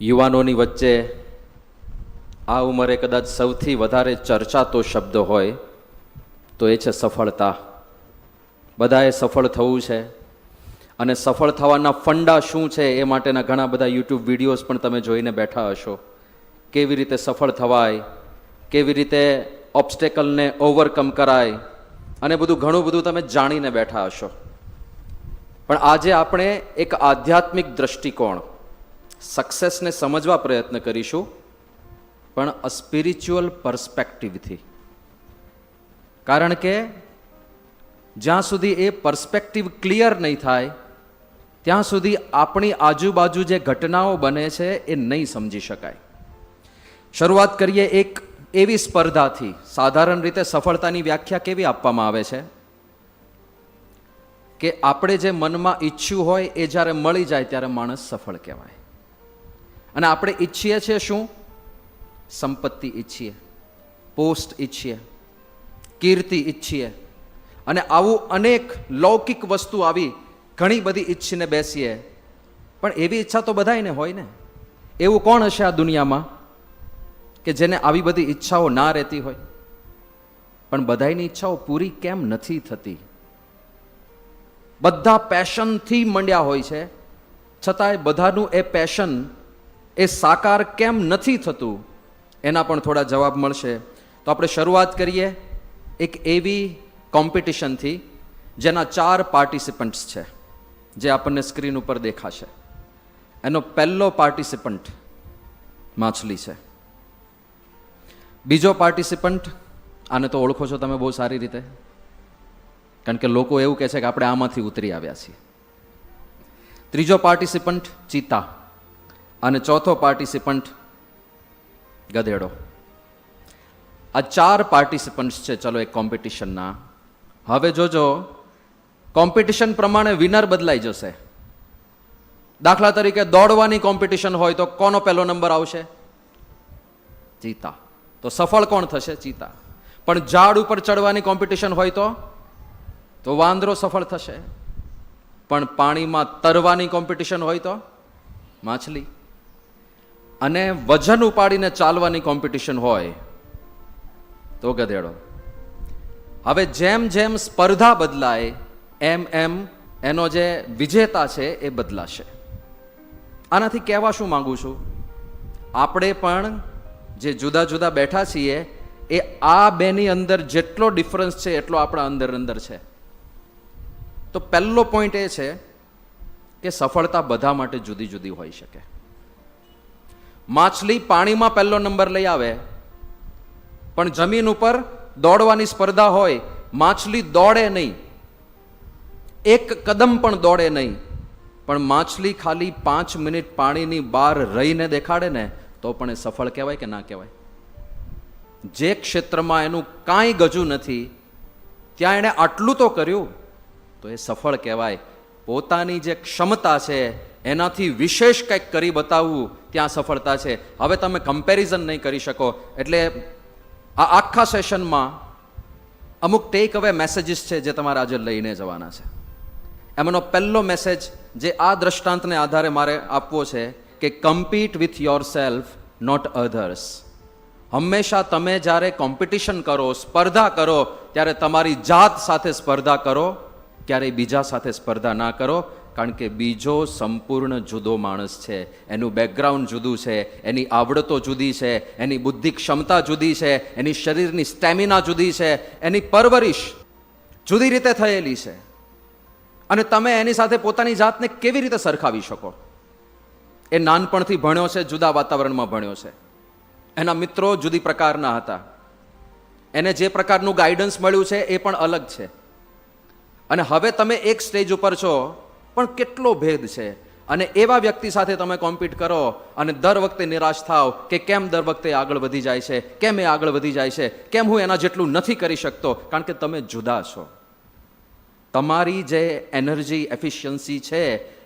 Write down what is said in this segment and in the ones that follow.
યુવાનોની વચ્ચે આ ઉંમરે કદાચ સૌથી વધારે ચર્ચાતો શબ્દ હોય તો એ છે સફળતા. બધાએ સફળ થવું છે અને સફળ થવાના ફંડા શું છે એ માટેના ઘણા બધા યુટ્યુબ વિડીયોઝ પણ તમે જોઈને બેઠા હશો. કેવી રીતે સફળ થવાય, કેવી રીતે ઓબ્સ્ટેકલને ઓવરકમ કરાય અને બધું ઘણું બધું તમે જાણીને બેઠા હશો. પણ આજે આપણે એક આધ્યાત્મિક દ્રષ્ટિકોણ સક્સેસને સમજવા પ્રયત્ન કરીશું, પણ અ સ્પિરિચ્યુઅલ પર્સ્પેક્ટિવથી. કારણ કે જ્યાં સુધી એ પર્સ્પેક્ટિવ ક્લિયર નહીં થાય ત્યાં સુધી આપણી આજુબાજુ જે ઘટનાઓ બને છે એ નહીં સમજી શકાય. શરૂઆત કરીએ એક એવી સ્પર્ધાથી. સાધારણ રીતે સફળતાની વ્યાખ્યા કેવી આપવામાં આવે છે કે આપણે જે મનમાં ઈચ્છ્યું હોય એ જ્યારે મળી જાય ત્યારે માણસ સફળ કહેવાય. અને આપણે ઈચ્છીએ છીએ શું? સંપત્તિ ઈચ્છીએ, પોસ્ટ ઈચ્છીએ, કીર્તિ ઈચ્છીએ, અને આવું અનેક લૌકિક વસ્તુ આવી ઘણી બધી ઈચ્છીને બેસીએ. પણ એવી ઈચ્છા તો બધાયને હોય ને. એવું કોણ હશે આ દુનિયામાં કે જેને આવી બધી ઈચ્છાઓ ના રહેતી હોય? પણ બધાયની ઈચ્છાઓ પૂરી કેમ નથી થતી? બધા પેશનથી મંડ્યા હોય છે, છતાંય બધાનું એ પેશન એ સાકાર કેમ નથી થતું? એના પણ થોડા જવાબ મળશે. તો આપણે શરૂઆત કરીએ એક એવી કોમ્પિટિશનથી જેના 4 પાર્ટિસિપન્ટ્સ છે, જે આપણને સ્ક્રીન ઉપર દેખાશે. એનો પહેલો પાર્ટિસિપન્ટ માછલી છે. બીજો પાર્ટિસિપન્ટ, આને તો ઓળખો છો તમે બહુ સારી રીતે, કારણ કે લોકો એવું કહે છે કે આપણે આમાંથી ઉતરી આવ્યા છીએ. ત્રીજો પાર્ટિસિપન્ટ ચીતા, અને ચોથો પાર્ટિસિપન્ટ ગધેડો. આ 4 પાર્ટિસિપન્ટ્સ છે ચલો એક કોમ્પિટિશનના. હવે જોજો, કોમ્પિટિશન પ્રમાણે વિનર બદલાઈ જશે. દાખલા તરીકે દોડવાની કોમ્પિટિશન હોય તો કોનો પહેલો નંબર આવશે? ચીતા. તો સફળ કોણ થશે? ચીતા. પણ ઝાડ ઉપર ચડવાની કોમ્પિટિશન હોય તો વાંદરો સફળ થશે. પણ પાણીમાં તરવાની કોમ્પિટિશન હોય તો માછલી. અને વજન ઉપાડીને ચાલવાની કોમ્પિટિશન હોય તો ગધેડો. હવે જેમ જેમ સ્પર્ધા બદલાય એમ એમ એનો જે વિજેતા છે એ બદલાશે. આનાથી કહેવા શું માંગુ છું? આપણે પણ જે જુદા જુદા બેઠા છીએ એ આ બેની અંદર જેટલો ડિફરન્સ છે એટલો આપણા અંદર છે. તો પહેલો પોઈન્ટ એ છે કે સફળતા બધા માટે જુદી જુદી હોઈ શકે. માછલી પાણીમાં પહેલો નંબર લઈ આવે, પણ જમીન ઉપર દોડવાની સ્પર્ધા હોય, માછલી દોડે નહીં, એક કદમ પણ દોડે નહીં, પણ માછલી ખાલી 5 મિનિટ પાણીની બહાર રહીને દેખાડે ને તો પણ એ સફળ કહેવાય કે ના કહેવાય? જે ક્ષેત્રમાં એનું કાંઈ ગજું નથી ત્યાં એણે આટલું તો કર્યું તો એ સફળ કહેવાય. પોતાની જે ક્ષમતા છે એનાથી વિશેષ કંઈક કરી બતાવવું ત્યાં સફળતા છે. હવે તમે કમ્પેરિઝન નહીં કરી શકો. એટલે આ આખા સેશનમાં અમુક ટેક અવે મેસેજીસ છે જે તમારે આજે લઈને જવાના છે. એમાંનો પહેલો મેસેજ જે આ દ્રષ્ટાંતને આધારે મારે આપવો છે કે compete with yourself, not others. હંમેશા તમે જ્યારે કોમ્પિટિશન કરો, સ્પર્ધા કરો, ત્યારે તમારી જાત સાથે સ્પર્ધા કરો, ક્યારેય બીજા સાથે સ્પર્ધા ના કરો. કારણ કે બીજો સંપૂર્ણ જુદો માણસ છે. એનું બેકગ્રાઉન્ડ જુદું છે, એની આવડતો જુદી છે, એની બુદ્ધિ ક્ષમતા જુદી છે, એની શરીરની સ્ટેમિના જુદી છે, એની પરવરિશ જુદી રીતે થયેલી છે. અને તમે એની સાથે પોતાની જાતને કેવી રીતે સરખાવી શકો? એ નાનપણથી ભણ્યો છે, જુદા વાતાવરણમાં ભણ્યો છે, એના મિત્રો જુદી પ્રકારના હતા, એને જે પ્રકારનું ગાઈડન્સ મળ્યું છે એ પણ અલગ છે. અને હવે તમે એક સ્ટેજ ઉપર છો, પણ કેટલો ભેદ છે. અને એવા વ્યક્તિ સાથે તમે કોમ્પીટ કરો અને દર વખતે નિરાશ થાવ કે કેમ દર વખતે આગળ વધી જાય છે, કેમ એ આગળ વધી જાય છે, કેમ હું એના જેટલું નથી કરી શકતો? કારણ કે તમે જુદા છો. તમારી જે એનર્જી એફિશિયન્સી છે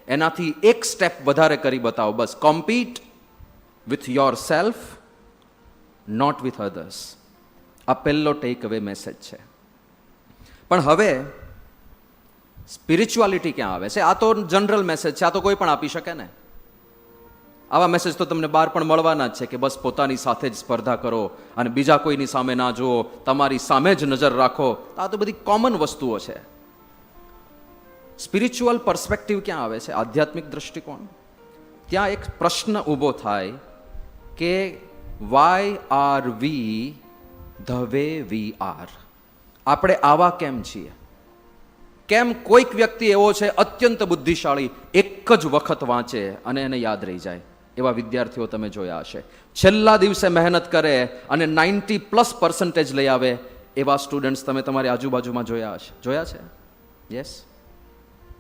એનાથી એક સ્ટેપ વધારે કરી બતાવો. બસ compete with yourself, not with others. આ પહેલો ટેક અવે મેસેજ છે. પણ હવે સ્પિરિચ્યુઆલિટી ક્યાં આવે છે? આ તો જનરલ મેસેજ છે, આ તો કોઈ પણ આપી શકે ને. આવા મેસેજ તો તમને બહાર પણ મળવાના જ છે કે બસ પોતાની સાથે જ સ્પર્ધા કરો અને બીજા કોઈની સામે ના જુઓ, તમારી સામે જ નજર રાખો. આ તો બધી કોમન વસ્તુઓ છે. સ્પિરિચ્યુઅલ પર્સપેક્ટિવ ક્યાં આવે છે? આધ્યાત્મિક દ્રષ્ટિકોણ. ત્યાં એક પ્રશ્ન ઊભો થાય કે why are we the way we are? આપણે આવા કેમ છીએ? કેમ કોઈક વ્યક્તિ એવો છે અત્યંત બુદ્ધિશાળી, એક જ વખત વાંચે અને એને યાદ રહી જાય? એવા વિદ્યાર્થીઓ તમે જોયા હશે. છેલ્લા દિવસે મહેનત કરે અને 90+ લઈ આવે એવા સ્ટુડન્ટ્સ તમે તમારી આજુબાજુમાં જોયા હશે. જોયા છે? યસ.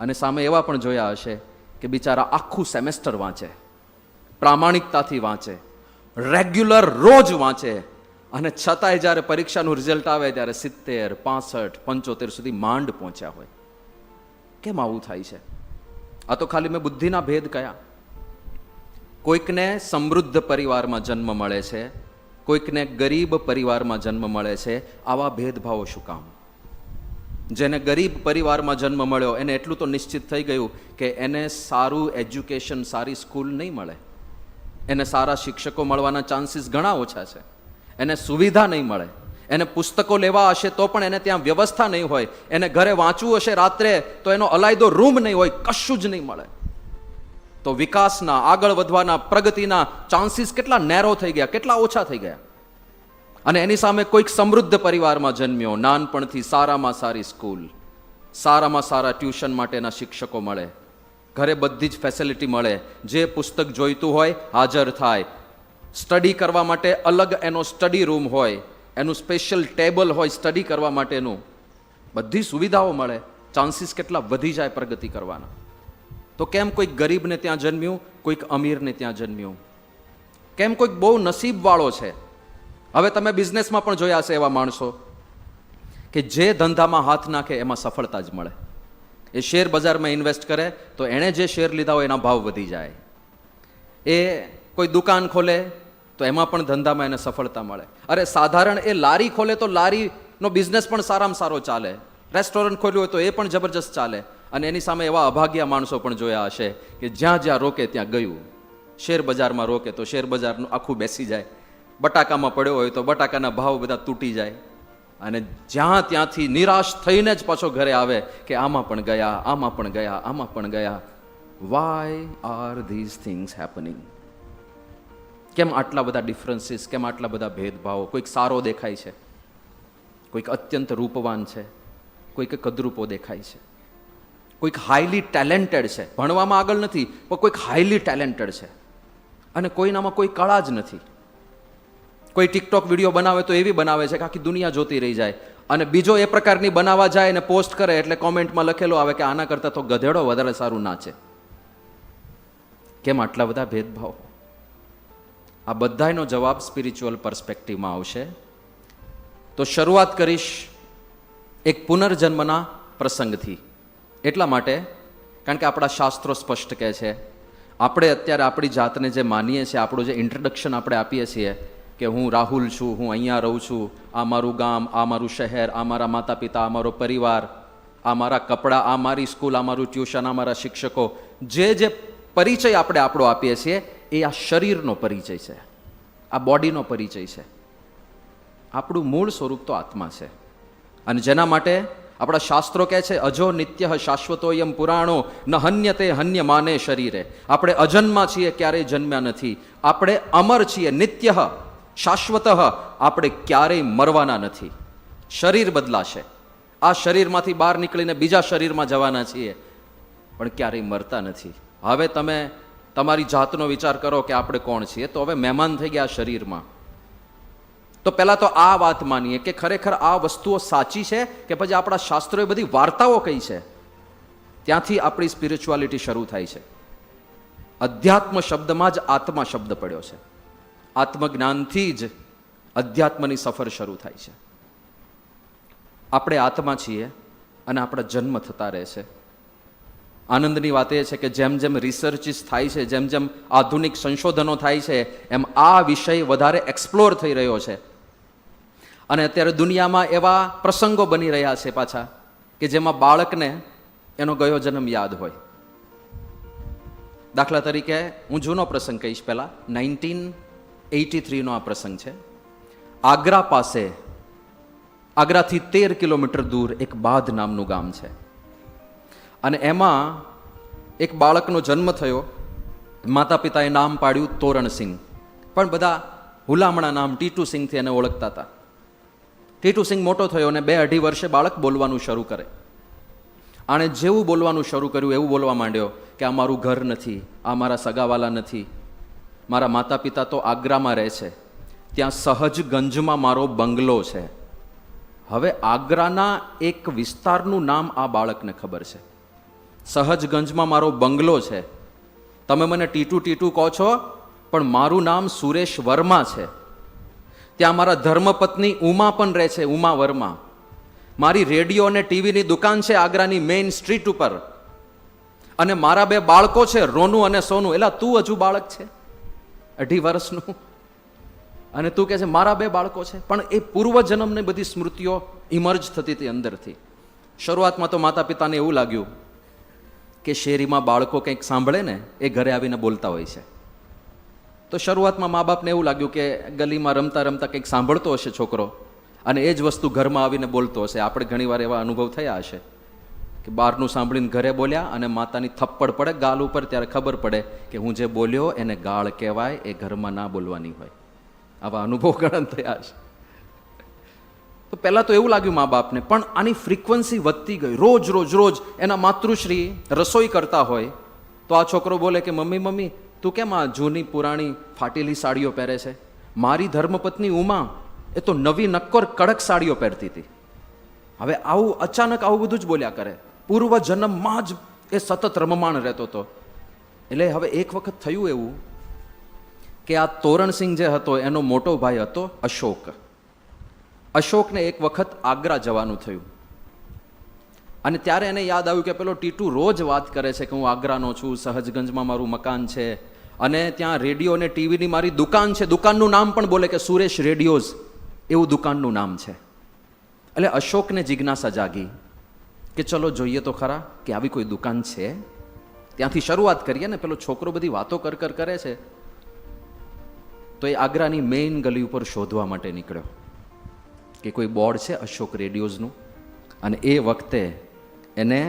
અને સામે એવા પણ જોયા હશે કે બિચારા આખું સેમેસ્ટર વાંચે, પ્રામાણિકતાથી વાંચે, રેગ્યુલર રોજ વાંચે, અને છતાંય જ્યારે પરીક્ષાનું રિઝલ્ટ આવે ત્યારે 70, 65, 75 સુધી માંડ પહોંચ્યા હોય. કેમ આવું થાય છે? આ તો ખાલી મેં બુદ્ધિના ભેદ કયા. કોઈકને સમૃદ્ધ પરિવારમાં જન્મ મળે છે, કોઈકને ગરીબ પરિવારમાં જન્મ મળે છે. આવા ભેદભાવો શું કામ? જેને ગરીબ પરિવારમાં જન્મ મળ્યો એને એટલું તો નિશ્ચિત થઈ ગયું કે એને સારું એજ્યુકેશન, સારી સ્કૂલ નહીં મળે, એને સારા શિક્ષકો મળવાના ચાન્સીસ ઘણા ઓછા છે, એને સુવિધા નહીં મળે, એને પુસ્તકો લેવા હશે તો પણ એને ત્યાં વ્યવસ્થા નહીં હોય, એને ઘરે વાંચવું હશે રાત્રે તો એનો અલાયદો રૂમ નહીં હોય, કશું જ નહીં મળે. તો વિકાસના, આગળ વધવાના, પ્રગતિના ચાન્સીસ કેટલા નેરો થઈ ગયા, કેટલા ઓછા થઈ ગયા. અને એની સામે કોઈક સમૃદ્ધ પરિવારમાં જન્મ્યો, નાનપણથી સારામાં સારી સ્કૂલ, સારામાં સારા ટ્યુશન માટેના શિક્ષકો મળે, ઘરે બધી જ ફેસિલિટી મળે, જે પુસ્તક જોઈતું હોય હાજર થાય, સ્ટડી કરવા માટે અલગ એનો સ્ટડી રૂમ હોય, એનું સ્પેશિયલ ટેબલ હોય સ્ટડી કરવા માટેનું, બધી સુવિધાઓ મળે, ચાન્સીસ કેટલા વધી જાય પ્રગતિ કરવાના. તો કેમ કોઈક ગરીબને ત્યાં જન્મ્યું, કોઈક અમીરને ત્યાં જન્મ્યું? કેમ કોઈક બહુ નસીબવાળો છે? હવે તમે બિઝનેસમાં પણ જોયા હશે એવા માણસો કે જે ધંધામાં હાથ નાખે એમાં સફળતા જ મળે. એ શેર બજારમાં ઇન્વેસ્ટ કરે તો એણે જે શેર લીધા હોય એના ભાવ વધી જાય. એ કોઈ દુકાન ખોલે તો એમાં પણ ધંધામાં એને સફળતા મળે. અરે સાધારણ એ લારી ખોલે તો લારીનો બિઝનેસ પણ સારામાં સારો ચાલે, રેસ્ટોરન્ટ ખોલ્યું હોય તો એ પણ જબરજસ્ત ચાલે. અને એની સામે એવા અભાગ્યા માણસો પણ જોયા હશે કે જ્યાં જ્યાં રોકે ત્યાં ગયું. શેર બજારમાં રોકે તો શેર બજારનું આખું બેસી જાય, બટાકામાં પડ્યો હોય તો બટાકાના ભાવ બધા તૂટી જાય, અને જ્યાં ત્યાંથી નિરાશ થઈને જ પાછો ઘરે આવે કે આમાં પણ ગયા, આમાં પણ ગયા, આમાં પણ ગયા. Why are these things happening? કેમ આટલા બધા ડિફરન્સીસ, કેમ આટલા બધા ભેદભાવો? કોઈક સારો દેખાય છે, કોઈક અત્યંત રૂપવાન છે, કોઈક કદરૂપો દેખાય છે, કોઈક હાઈલી ટેલેન્ટેડ છે, ભણવામાં આગળ નથી પણ કોઈક હાઈલી ટેલેન્ટેડ છે, અને કોઈનામાં કોઈ કળા જ નથી. કોઈ ટિકટોક વિડીયો બનાવે તો એવી બનાવે છે કે આખી દુનિયા જોતી રહી જાય, અને બીજો એ પ્રકારની બનાવવા જાય અને પોસ્ટ કરે એટલે કોમેન્ટમાં લખેલો આવે કે આના કરતાં તો ગધેડો વધારે સારું નાચે. કેમ આટલા બધા ભેદભાવ? આ બધાનો જવાબ સ્પિરિચ્યુઅલ પર્સપેક્ટિવમાં આવશે. તો શરૂઆત કરીશ એક પુનર્જન્મના પ્રસંગથી. એટલા માટે કારણ કે આપણા શાસ્ત્રો સ્પષ્ટ કહે છે, આપણે અત્યારે આપણી જાતને જે માનીએ છીએ, આપણું જે ઇન્ટ્રોડક્શન આપણે આપીએ છીએ કે હું રાહુલ છું, હું અહીંયા રહું છું, આ મારું ગામ, આ મારું શહેર, આ મારા માતા પિતા, આ મારો પરિવાર, આ મારા કપડાં, આ મારી સ્કૂલ, આ મારું ટ્યુશન, આ મારા શિક્ષકો, જે પરિચય આપણે આપણો આપીએ છીએ એ આ શરીરનો પરિચય છે, આ બોડીનો પરિચય છે. આપણું મૂળ સ્વરૂપ તો આત્મા છે. અને જેના માટે આપણા શાસ્ત્રો કહે છે અજો નિત્ય શાશ્વતોયમ પુરાણો ન હન્યતે હન્ય માને શરીરે. આપણે અજન્મા છીએ, ક્યારેય જન્મ્યા નથી. આપણે અમર છીએ, નિત્ય શાશ્વત, આપણે ક્યારેય મરવાના નથી. શરીર બદલાશે, આ શરીરમાંથી બહાર નીકળીને બીજા શરીરમાં જવાના છીએ, પણ ક્યારેય મરતા નથી. હવે તમે તમારી જાતનો વિચાર કરો કે આપણે કોણ છીએ, તો હવે મહેમાન થઈ ગયા શરીરમાં. તો પહેલા તો આ વાત માનીએ કે ખરેખર આ વસ્તુઓ સાચી છે કે પછી આપણા શાસ્ત્રોએ બધી વાર્તાઓ કહી છે. ત્યાંથી આપણી સ્પિરિચ્યુઆલિટી શરૂ થાય છે. અધ્યાત્મ શબ્દમાં જ આત્મા શબ્દ પડ્યો છે. આત્મજ્ઞાનથી જ અધ્યાત્મની સફર શરૂ થાય છે. આપણે આત્મા છીએ અને આપણા જન્મ થતા રહે છે. આનંદની વાત એ છે કે જેમ જેમ રિસર્ચિસ થાય છે, જેમ જેમ આધુનિક સંશોધનો થાય છે, એમ આ વિષય વધારે એક્સપ્લોર થઈ રહ્યો છે. અને અત્યારે દુનિયામાં એવા પ્રસંગો બની રહ્યા છે પાછા કે જેમાં બાળકને એનો ગયો જન્મ યાદ હોય. દાખલા તરીકે હું જૂનો પ્રસંગ કહીશ પહેલાં. 1983નો આ પ્રસંગ છે. આગ્રા પાસે, આગ્રાથી 13 કિલોમીટર દૂર એક બાધ નામનું ગામ છે, અને એમાં એક બાળકનો જન્મ થયો. માતા પિતાએ નામ પાડ્યું તોરણસિંહ, પણ બધા હુલામણા નામ ટીટુસિંહથી એને ઓળખતા હતા. ટીટુસિંહ મોટો થયો અને 2-2.5 વર્ષે બાળક બોલવાનું શરૂ કરે. આણે જેવું બોલવાનું શરૂ કર્યું એવું બોલવા માંડ્યો કે આ મારું ઘર નથી, આ મારા સગાવાલા નથી, મારા માતા પિતા તો આગ્રામાં રહે છે, ત્યાં સહજગંજમાં મારો બંગલો છે. હવે આગ્રાના એક વિસ્તારનું નામ આ બાળકને ખબર છે. સહજગંજમાં મારો બંગલો છે. તમે મને ટીટુ ટીટુ કહો છો, પણ મારું નામ સુરેશ વર્મા છે. ત્યાં મારા ધર્મપત્ની ઉમા પણ રહે છે, ઉમા વર્મા. મારી રેડિયો અને ટીવીની દુકાન છે આગ્રાની મેઇન સ્ટ્રીટ ઉપર, અને મારા 2 બાળકો છે, રોનુ અને સોનુ. એલા તું હજુ બાળક છે 2.5 વર્ષનું, અને તું કહે છે મારા 2 બાળકો છે. પણ એ પૂર્વજન્મની બધી સ્મૃતિઓ ઇમર્જ થતી હતી અંદરથી. શરૂઆતમાં તો માતા પિતાને એવું લાગ્યું કે શેરીમાં બાળકો કંઈક સાંભળે ને એ ઘરે આવીને બોલતા હોય છે. તો શરૂઆતમાં મા બાપને એવું લાગ્યું કે ગલીમાં રમતા રમતા કંઈક સાંભળતો હશે છોકરો, અને એ જ વસ્તુ ઘરમાં આવીને બોલતો હશે. આપણે ઘણીવાર એવા અનુભવ થયા હશે કે બહારનું સાંભળીને ઘરે બોલ્યા અને માતાની થપ્પડ પડે ગાલ ઉપર, ત્યારે ખબર પડે કે હું જે બોલ્યો એને ગાળ કહેવાય, એ ઘરમાં ના બોલવાની હોય. આવા અનુભવ ઘણા થયા છે. તો પહેલાં તો એવું લાગ્યું મા બાપને, પણ આની ફ્રીક્વન્સી વધતી ગઈ. રોજ રોજ રોજ એના માતૃશ્રી રસોઈ કરતા હોય તો આ છોકરો બોલે કે મમ્મી મમ્મી તું કેમ આ જૂની પુરાણી ફાટેલી સાડીઓ પહેરે છે? મારી ધર્મપત્ની ઉમા એ તો નવી નક્કોર કડક સાડીઓ પહેરતી હતી. હવે આવું અચાનક આવું બધું જ બોલ્યા કરે. પૂર્વ જન્મમાં જ એ સતત રમમાણ રહેતો હતો. એટલે હવે એક વખત થયું એવું કે આ તોરણસિંહ જે હતો એનો મોટો ભાઈ હતો અશોક. અશોકને એક વખત આગ્રા જવાનું થયું, અને ત્યારે એને યાદ આવ્યું કે પેલો ટીટુ રોજ વાત કરે છે કે હું આગ્રાનો છું, સહજગંજમાં મારું મકાન છે, અને ત્યાં રેડિયો અને ટીવીની મારી દુકાન છે. દુકાનનું નામ પણ બોલે કે સુરેશ રેડિયોઝ, એવું દુકાનનું નામ છે. એટલે અશોકને જિજ્ઞાસા જાગી કે ચલો જોઈએ તો ખરા કે આવી કોઈ દુકાન છે. ત્યાંથી શરૂઆત કરીએ ને. પેલો છોકરો બધી વાતો કર કરે છે, તો એ આગ્રાની મેઇન ગલી ઉપર શોધવા માટે નીકળ્યો કે કોઈ બોર્ડ છે અશોક રેડિયોઝનું. અને એ વખતે એને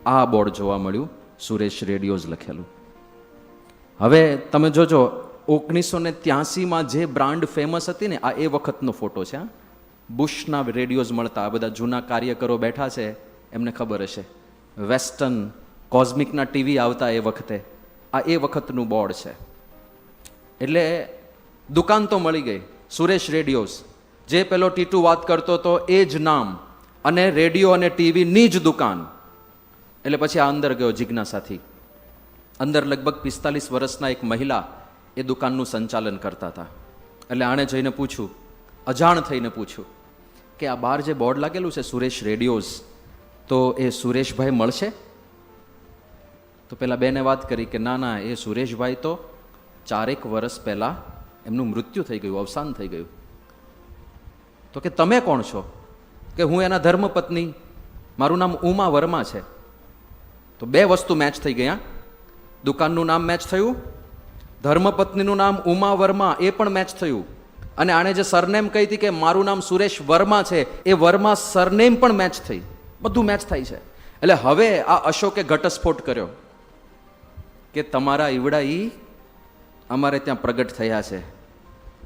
આ બોર્ડ જોવા મળ્યું, સુરેશ રેડિયોઝ લખેલું. હવે તમે જોજો 1983માં જે બ્રાન્ડ ફેમસ હતી ને, આ એ વખતનો ફોટો છે. બુશના રેડિયોઝ મળતા, આ બધા જૂના કાર્યકરો બેઠા છે, એમને ખબર હશે. વેસ્ટર્ન કોઝમિકના ટીવી આવતા એ વખતે, આ એ વખતનું બોર્ડ છે. એટલે દુકાન તો મળી ગઈ, સુરેશ રેડિયોઝ. જે પેલો ટીટુ વાત કરતો હતો એ જ નામ, અને રેડિયો અને ટીવીની જ દુકાન. એટલે પછી આ અંદર ગયો જિજ્ઞાસાથી. અંદર લગભગ 45 વર્ષના એક મહિલા એ દુકાનનું સંચાલન કરતા હતા. એટલે આણે જઈને પૂછ્યું, અજાણ થઈને પૂછ્યું કે આ બહાર જે બોર્ડ લાગેલું છે સુરેશ રેડિયોઝ, તો એ સુરેશભાઈ મળશે? તો પેલા બેને વાત કરી કે ના ના, એ સુરેશભાઈ તો 4 વર્ષ પહેલાં એમનું મૃત્યુ થઈ ગયું, અવસાન થઈ ગયું. તો કે તમે કોણ છો? કે હું એના ધર્મપત્ની, મારું નામ ઉમા વર્મા છે. તો 2 વસ્તુ મેચ થઈ ગયા. દુકાનનું નામ મેચ થયું, ધર્મપત્નીનું નામ ઉમા વર્મા એ પણ મેચ થયું, અને આણે જે સરનેમ કહી હતી કે મારું નામ સુરેશ વર્મા છે, એ વર્મા સરનેમ પણ મેચ થઈ. બધું મેચ થાય છે. એટલે હવે આ અશોકે ઘટસ્ફોટ કર્યો કે તમારા ઈવડા ઈ અમારે ત્યાં પ્રગટ થયા છે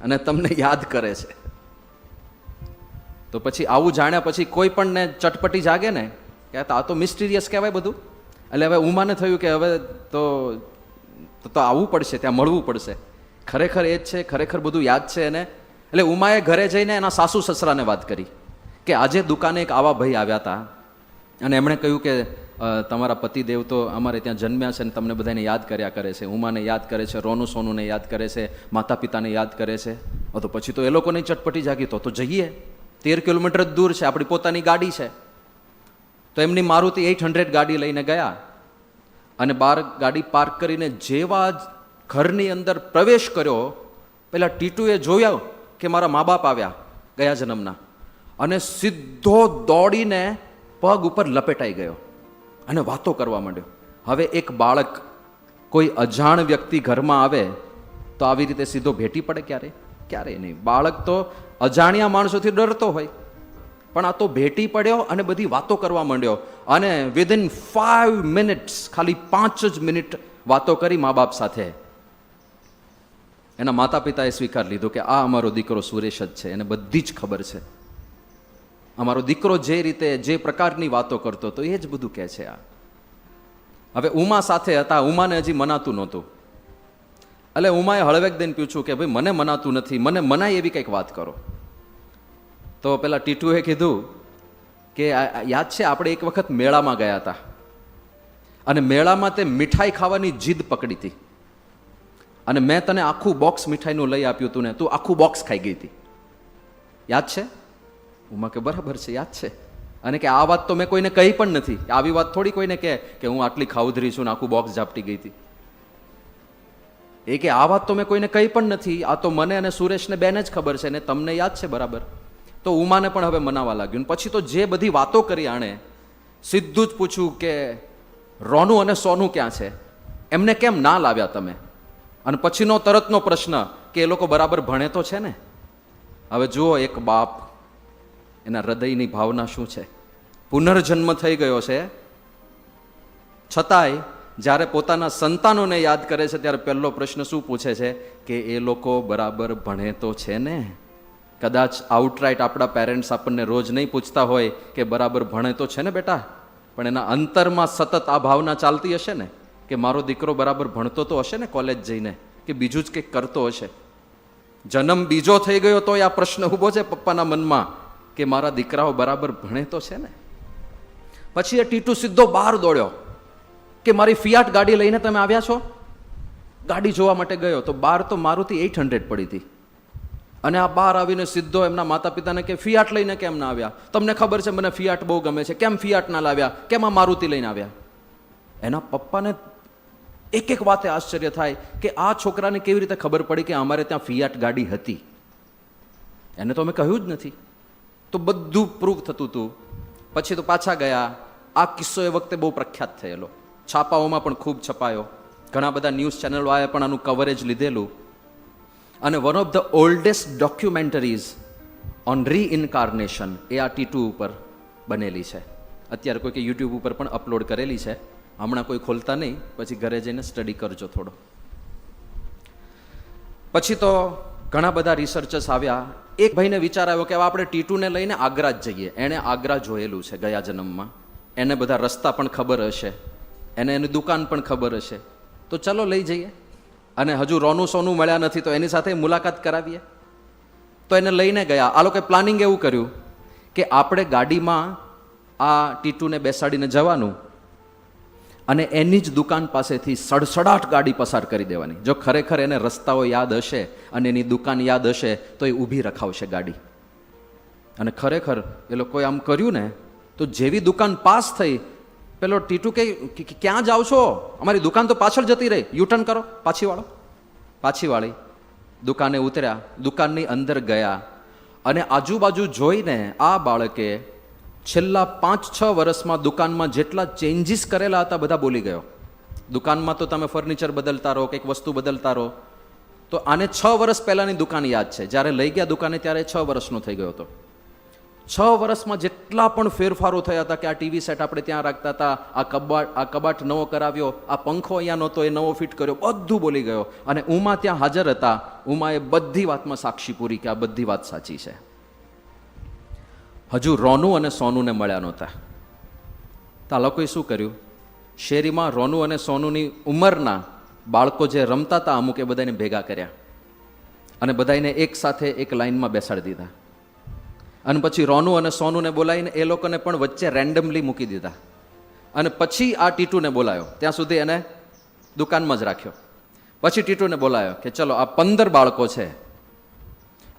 અને તમને યાદ કરે છે. તો પછી આવું જાણ્યા પછી કોઈ પણ ને ચટપટી જાગે ને કે આ તો મિસ્ટીરિયસ કહેવાય બધું. એટલે હવે ઉમાને થયું કે હવે તો આવવું પડશે, ત્યાં મળવું પડશે. ખરેખર એ જ છે, ખરેખર બધું યાદ છે એને. એટલે ઉમાએ ઘરે જઈને એના સાસુ સસરાને વાત કરી કે આજે દુકાને એક આવા ભાઈ આવ્યા હતા, અને એમણે કહ્યું કે તમારા પતિદેવ તો અમારે ત્યાં જન્મ્યા છે ને તમને બધાને યાદ કર્યા કરે છે, ઉમાને યાદ કરે છે, રોનુ સોનુને યાદ કરે છે, માતા પિતાને યાદ કરે છે. તો પછી તો એ લોકોની ચટપટી જાગી, તો જઈએ. 13 કિલોમીટર જ દૂર છે, આપણી પોતાની ગાડી છે. તો એમની મારુતિ 800 ગાડી લઈને ગયા, અને બહાર ગાડી પાર્ક કરીને જેવા ઘરની અંદર પ્રવેશ કર્યો, પેલા ટીટુએ જોયા કે મારા મા બાપ આવ્યા ગયા જન્મના, અને સીધો દોડીને પગ ઉપર લપેટાઈ ગયો અને વાતો કરવા માંડ્યો. હવે એક બાળક કોઈ અજાણ વ્યક્તિ ઘરમાં આવે તો આવી રીતે સીધો ભેટી પડે ક્યારેય નહીં. બાળક તો અજાણ્યા માણસોથી ડરતો હોય, પણ આ તો ભેટી પડ્યો અને બધી વાતો કરવા માંડ્યો, અને વિધિન 5 મિનિટ્સ, ખાલી 5 જ મિનિટ વાતો કરી મા બાપ સાથે. એના માતા પિતાએ સ્વીકાર લીધું કે આ અમારો દીકરો સુરેશ જ છે, એને બધી જ ખબર છે. અમારો દીકરો જે રીતે જે પ્રકારની વાતો કરતો હતો એ જ બધું કહે છે. આ હવે ઉમા સાથે હતા, ઉમાને હજી મનાતું નહોતું. એટલે ઉમાએ હળવેક દઈને પૂછ્યું કે ભાઈ મને મનાતું નથી, મને મનાય એવી કંઈક વાત કરો. તો પેલા ટીટુએ કીધું કે યાદ છે આપણે એક વખત મેળામાં ગયા હતા, અને મેળામાં તે મીઠાઈ ખાવાની જીદ પકડી હતી, અને મેં તને આખું બોક્સ મીઠાઈનું લઈ આપ્યું હતું ને તું આખું બોક્સ ખાઈ ગઈ હતી. યાદ છે? ઉમા કે બરાબર છે, યાદ છે. અને કે આ વાત તો મેં કોઈને કહી પણ નથી, આવી વાત થોડી કોઈને કહે કે હું આટલી ખાઉધરી છું ને આખું બોક્સ ઝાપટી ગઈ હતી. એ કે આ વાત તો મેં કોઈને કહી પણ નથી, આ તો મને અને સુરેશને બેને જ ખબર છે ને તમને યાદ છે બરાબર. તો ઉમાને પણ હવે મનાવા લાગ્યું. પછી તો જે બધી વાતો કરી આણે, સીધું જ પૂછ્યું કે રોનું અને સોનું ક્યાં છે, એમને કેમ ના લાવ્યા તમે? અને પછીનો તરતનો પ્રશ્ન કે એ લોકો બરાબર ભણે તો છે ને? હવે જુઓ એક બાપ, એના હૃદયની ભાવના શું છે. પુનર્જન્મ થઈ ગયો છે, છતાંય જ્યારે પોતાના સંતાનોને યાદ કરે છે ત્યારે પહેલો પ્રશ્ન શું પૂછે છે કે એ લોકો બરાબર ભણે તો છે ને? કદાચ આઉટરાઇટ આપણા પેરેન્ટ્સ આપણને રોજ નહીં પૂછતા હોય કે બરાબર ભણે તો છે ને બેટા, પણ એના અંતરમાં સતત આ ભાવના ચાલતી હશે ને કે મારો દીકરો બરાબર ભણતો તો હશે ને કોલેજ જઈને, કે બીજું જ કંઈક કરતો હશે. જન્મ બીજો થઈ ગયો તો આ પ્રશ્ન ઊભો છે પપ્પાના મનમાં કે મારા દીકરાઓ બરાબર ભણે તો છે ને? પછી એ ટીટુ સીધો બહાર દોડ્યો કે મારી ફિયાટ ગાડી લઈને તમે આવ્યા છો? ગાડી જોવા માટે ગયો તો બહાર તો મારુતિ 800 પડી હતી, અને આ બહાર આવીને સીધો એમના માતા પિતાને કે ફિયાટ લઈને કેમ ના આવ્યા? તમને ખબર છે મને ફિયાટ બહુ ગમે છે, કેમ ફિયાટ ના લાવ્યા? કેમ આ મારુતિ લઈને આવ્યા? એના પપ્પાને એક એક વાતે આશ્ચર્ય થાય કે આ છોકરાને કેવી રીતે ખબર પડી કે અમારે ત્યાં ફિયાટ ગાડી હતી? એને તો અમે કહ્યું જ નથી. તો બધું પ્રૂવ થતું હતું. પછી તો પાછા ગયા. આ કિસ્સો એ વખતે બહુ પ્રખ્યાત થયેલો, છાપાઓમાં પણ ખૂબ છપાયો, ઘણા બધા ન્યૂઝ ચેનલોએ પણ આનું કવરેજ લીધેલું. અને one of the oldest documentaries on reincarnation એ આ ટીટુ ઉપર બનેલી છે. અત્યારે કોઈ કે યુટ્યુબ ઉપર પણ અપલોડ કરેલી છે. હમણાં કોઈ ખોલતા નહીં, પછી ઘરે જઈને સ્ટડી કરજો થોડો. પછી તો ઘણા બધા રિસર્ચર્સ આવ્યા. એક ભાઈને વિચાર આવ્યો કે આપણે ટીટુને લઈને આગ્રા જ જઈએ. એણે આગ્રા જોયેલું છે ગયા જન્મમાં, એને બધા રસ્તા પણ ખબર હશે, એને એની દુકાન પણ ખબર હશે, તો ચલો લઈ જઈએ. અને હજુ રોનું સોનું મળ્યા નથી તો એની સાથે મુલાકાત કરાવીએ. તો એને લઈને ગયા. આ લોકોએ પ્લાનિંગ એવું કર્યું કે આપણે ગાડીમાં આ ટીટુને બેસાડીને જવાનું, અને એની જ દુકાન પાસેથી સડસડાટ ગાડી પસાર કરી દેવાની. જો ખરેખર એને રસ્તાઓ યાદ હશે અને એની દુકાન યાદ હશે તો એ ઊભી રખાવશે ગાડી. અને ખરેખર એ લોકોએ આમ કર્યું ને તો જેવી દુકાન પાસ થઈ, પેલો ટીટુ કે ક્યાં જાઓ છો? અમારી દુકાન તો પાછળ જતી રહી, યુટર્ન કરો, પાછી વાળો. પાછી વાળી દુકાને ઉતર્યા, દુકાનની અંદર ગયા, અને આજુબાજુ જોઈને આ બાળકે છેલ્લા 5-6 વર્ષમાં દુકાનમાં જેટલા ચેન્જીસ કરેલા હતા બધા બોલી ગયો. દુકાનમાં તો તમે ફર્નિચર બદલતા રહો, કંઈક વસ્તુ બદલતા રહો, તો આને 6 વર્ષ પહેલાની દુકાન યાદ છે. જ્યારે લઈ ગયા દુકાને ત્યારે 6 વર્ષનો થઈ ગયો હતો. 6 વર્ષમાં જેટલા પણ ફેરફારો થયા હતા, કે આ ટીવી સેટ આપણે ત્યાં રાખતા હતા, આ કબાટ નવો કરાવ્યો, આ પંખો અહીંયા નહોતો એ નવો ફિટ કર્યો, બધું બોલી ગયો. અને ઉમા ત્યાં હાજર હતા. ઉમાએ બધી વાતમાં સાક્ષી પૂરી કે આ બધી વાત સાચી છે. હજુ રોનું અને સોનુને મળ્યા નહોતા. તો આ લોકોએ શું કર્યું? શેરીમાં રોનું અને સોનુની ઉંમરના બાળકો જે રમતા હતા અમુક, એ બધાને ભેગા કર્યા અને બધાને એક સાથે એક લાઈનમાં બેસાડી દીધા. અને પછી રોનું અને સોનુને બોલાવીને એ લોકોને પણ વચ્ચે રેન્ડમલી મૂકી દીધા. અને પછી આ ટીટુને બોલાયો. ત્યાં સુધી એને દુકાનમાં જ રાખ્યો. પછી ટીટુને બોલાયો કે ચલો આ 15 બાળકો છે,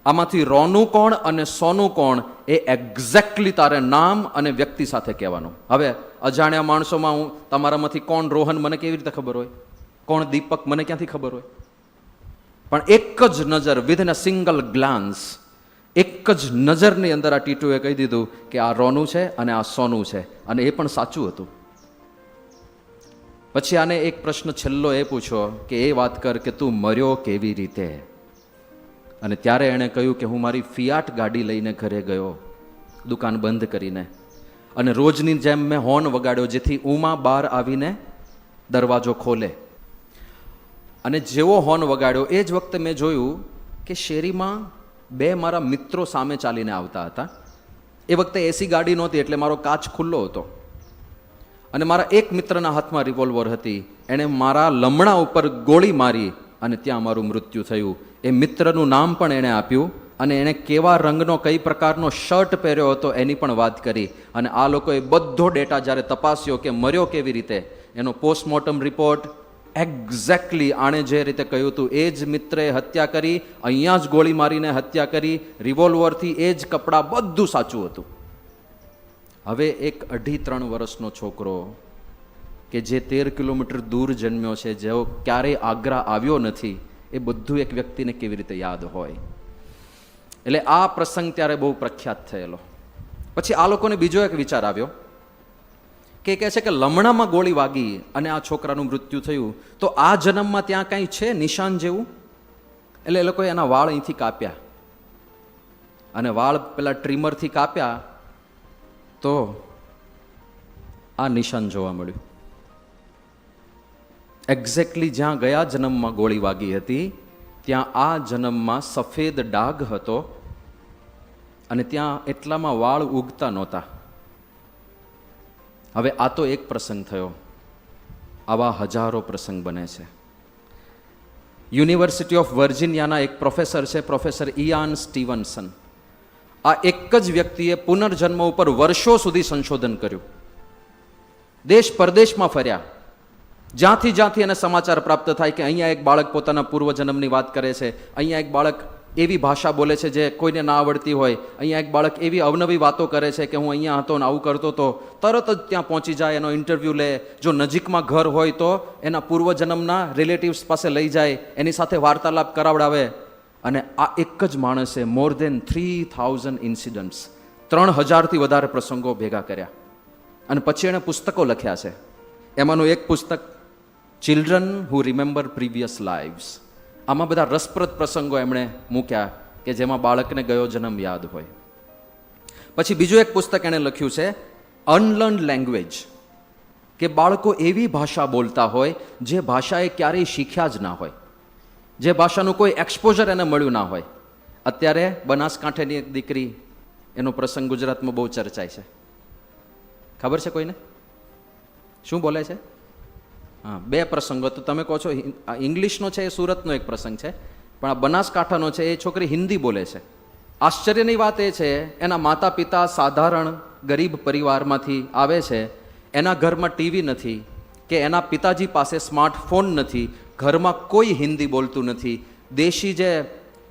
આમાંથી રોનું કોણ અને સોનું કોણ એ એક્ઝેક્ટલી તારે નામ અને વ્યક્તિ સાથે કહેવાનું. હવે અજાણ્યા માણસોમાં હું તમારામાંથી કોણ રોહન મને કેવી રીતે ખબર હોય, કોણ દીપક મને ક્યાંથી ખબર હોય? પણ એક જ નજર, વિધન અ સિંગલ ગ્લાન્સ, એક જ નજરની અંદર આ ટીટુએ કહી દીધું કે આ રોનું છે અને આ સોનું છે. અને એ પણ સાચું હતું. પછી આને એક પ્રશ્ન છેલ્લો એ પૂછ્યો કે એ વાત કર કે તું મર્યો કેવી રીતે? અને ત્યારે એણે કહ્યું કે હું મારી ફિયાટ ગાડી લઈને ઘરે ગયો, દુકાન બંધ કરીને, અને રોજની જેમ મેં હોર્ન વગાડ્યો જેથી ઉમા બહાર આવીને દરવાજો ખોલે. અને જેવો હોર્ન વગાડ્યો એ જ વખતે મેં જોયું કે શેરીમાં બે મારા મિત્રો સામે ચાલીને આવતા હતા. એ વખતે એસી ગાડી નહોતી એટલે મારો કાચ ખુલ્લો હતો, અને મારા એક મિત્રના હાથમાં રિવોલ્વર હતી. એણે મારા લમણા ઉપર ગોળી મારી અને ત્યાં મારું મૃત્યુ થયું. એ મિત્રનું નામ પણ એણે આપ્યું અને એણે કેવા રંગનો કઈ પ્રકારનો શર્ટ પહેર્યો હતો એની પણ વાત કરી. અને આ લોકોએ બધો ડેટા જ્યારે તપાસ્યો કે મર્યો કેવી રીતે, એનો પોસ્ટમોર્ટમ રિપોર્ટ એક્ઝેક્ટલી આણે જે રીતે કહ્યું હતું એ જ મિત્રએ હત્યા કરી, અહીંયા જ ગોળી મારીને હત્યા કરી, રિવોલ્વરથી એ જ કપડાં, બધું સાચું હતું. હવે એક 2.5-3 વર્ષનો છોકરો કે જે 13 કિલોમીટર દૂર જન્મ્યો છે, જેઓ ક્યારેય આગ્રા આવ્યો નથી, એ બધું એક વ્યક્તિને કેવી રીતે યાદ હોય? એટલે આ પ્રસંગ ત્યારે બહુ પ્રખ્યાત થયેલો. પછી આ લોકોને બીજો એક વિચાર આવ્યો કે કહે છે કે લમણામાં ગોળી વાગી અને આ છોકરાનું મૃત્યુ થયું, તો આ જન્મમાં ત્યાં કાંઈ છે નિશાન જેવું? એટલે એ લોકોએ એના વાળ અહીંથી કાપ્યા, અને વાળ પેલા ટ્રીમરથી કાપ્યા તો આ નિશાન જોવા મળ્યું. એક્ઝેક્ટલી જ્યાં ગયા જન્મમાં ગોળી વાગી હતી ત્યાં આ જન્મમાં સફેદ ડાઘ હતો, અને ત્યાં એટલામાં વાળ ઉગતા નહોતા. હવે આ તો એક પ્રસંગ થયો, આવા હજારો પ્રસંગ બને છે. યુનિવર્સિટી ઓફ વર્જિનિયાના એક પ્રોફેસર છે, પ્રોફેસર ઇયાન સ્ટીવનસન. આ એક જ વ્યક્તિએ પુનર્જન્મ ઉપર વર્ષો સુધી સંશોધન કર્યું. દેશ પરદેશમાં ફર્યા, જ્યાંથી એને સમાચાર પ્રાપ્ત થાય કે અહીંયા એક બાળક પોતાના પૂર્વજન્મની વાત કરે છે, અહીંયા એક બાળક એવી ભાષા બોલે છે જે કોઈને ના આવડતી હોય, અહીંયા એક બાળક એવી અવનવી વાતો કરે છે કે હું અહીંયા હતો ને આવું કરતો હતો, તરત જ ત્યાં પહોંચી જાય, એનો ઇન્ટરવ્યૂ લે. જો નજીકમાં ઘર હોય તો એના પૂર્વજન્મના રિલેટિવ્સ પાસે લઈ જાય, એની સાથે વાર્તાલાપ કરાવડાવે. અને આ એક જ માણસે મોર દેન 3000 ઇન્સિડન્ટ્સ, 3000થી વધારે પ્રસંગો ભેગા કર્યા. અને પછી એણે પુસ્તકો લખ્યા છે. એમાંનું એક પુસ્તક ચિલ્ડ્રન હુ રિમેમ્બર પ્રીવિયસ લાઈવ્સ. આમાં બધા રસપ્રદ પ્રસંગો એમણે મૂક્યા કે જેમાં બાળકને ગયો જન્મ યાદ હોય. પછી બીજું એક પુસ્તક એણે લખ્યું છે અનલર્ન્ડ લેંગ્વેજ, કે બાળકો એવી ભાષા બોલતા હોય જે ભાષા એ ક્યારેય શીખ્યા જ ના હોય, જે ભાષાનું કોઈ એક્સપોઝર એને મળ્યું ના હોય. અત્યારે બનાસકાંઠાની એક દીકરી, એનો પ્રસંગ ગુજરાતમાં બહુ ચર્ચાય છે. ખબર છે કોઈને શું બોલે છે? હા, 2 પ્રસંગો તો તમે કહો છો ઇંગ્લિશનો છે, એ સુરતનો એક પ્રસંગ છે, પણ આ બનાસકાંઠાનો છે, એ છોકરી હિન્દી બોલે છે. આશ્ચર્યની વાત એ છે, એના માતા પિતા સાધારણ ગરીબ પરિવારમાંથી આવે છે, એના ઘરમાં ટીવી નથી કે એના પિતાજી પાસે સ્માર્ટફોન નથી, ઘરમાં કોઈ હિન્દી બોલતું નથી. દેશી જે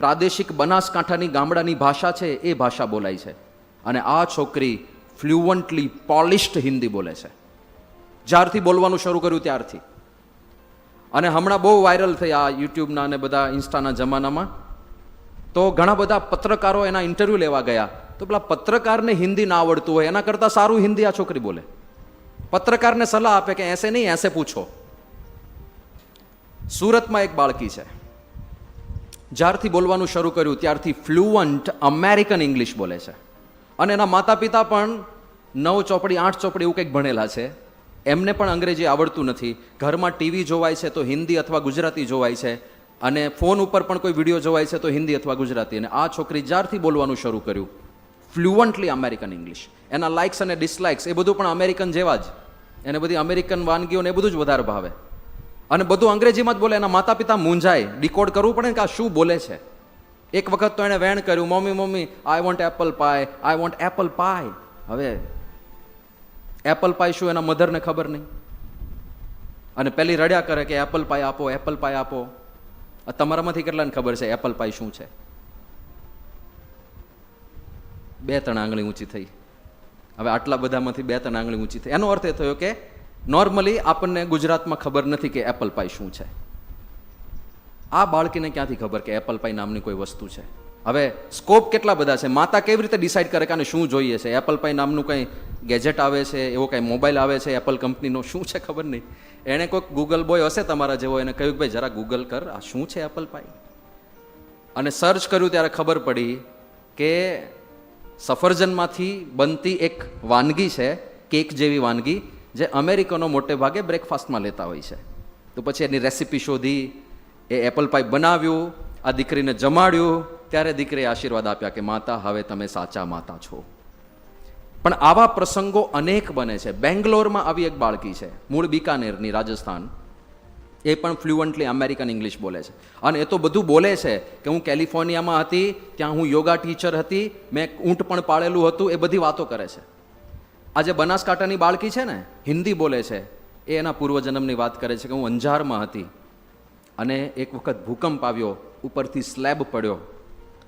પ્રાદેશિક બનાસકાંઠાની ગામડાની ભાષા છે એ ભાષા બોલાય છે. અને આ છોકરી ફ્લુઅન્ટલી પોલિશ્ડ હિન્દી બોલે છે, જ્યારથી બોલવાનું શરૂ કર્યું ત્યારથી. અને હમણાં બહુ વાયરલ થઈ આ યુટ્યુબના અને બધા ઇન્સ્ટાના જમાનામાં, તો ઘણા બધા પત્રકારો એના ઇન્ટરવ્યૂ લેવા ગયા, તો પેલા પત્રકારને હિન્દી ના આવડતું હોય એના કરતાં સારું હિન્દી આ છોકરી બોલે. પત્રકારને સલાહ આપે કે એસે નહીં એસે પૂછો. સુરતમાં એક બાળકી છે, જ્યારથી બોલવાનું શરૂ કર્યું ત્યારથી ફ્લુઅન્ટ અમેરિકન ઇંગ્લિશ બોલે છે. અને એના માતા પિતા પણ 9 ચોપડી 8 ચોપડી એવું કંઈક ભણેલા છે, એમને પણ અંગ્રેજી આવડતું નથી. ઘરમાં ટીવી જોવાય છે તો હિન્દી અથવા ગુજરાતી જોવાય છે, અને ફોન ઉપર પણ કોઈ વિડીયો જોવાય છે તો હિન્દી અથવા ગુજરાતી. અને આ છોકરી જ્યારથી બોલવાનું શરૂ કર્યું ફ્લુઅન્ટલી અમેરિકન ઇંગ્લિશ. એના લાઇક્સ અને ડિસલાઇક્સ એ બધું પણ અમેરિકન જેવા જ, એને બધી અમેરિકન વાનગીઓ ને એ બધું જ વધારે ભાવે, અને બધું અંગ્રેજીમાં જ બોલે. એના માતા પિતા મૂંઝાય, ડીકોડ કરવું પડે કે આ શું બોલે છે. એક વખત તો એણે વેણ કર્યું, mummy I want apple pie, I want apple pie. હવે એપલ પાય શું એના મધરને ખબર નહીં, અને પેલી રડ્યા કરે કે એપલ પાય આપો, એપલ પાય આપો. તમારામાંથી કેટલાને ખબર છે એપલ પાય શું છે? 2-3 આંગળી ઊંચી થઈ. હવે આટલા બધામાંથી 2-3 આંગળી ઊંચી થઈ. એનો અર્થ એ થયો કે નોર્મલી આપણને ગુજરાતમાં ખબર નથી કે એપલ પાય શું છે. આ બાળકીને ક્યાંથી ખબર કે એપલ પાય નામની કોઈ વસ્તુ છે? હવે સ્કોપ કેટલા બધા છે. માતા કેવી રીતે ડિસાઇડ કરે કે આને શું જોઈએ છે? એપલ પાઈ નામનું કંઈ ગેજેટ આવે છે, એવો કંઈ મોબાઈલ આવે છે એપલ કંપનીનો, શું છે ખબર નહીં. એણે કોઈક ગૂગલ બોય હશે તમારા જેવો, એને કહ્યું કે ભાઈ જરા ગૂગલ કર, આ શું છે એપલ પાઈ? અને સર્ચ કર્યું ત્યારે ખબર પડી કે સફરજનમાંથી બનતી એક વાનગી છે, કેક જેવી વાનગી, જે અમેરિકનો મોટે ભાગે બ્રેકફાસ્ટમાં લેતા હોય છે. તો પછી એની રેસીપી શોધી, એ એપલ પાઈ બનાવ્યું, આ દીકરીને જમાડ્યું, ત્યારે દીકરીએ આશીર્વાદ આપ્યા કે માતા, હવે તમે સાચા માતા છો. પણ આવા પ્રસંગો અનેક બને છે. બેંગ્લોરમાં આવી એક બાળકી છે, મૂળ બીકાનેરની, રાજસ્થાન. એ પણ ફ્લુઅન્ટલી અમેરિકન ઇંગ્લિશ બોલે છે. અને એ તો બધું બોલે છે કે હું કેલિફોર્નિયામાં હતી, ત્યાં હું યોગા ટીચર હતી, મેં ઊંટ પણ પાળેલું હતું, એ બધી વાતો કરે છે. આજે બનાસકાંઠાની બાળકી છે ને, હિન્દી બોલે છે, એ એના પૂર્વજન્મની વાત કરે છે કે હું અંજારમાં હતી અને એક વખત ભૂકંપ આવ્યો, ઉપરથી સ્લેબ પડ્યો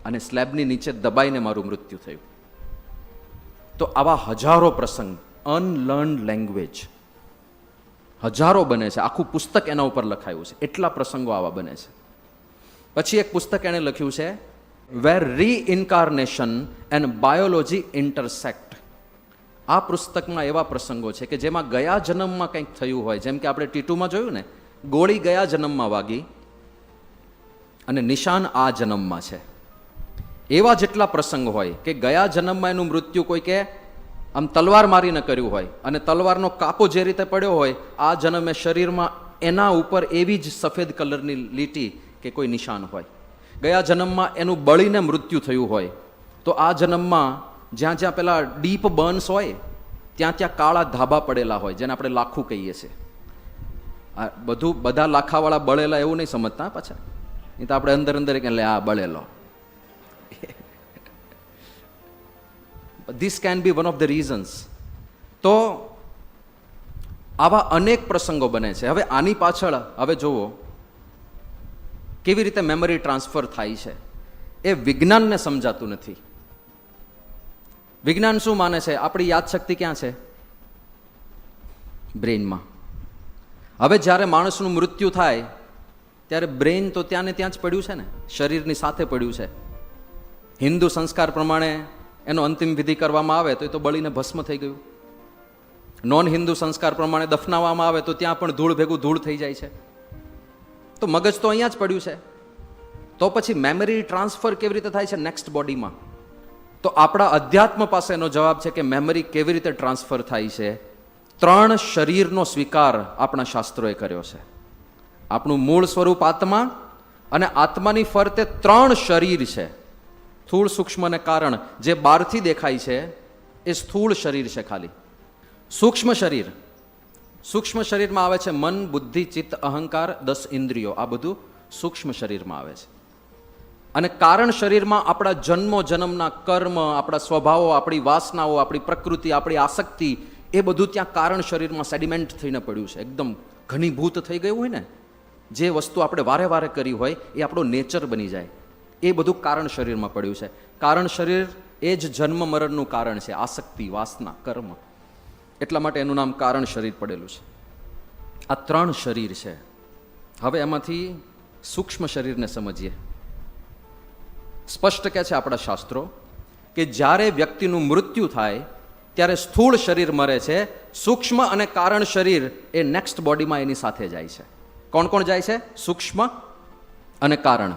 અને સ્લેબની નીચે દબાઈને મારું મૃત્યુ થયું. તો આવા હજારો પ્રસંગ, અનલર્ન્ડ લેંગ્વેજ હજારો બને છે. આખું પુસ્તક એના ઉપર લખાયું છે, એટલા પ્રસંગો આવા બને છે. પછી એક પુસ્તક એણે લખ્યું છે, વેર રીઇન્કાર્નેશન એન્ડ બાયોલોજી ઇન્ટરસેક્ટ. આ પુસ્તકમાં એવા પ્રસંગો છે કે જેમાં ગયા જન્મમાં કંઈક થયું હોય, જેમ કે આપણે ટીટુમાં જોયું ને, ગોળી ગયા જન્મમાં વાગી અને નિશાન આ જન્મમાં છે. એવા જેટલા પ્રસંગ હોય કે ગયા જન્મમાં એનું મૃત્યુ કોઈ કે આમ તલવાર મારીને કર્યું હોય અને તલવારનો કાપો જે રીતે પડ્યો હોય, આ જન્મે શરીરમાં એના ઉપર એવી જ સફેદ કલરની લીટી કે કોઈ નિશાન હોય. ગયા જન્મમાં એનું બળીને મૃત્યુ થયું હોય, તો આ જન્મમાં જ્યાં જ્યાં પેલા ડીપ બર્ન્સ હોય ત્યાં ત્યાં કાળા ધાબા પડેલા હોય, જેને આપણે લાખું કહીએ છીએ. આ બધું બધા લાખાવાળા બળેલા એવું નહીં સમજતા પાછા, નહીં તો આપણે અંદર અંદર એટલે આ બળેલો. This can be one of the reasons. તો આવા અનેક પ્રસંગો બને છે. હવે આની પાછળ હવે જુઓ કેવી રીતે મેમરી ટ્રાન્સફર થાય છે. એ વિજ્ઞાનને સમજાતું નથી. વિજ્ઞાન શું માને છે? આપણી યાદશક્તિ ક્યાં છે? બ્રેઇનમાં. હવે જ્યારે માણસનું મૃત્યુ થાય ત્યારે બ્રેઇન તો ત્યાં ને ત્યાં જ પડ્યું છે ને, શરીરની સાથે પડ્યું છે. હિન્દુ સંસ્કાર પ્રમાણે એનો અંતિમ વિધિ કરવામાં આવે તો એ તો બળીને ભસ્મ થઈ ગયું. નોન હિન્દુ સંસ્કાર પ્રમાણે દફનાવવામાં આવે તો ત્યાં પણ ધૂળ ભેગું ધૂળ થઈ જાય છે. તો મગજ તો અહીંયા જ પડ્યું છે. તો પછી મેમરી ટ્રાન્સફર કેવી રીતે થાય છે નેક્સ્ટ બોડીમાં? તો આપણા અધ્યાત્મ પાસેનો જવાબ છે કે મેમરી કેવી રીતે ટ્રાન્સફર થાય છે. 3 શરીરનો સ્વીકાર આપણા શાસ્ત્રોએ કર્યો છે. આપણું મૂળ સ્વરૂપ આત્મા, અને આત્માની ફરતે 3 શરીર છે, સ્થૂળ, સૂક્ષ્મ અને કારણ. જે બહારથી દેખાય છે એ સ્થૂળ શરીર છે ખાલી. સૂક્ષ્મ શરીર, સૂક્ષ્મ શરીરમાં આવે છે મન, બુદ્ધિ, ચિત્ત, અહંકાર, 10 ઇન્દ્રિયો. આ બધું સૂક્ષ્મ શરીરમાં આવે છે. અને કારણ શરીરમાં આપણા જન્મના કર્મ, આપણા સ્વભાવો, આપણી વાસનાઓ, આપણી પ્રકૃતિ, આપણી આસક્તિ, એ બધું ત્યાં કારણ શરીરમાં સેડિમેન્ટ થઈને પડ્યું છે. એકદમ ઘનીભૂત થઈ ગયું હોય ને, જે વસ્તુ આપણે વારે વારે કરી હોય એ આપણો નેચર બની જાય, એ બધું કારણ શરીરમાં પડ્યું છે. કારણ શરીર એ જ જન્મ મરણનું કારણ છે, આસક્તિ, વાસના, કર્મ. એટલા માટે એનું નામ કારણ શરીર પડેલું છે. આ 3 શરીર છે. હવે એમાંથી સૂક્ષ્મ શરીરને સમજીએ. સ્પષ્ટ કહે છે આપણા શાસ્ત્રો કે જ્યારે વ્યક્તિનું મૃત્યુ થાય ત્યારે સ્થૂળ શરીર મરે છે, સૂક્ષ્મ અને કારણ શરીર એ નેક્સ્ટ બોડીમાં એની સાથે જાય છે. કોણ કોણ જાય છે? સૂક્ષ્મ અને કારણ.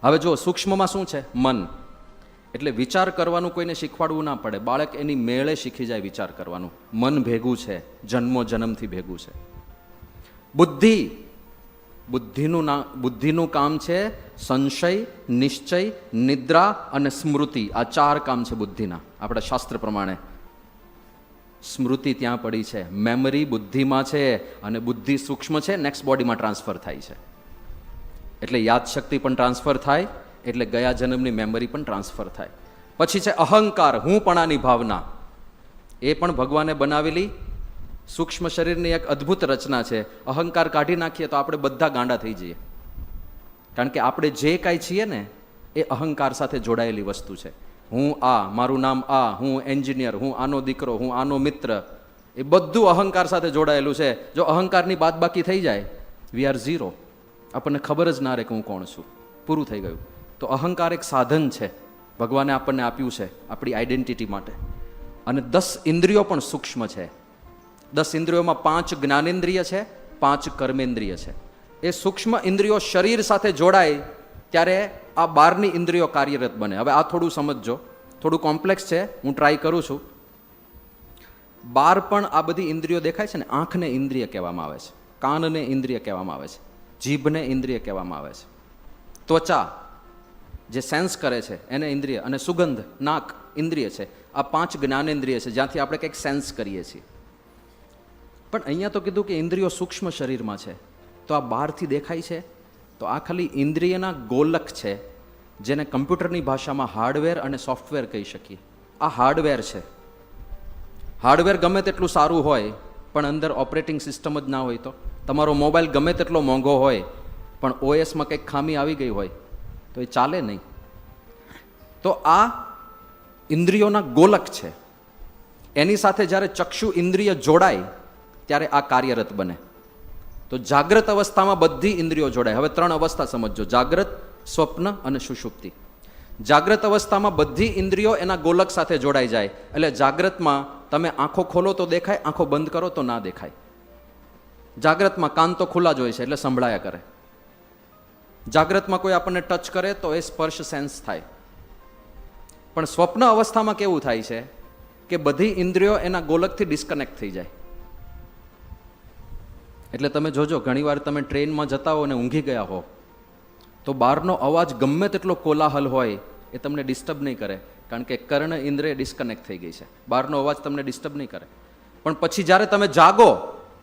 હવે જો સૂક્ષ્મમાં શું છે? મન. એટલે વિચાર કરવાનું કોઈને શીખવાડવું ના પડે, બાળક એની મેળે શીખી જાય વિચાર કરવાનું. મન ભેગું છે, જન્મથી ભેગું છે. બુદ્ધિ, બુદ્ધિનું કામ છે સંશય, નિશ્ચય, નિદ્રા અને સ્મૃતિ. આ 4 કામ છે બુદ્ધિના આપણા શાસ્ત્ર પ્રમાણે. સ્મૃતિ ત્યાં પડી છે. મેમરી બુદ્ધિમાં છે અને બુદ્ધિ સૂક્ષ્મ છે, નેક્સ્ટ બોડીમાં ટ્રાન્સફર થાય છે. એટલે યાદશક્તિ પણ ટ્રાન્સફર થાય, એટલે ગયા જન્મની મેમરી પણ ટ્રાન્સફર થાય. પછી છે અહંકાર, હુંપણાની ભાવના. એ પણ ભગવાને બનાવેલી સૂક્ષ્મ શરીરની એક અદ્ભુત રચના છે. અહંકાર કાઢી નાખીએ તો આપણે બધા ગાંડા થઈ જઈએ. કારણ કે આપણે જે કાંઈ છીએ ને એ અહંકાર સાથે જોડાયેલી વસ્તુ છે. હું આ, મારું નામ આ, હું એન્જિનિયર, હું આનો દીકરો, હું આનો મિત્ર, એ બધું અહંકાર સાથે જોડાયેલું છે. જો અહંકારની બાદબાકી થઈ જાય, વી આર ઝીરો. આપણને ખબર જ ના રહે કે હું કોણ છું. પૂરું થઈ ગયું. તો અહંકાર એક સાધન છે, ભગવાને આપણને આપ્યું છે આપણી આઈડેન્ટિટી માટે. અને 10 ઇન્દ્રિયો પણ સૂક્ષ્મ છે. 10 ઇન્દ્રિયોમાં 5 જ્ઞાનેન્દ્રિય છે, 5 કર્મેન્દ્રિય છે. એ સૂક્ષ્મ ઇન્દ્રિયો શરીર સાથે જોડાય ત્યારે આ 12ની ઇન્દ્રિયો કાર્યરત બને. હવે આ થોડું સમજજો, થોડું કોમ્પ્લેક્સ છે, હું ટ્રાય કરું છું. 12 પણ આ બધી ઇન્દ્રિયો દેખાય છે ને, આંખને ઇન્દ્રિય કહેવામાં આવે છે, કાનને ઇન્દ્રિય કહેવામાં આવે છે, જીભને ઇન્દ્રિય કહેવામાં આવે છે, ત્વચા જે સેન્સ કરે છે એને ઇન્દ્રિય, અને સુગંધ નાક ઇન્દ્રિય છે. આ 5 જ્ઞાનેન્દ્રિય છે જ્યાંથી આપણે કંઈક સેન્સ કરીએ છીએ. પણ અહીંયા તો કીધું કે ઇન્દ્રિયો સૂક્ષ્મ શરીરમાં છે, તો આ બહારથી દેખાય છે તો આ ખાલી ઇન્દ્રિયના ગોલક છે, જેને કમ્પ્યુટરની ભાષામાં હાર્ડવેર અને સોફ્ટવેર કહી શકીએ. આ હાર્ડવેર છે. હાર્ડવેર ગમે તેટલું સારું હોય પણ અંદર ઓપરેટિંગ સિસ્ટમ જ ના હોય તો, તમારો મોબાઈલ ગમે તેટલો મોંઘો હોય પણ ઓએસમાં કંઈક ખામી આવી ગઈ હોય તો એ ચાલે નહીં. તો આ ઇન્દ્રિયોના ગોલક છે. એની સાથે જ્યારે ચક્ષુ ઇન્દ્રિય જોડાય ત્યારે આ કાર્યરત બને. તો જાગ્રત અવસ્થામાં બધી ઇન્દ્રિયો જોડાય. હવે 3 અવસ્થા સમજો: જાગ્રત, સ્વપ્ન અને સુષુપ્તિ. જાગ્રત અવસ્થામાં બધી ઇન્દ્રિયો એના ગોલક સાથે જોડાઈ જાય. એટલે જાગ્રતમાં તમે આંખો ખોલો તો દેખાય, આંખો બંધ કરો તો ના દેખાય. જાગ્રતમાં કાન તો ખુલ્લા જ હોય છે એટલે સંભળાયા કરે. જાગ્રતમાં કોઈ આપણને ટચ કરે તો એ સ્પર્શ સેન્સ થાય. પણ સ્વપ્ન અવસ્થામાં કેવું થાય છે કે બધી ઇન્દ્રિયો એના ગોલકથી ડિસ્કનેક્ટ થઈ જાય. એટલે તમે જોજો, ઘણીવાર તમે ટ્રેનમાં જતા હો અને ઊંઘી ગયા હો તો બહારનો અવાજ ગમે તેટલો કોલાહલ હોય એ તમને ડિસ્ટર્બ નહીં કરે, કારણ કે કર્ણ ઇન્દ્રિય ડિસ્કનેક્ટ થઈ ગઈ છે. બહારનો અવાજ તમને ડિસ્ટર્બ નહીં કરે. પણ પછી જ્યારે તમે જાગો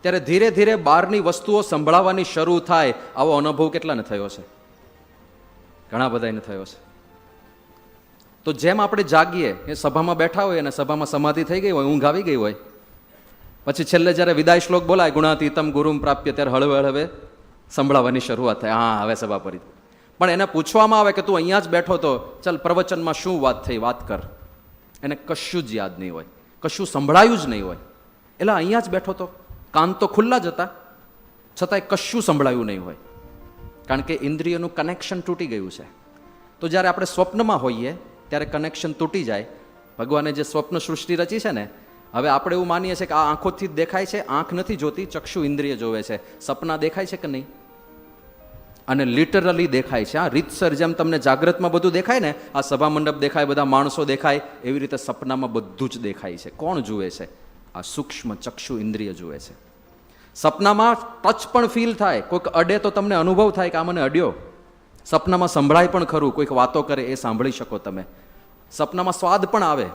ત્યારે ધીરે ધીરે બહારની વસ્તુઓ સંભળાવવાની શરૂ થાય. આવો અનુભવ કેટલાને થયો છે? ઘણા બધાને થયો છે. તો જેમ આપણે જાગીએ, એ સભામાં બેઠા હોય અને સભામાં સમાધિ થઈ ગઈ હોય, ઊંઘ આવી ગઈ હોય, પછી છેલ્લે જ્યારે વિદાય શ્લોક બોલાય ગુણાતીતમ ગુરુમ પ્રાપ્ય, ત્યારે હળવે હળવે સંભળાવવાની શરૂઆત થાય. હા, હવે સભા પરી. પણ એને પૂછવામાં આવે કે તું અહીંયા જ બેઠો તો, ચાલ પ્રવચનમાં શું વાત થઈ, વાત કર. એને કશું જ યાદ નહીં હોય, કશું સંભળાયું જ નહીં હોય. એટલે અહીંયા જ બેઠો તો, કાન તો ખુલ્લા જ હતા છતાંય કશું સંભળાયું નહીં હોય, કારણ કે ઇન્દ્રિયનું કનેક્શન તૂટી ગયું છે. તો જ્યારે આપણે સ્વપ્નમાં હોઈએ ત્યારે કનેક્શન તૂટી જાય. ભગવાને જે સ્વપ્ન સૃષ્ટિ રચી છે ને, હવે આપણે એવું માનીએ છીએ કે આ આંખોથી જ દેખાય છે, આંખ નથી જોતી, ચક્ષુ ઇન્દ્રિય જોવે છે. સપના દેખાય છે કે નહીં? અને લિટરલી દેખાય છે. આ રીતસર જેમ તમને જાગ્રતમાં બધું દેખાય ને, આ સભા મંડપ દેખાય, બધા માણસો દેખાય, એવી રીતે સપનામાં બધું જ દેખાય છે. કોણ જુએ છે? આ સૂક્ષ્મ ચક્ષુ ઇન્દ્રિય જુએ છે. સપનામાં ટચ પણ ફીલ થાય, કોઈક અડે તો તમને અનુભવ થાય કે આ મને અડ્યો. સપનામાં સંભળાય પણ ખરું, કોઈક વાતો કરે એ સાંભળી શકો તમે. સપનામાં સ્વાદ પણ આવે.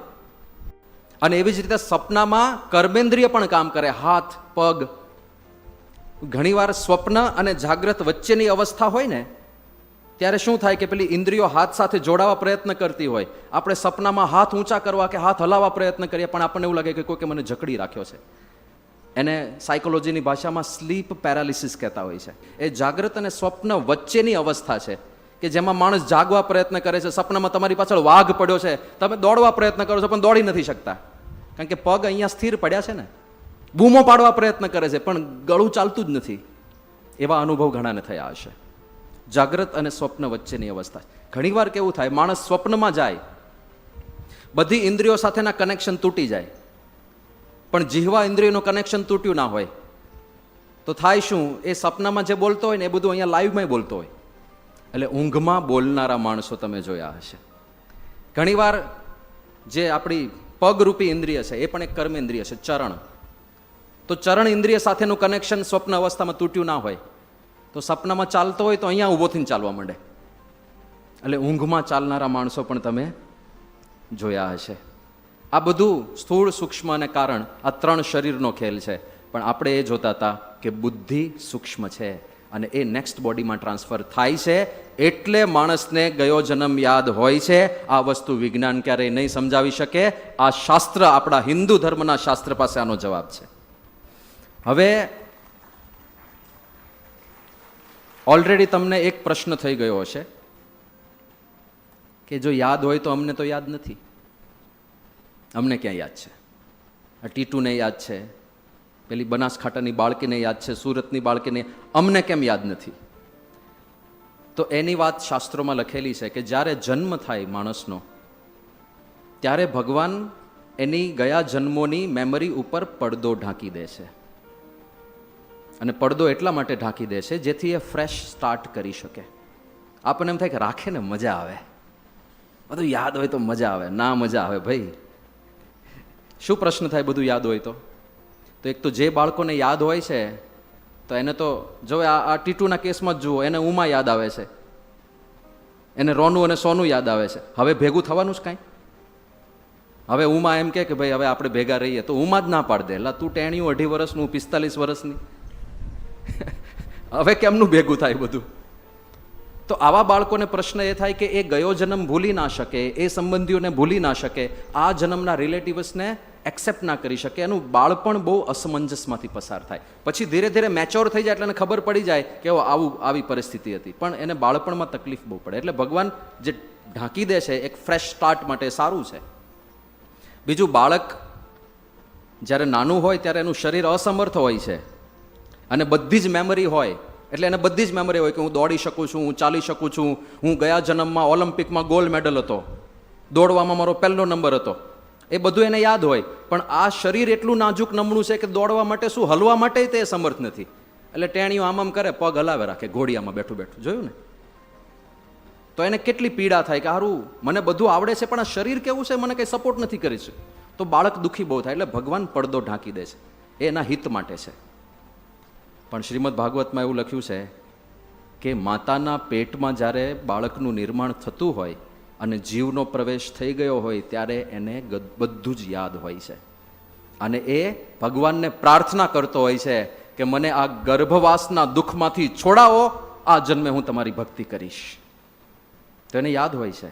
અને એવી જ રીતે સપનામાં કર્મેન્દ્રિય પણ કામ કરે, હાથ પગ. ઘણીવાર સ્વપ્ન અને જાગ્રત વચ્ચેની અવસ્થા હોય ને, ત્યારે શું થાય કે પેલી ઇન્દ્રિયો હાથ સાથે જોડાવા પ્રયત્ન કરતી હોય. આપણે સપનામાં હાથ ઊંચા કરવા કે હાથ હલાવવા પ્રયત્ન કરીએ, પણ આપણને એવું લાગે કે કોઈકે મને જકડી રાખ્યો છે. એને સાયકોલોજીની ભાષામાં સ્લીપ પેરાલિસિસ કહેતા હોય છે. એ જાગ્રત અને સ્વપ્ન વચ્ચેની અવસ્થા છે કે જેમાં માણસ જાગવા પ્રયત્ન કરે છે. સપનામાં તમારી પાછળ વાઘ પડ્યો છે, તમે દોડવા પ્રયત્ન કરો છો પણ દોડી નથી શકતા, કારણ કે પગ અહીંયા સ્થિર પડ્યા છે ને. બૂમો પાડવા પ્રયત્ન કરે છે પણ ગળું ચાલતું જ નથી. એવા અનુભવ ઘણાને થયા હશે. જાગ્રત અને સ્વપ્ન વચ્ચેની અવસ્થા. ઘણીવાર કેવું થાય, માણસ સ્વપ્નમાં જાય, બધી ઇન્દ્રિયો સાથેના કનેક્શન તૂટી જાય, પણ જીહવા ઇન્દ્રિયનું કનેક્શન તૂટ્યું ના હોય. તો થાય શું, એ સપનામાં જે બોલતો હોય ને એ બધું અહીંયા લાઈવમાં બોલતો હોય. એટલે ઊંઘમાં બોલનારા માણસો તમે જોયા હશે. ઘણીવાર જે આપણી પગરૂપી ઇન્દ્રિય છે એ પણ એક કર્મેન્દ્રિય છે, ચરણ. તો ચરણ ઇન્દ્રિય સાથેનું કનેક્શન સ્વપ્ન અવસ્થામાં તૂટ્યું ના હોય, તો સપનામાં ચાલતો હોય તો અહીંયા ઊભો થઈને ચાલવા માંડે. એટલે ઊંઘમાં ચાલનારા માણસો પણ તમે જોયા હશે. આ બધું સ્થૂળ, સૂક્ષ્મ અને કારણ, આ 3 શરીરનો ખેલ છે. પણ આપણે એ જોતા હતા કે બુદ્ધિ સૂક્ષ્મ છે અને એ નેક્સ્ટ બોડીમાં ટ્રાન્સફર થાય છે. એટલે માણસને ગયો જન્મ યાદ હોય છે. આ વસ્તુ વિજ્ઞાન ક્યારેય નહીં સમજાવી શકે. આ શાસ્ત્ર, આપણા હિન્દુ ધર્મના શાસ્ત્ર પાસે આનો જવાબ છે. હવે ઓલરેડી તમને એક પ્રશ્ન થઈ ગયો હશે કે જો યાદ હોય તો અમને તો યાદ નથી. અમને ક્યાં યાદ છે? આ ટીટુને યાદ છે, પેલી બનાસકાંઠાની બાળકીને યાદ છે, સુરતની બાળકીને, અમને કેમ યાદ નથી? તો એની વાત શાસ્ત્રોમાં લખેલી છે કે જ્યારે જન્મ થાય માણસનો ત્યારે ભગવાન એની ગયા જન્મોની મેમરી ઉપર પડદો ઢાંકી દે છે. અને પડદો એટલા માટે ઢાંકી દે છે જેથી એ ફ્રેશ સ્ટાર્ટ કરી શકે. આપણને એમ થાય કે રાખે ને મજા આવે, બધું યાદ હોય તો મજા આવે. ના મજા આવે ભાઈ. શું પ્રશ્ન થાય બધું યાદ હોય તો? એક તો જે બાળકોને યાદ હોય છે તો એને તો જો આ ટીટુના કેસમાં જ જુઓ, એને ઉમા યાદ આવે છે, એને રોનું અને સોનું યાદ આવે છે. હવે ભેગું થવાનું જ કાંઈ? હવે ઉમા એમ કે ભાઈ હવે આપણે ભેગા રહીએ તો ઉમા જ ના પાડ દે, લા તું ટેણિયું 2.5 વર્ષનું 45 વર્ષની, હવે કેમનું ભેગું થાય બધું? તો આવા બાળકોને પ્રશ્ન એ થાય કે એ ગયો જન્મ ભૂલી ના શકે, એ સંબંધીઓને ભૂલી ના શકે, આ જન્મના રિલેટિવ્સને એક્સેપ્ટ ના કરી શકે. એનું બાળપણ બહુ અસમંજસમાંથી પસાર થાય. પછી ધીરે ધીરે મેચ્યોર થઈ જાય એટલે એને ખબર પડી જાય કે આવી પરિસ્થિતિ હતી, પણ એને બાળપણમાં તકલીફ બહુ પડે. એટલે ભગવાન જે ઢાંકી દે છે એક ફ્રેશ સ્ટાર્ટ માટે સારું છે. બીજું, બાળક જ્યારે નાનું હોય ત્યારે એનું શરીર અસમર્થ હોય છે અને બધી જ મેમરી હોય. એટલે એને બધી જ મેમરી હોય કે હું દોડી શકું છું, હું ચાલી શકું છું, હું ગયા જન્મમાં ઓલિમ્પિકમાં ગોલ્ડ મેડલ હતો, દોડવામાં મારો પહેલો નંબર હતો, એ બધું એને યાદ હોય. પણ આ શરીર એટલું નાજુક નમણું છે કે દોડવા માટે શું, હલવા માટે તે સમર્થ નથી. એટલે ટેણીઓ આમ કરે, પગ હલાવે રાખે ઘોડિયામાં બેઠું બેઠું. જોયું ને? તો એને કેટલી પીડા થાય કે હારું મને બધું આવડે છે પણ આ શરીર કેવું છે, મને કંઈ સપોર્ટ નથી કરી છે. તો બાળક દુઃખી બહુ થાય. એટલે ભગવાન પડદો ઢાંકી દે છે, એ એના હિત માટે છે. પણ શ્રીમદ ભાગવતમાં એવું લખ્યું છે કે માતાના પેટમાં જ્યારે બાળકનું નિર્માણ થતું હોય અને જીવનો પ્રવેશ થઈ ગયો હોય ત્યારે એને બધું જ યાદ હોય છે. અને એ ભગવાનને પ્રાર્થના કરતો હોય છે કે મને આ ગર્ભવાસના દુઃખમાંથી છોડાવો, આ જન્મે હું તમારી ભક્તિ કરીશ. તો એને યાદ હોય છે.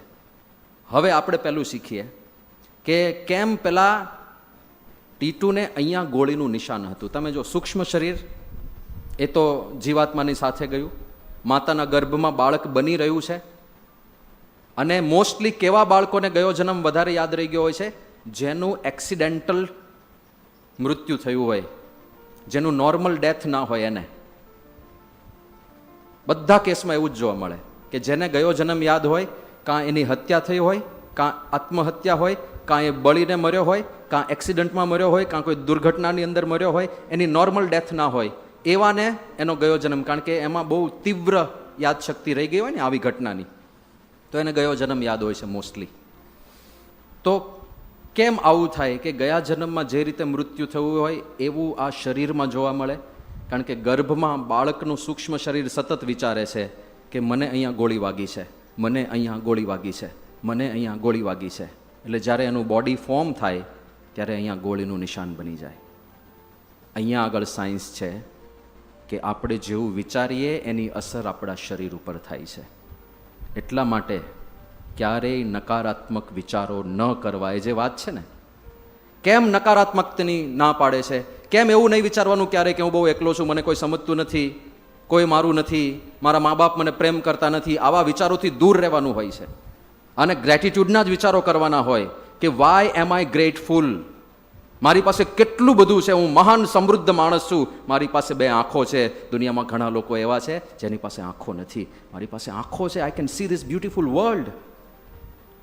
હવે આપણે પહેલું શીખીએ કે કેમ પેલા ટીટુને અહીંયા ગોળીનું નિશાન હતું. તમે જો, સૂક્ષ્મ શરીર એ તો જીવાત્માની સાથે ગયું, માતાના ગર્ભમાં બાળક બની રહ્યું છે. અને મોસ્ટલી કેવા બાળકોને ગયો જન્મ વધારે યાદ રહી ગયો હોય છે? જેનું એક્સિડેન્ટલ મૃત્યુ થયું હોય, જેનું નોર્મલ ડેથ ના હોય. એને બધા કેસમાં એવું જ જોવા મળે કે જેને ગયો જન્મ યાદ હોય, કાં એની હત્યા થઈ હોય, કાં આત્મહત્યા હોય, કાં એ બળીને મર્યો હોય, કાં એક્સિડન્ટમાં મર્યો હોય, કાં કોઈ દુર્ઘટનાની અંદર મર્યો હોય, એની નોર્મલ ડેથ ના હોય, એવાને એનો ગયો જન્મ, કારણ કે એમાં બહુ તીવ્ર યાદશક્તિ રહી ગઈ હોય ને આવી ઘટનાની, તો એને ગયો જન્મ યાદ હોય છે મોસ્ટલી. તો કેમ આવું થાય કે ગયા જન્મમાં જે રીતે મૃત્યુ થયું હોય એવું આ શરીરમાં જોવા મળે? કારણ કે ગર્ભમાં બાળકનું સૂક્ષ્મ શરીર સતત વિચારે છે કે મને અહીંયા ગોળી વાગી છે, મને અહીંયા ગોળી વાગી છે, મને અહીંયા ગોળી વાગી છે. એટલે જ્યારે એનું બોડી ફોર્મ થાય ત્યારે અહીંયા ગોળીનું નિશાન બની જાય. અહીંયા આગળ સાયન્સ છે કે આપણે જેવું વિચારીએ એની અસર આપણા શરીર ઉપર થાય છે. એટલા માટે ક્યારેય નકારાત્મક વિચારો ન કરવા. એ જે વાત છે ને, કેમ નકારાત્મકતાની ના પાડે છે? કેમ એવું નહીં વિચારવાનું ક્યારે કે હું બહુ એકલો છું, મને કોઈ સમજતું નથી, કોઈ મારું નથી, મારા મા બાપ મને પ્રેમ કરતા નથી. આવા વિચારોથી દૂર રહેવાનું હોય છે અને ગ્રેટિટ્યૂડના જ વિચારો કરવાના હોય કે વાય એમ આઈ ગ્રેટફુલ, મારી પાસે કેટલું બધું છે, હું મહાન સમૃદ્ધ માણસ છું, મારી પાસે 2 આંખો છે. દુનિયામાં ઘણા લોકો એવા છે જેની પાસે આંખો નથી, મારી પાસે આંખો છે, I can see this beautiful world.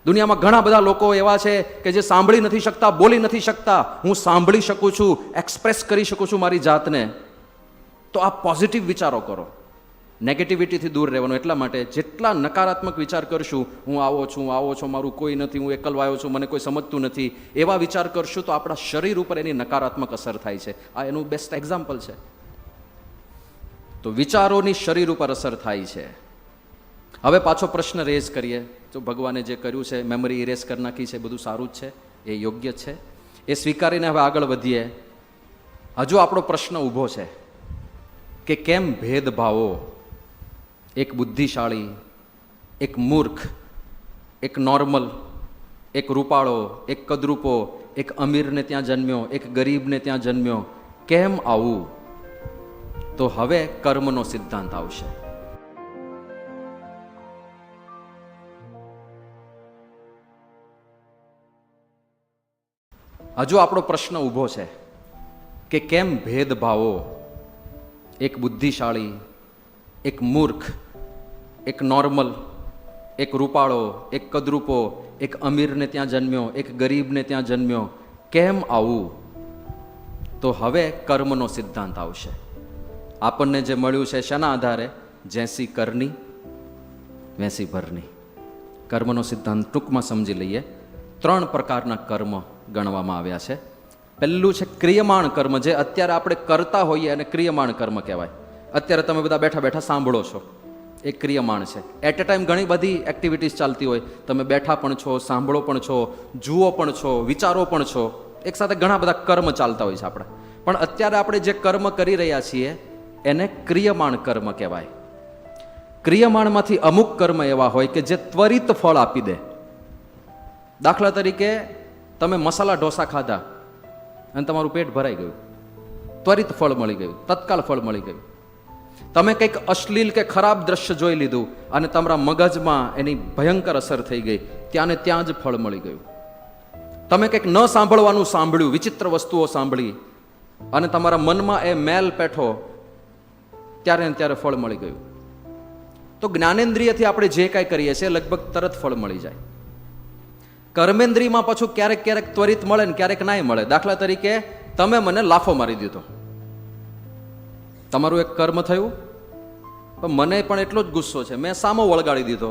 દુનિયામાં ઘણા બધા લોકો એવા છે કે જે સાંભળી નથી શકતા, બોલી નથી શકતા, હું સાંભળી શકું છું, એક્સપ્રેસ કરી શકું છું મારી જાતને. તો આ પોઝિટિવ વિચારો કરો, નેગેટિવિટીથી દૂર રહેવાનું. એટલા માટે જેટલા નકારાત્મક વિચાર કરશું, હું આવો છું, મારું કોઈ નથી, હું એકલવાયો છું, મને કોઈ સમજતું નથી, એવા વિચાર કરશું તો આપણા શરીર ઉપર એની નકારાત્મક અસર થાય છે. આ એનું બેસ્ટ એક્ઝામ્પલ છે. તો વિચારોની શરીર ઉપર અસર થાય છે. હવે પાછો પ્રશ્ન રેઝ કરીએ. તો ભગવાને જે કર્યું છે, મેમરી ઇરેઝ કરી નાખી છે, બધું સારું જ છે, એ યોગ્ય છે, એ સ્વીકારીને હવે આગળ વધીએ. હજુ આપણો પ્રશ્ન ઊભો છે કે કેમ ભેદભાવો? એક બુદ્ધિશાળી, એક મૂર્ખ, એક નોર્મલ, એક રૂપાળો, એક કદરૂપો, એક અમીરને ત્યાં જન્મ્યો, એક ગરીબને ત્યાં જન્મ્યો. કેમ આવું? તો હવે કર્મનો સિદ્ધાંત આવશે. હજુ આપણો પ્રશ્ન ઊભો છે કે કેમ ભેદભાવો? એક બુદ્ધિશાળી, એક મૂર્ખ, એક નોર્મલ, એક રૂપાળો, એક કદરૂપો, એક અમીરને ત્યાં જન્મ્યો, એક ગરીબને ત્યાં જન્મ્યો. કેમ આવું? તો હવે કર્મનો સિદ્ધાંત આવશે. આપણને જે મળ્યું છે શેના આધારે? જેસી કરની વેસી ભરની. કર્મનો સિદ્ધાંત ટૂંકમાં સમજી લઈએ. 3 પ્રકારના કર્મ ગણવામાં આવ્યા છે. પહેલું છે ક્રિયમાણ કર્મ, જે અત્યારે આપણે કરતા હોઈએ અને ક્રિયમાણ કર્મ કહેવાય. અત્યારે તમે બધા બેઠા બેઠા સાંભળો છો, એ ક્રિયમાણ છે. એટ એ ટાઈમ ઘણી બધી એક્ટિવિટીઝ ચાલતી હોય. તમે બેઠા પણ છો, સાંભળો પણ છો, જુઓ પણ છો, વિચારો પણ છો. એક સાથે ઘણા બધા કર્મ ચાલતા હોય છે આપણે. પણ અત્યારે આપણે જે કર્મ કરી રહ્યા છીએ એને ક્રિયમાણ કર્મ કહેવાય. ક્રિયમાણમાંથી અમુક કર્મ એવા હોય કે જે ત્વરિત ફળ આપી દે. દાખલા તરીકે તમે મસાલા ઢોસા ખાધા અને તમારું પેટ ભરાઈ ગયું, ત્વરિત ફળ મળી ગયું, તત્કાલ ફળ મળી ગયું. તમે કંઈક અશ્લીલ કે ખરાબ દ્રશ્ય જોઈ લીધું અને તમારા મગજમાં એની ભયંકર અસર થઈ ગઈ, ત્યાં ને ત્યાં જ ફળ મળી ગયું. તમે કંઈક ન સાંભળવાનું સાંભળ્યું, વિચિત્ર વસ્તુઓ સાંભળી અને તમારા મનમાં એ મેલ પેઠો, ત્યારે ને ત્યારે ફળ મળી ગયું. તો જ્ઞાનેન્દ્રિયથી આપણે જે કાંઈ કરીએ છીએ લગભગ તરત ફળ મળી જાય. કર્મેન્દ્રિયમાં પાછું ક્યારેક ક્યારેક ત્વરિત મળે ને ક્યારેક નાય મળે. દાખલા તરીકે તમે મને લાફો મારી દીધો, તમારું એક કર્મ થયું, પણ મને પણ એટલો જ ગુસ્સો છે, મેં સામો વળગાડી દીધો,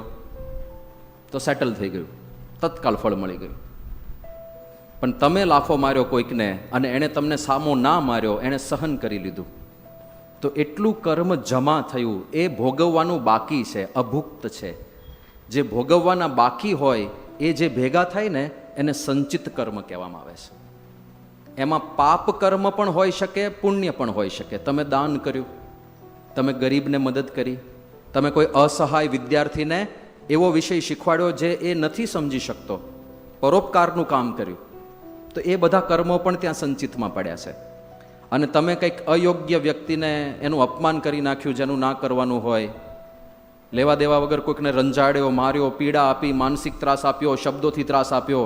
તો સેટલ થઈ ગયું, તત્કાલ ફળ મળી ગયું. પણ તમે લાફો માર્યો કોઈકને અને એણે તમને સામો ના માર્યો, એણે સહન કરી લીધું, તો એટલું કર્મ જમા થયું, એ ભોગવવાનું બાકી છે, અભુક્ત છે. જે ભોગવવાના બાકી હોય એ જે ભેગા થાય ને એને સંચિત કર્મ કહેવામાં આવે છે. એમાં પાપ કર્મ પણ હોઈ શકે, પુણ્ય પણ હોઈ શકે. તમે દાન કર્યું, તમે ગરીબને મદદ કરી, તમે કોઈ અસહાય વિદ્યાર્થીને એવો વિષય શીખવાડ્યો જે એ નથી સમજી શકતો, પરોપકારનું કામ કર્યું, તો એ બધા કર્મો પણ ત્યાં સંચિતમાં પડ્યા છે. અને તમે કંઈક અયોગ્ય વ્યક્તિને એનું અપમાન કરી નાખ્યું જેનું ના કરવાનું હોય, લેવા દેવા વગર કોઈકને રંજાડ્યો, માર્યો, પીડા આપી, માનસિક ત્રાસ આપ્યો, શબ્દોથી ત્રાસ આપ્યો,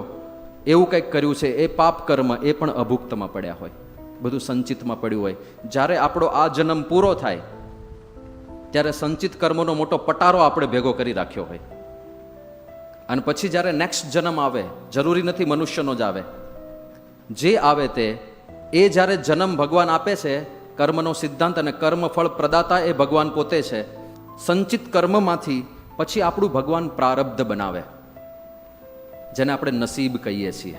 એવું કંઈક કર્યું છે, એ પાપ કર્મ એ પણ અભુક્તમાં પડ્યા હોય, બધું સંચિતમાં પડ્યું હોય. જ્યારે આપણો આ જન્મ પૂરો થાય ત્યારે સંચિત કર્મનો મોટો પટારો આપણે ભેગો કરી રાખ્યો હોય. અને પછી જ્યારે નેક્સ્ટ જન્મ આવે, જરૂરી નથી મનુષ્યનો જ આવે, જે આવે તે, એ જ્યારે જન્મ ભગવાન આપે છે, કર્મનો સિદ્ધાંત અને કર્મફળ પ્રદાતા એ ભગવાન પોતે છે. સંચિત કર્મમાંથી પછી આપણું ભગવાન પ્રારબ્ધ બનાવે, જેને આપણે નસીબ કહીએ છીએ.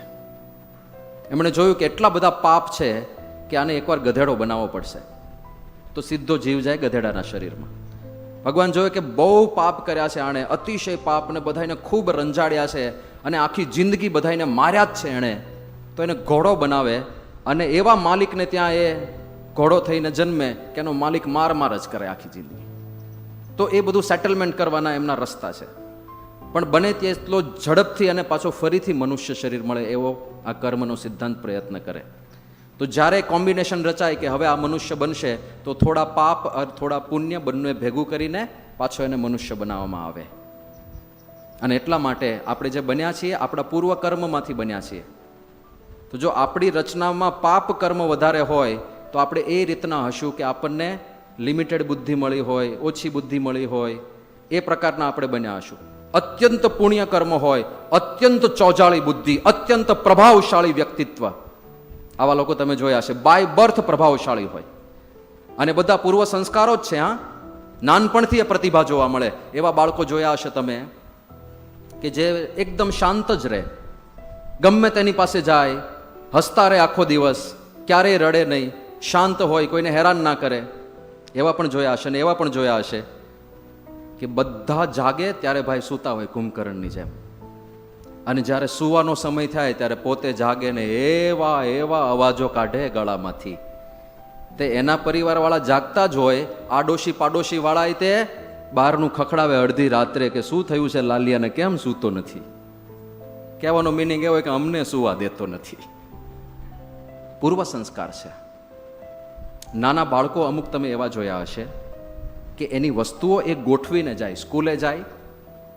એમણે જોયું કે એટલા બધા પાપ છે કે આને એકવાર ગધેડો બનાવવો પડશે, તો સીધો જીવ જાય ગધેડાના શરીરમાં. ભગવાન જોયું કે બહુ પાપ કર્યા છે આણે, અતિશય પાપ, ને બધાને ખૂબ રંજાડ્યા છે અને આખી જિંદગી બધાને માર્યા જ છે એણે, તો એને ઘોડો બનાવે અને એવા માલિકને ત્યાં એ ઘોડો થઈને જન્મે કે એનો માલિક માર જ કરે આખી જિંદગી. તો એ બધું સેટલમેન્ટ કરવાના એમના રસ્તા છે. પણ બને તેટલો ઝડપથી અને પાછો ફરીથી મનુષ્ય શરીર મળે એવો આ કર્મનો સિદ્ધાંત પ્રયત્ન કરે. તો જ્યારે કોમ્બિનેશન રચાય કે હવે આ મનુષ્ય બનશે, તો થોડા પાપ અને થોડા પુણ્ય બંને ભેગું કરીને પાછો એને મનુષ્ય બનાવવામાં આવે. અને એટલા માટે આપણે જે બન્યા છીએ આપણા પૂર્વ કર્મમાંથી બન્યા છીએ. તો જો આપણી રચનામાં પાપ કર્મ વધારે હોય તો આપણે એ રીતના હશું કે આપણને લિમિટેડ બુદ્ધિ મળી હોય, ઓછી બુદ્ધિ મળી હોય, એ પ્રકારના આપણે બન્યા હશું. અત્યંત પુણ્ય કર્મ હોય, અત્યંત ચોજાળી બુદ્ધિ, અત્યંત પ્રભાવશાળી વ્યક્તિત્વ, આવા લોકો તમે જોયા હશે, બાય બર્થ પ્રભાવશાળી હોય. અને બધા પૂર્વ સંસ્કારો જ છે. હા, નાનપણથી એ પ્રતિભા જોવા મળે. એવા બાળકો જોયા હશે તમે કે જે એકદમ શાંત જ રહે, ગમે તેની પાસે જાય, હસતા રહે આખો દિવસ, ક્યારેય રડે નહીં, શાંત હોય, કોઈને હેરાન ના કરે. એવા પણ જોયા હશે. ને એવા પણ જોયા હશે કે બધા જાગે ત્યારે ભાઈ સૂતા હોય કુંભકર્ણની જેમ, અને જ્યારે સૂવાનો સમય થાય ત્યારે પોતે જાગે ને એવા એવા અવાજો કાઢે ગળામાંથી, તે એના પરિવારવાળા જાગતા જ હોય, આડોશી પાડોશી વાળા તે બહારનું ખખડાવે અડધી રાત્રે કે શું થયું છે લાલિયાને, કેમ સૂતો નથી. કહેવાનો મિનિંગ એવો કે અમને સુવા દેતો નથી. પૂર્વ સંસ્કાર છે. નાના બાળકો અમુક તમે એવા જોયા હશે કે એની વસ્તુઓ એ ગોઠવીને જાય, સ્કૂલે જાય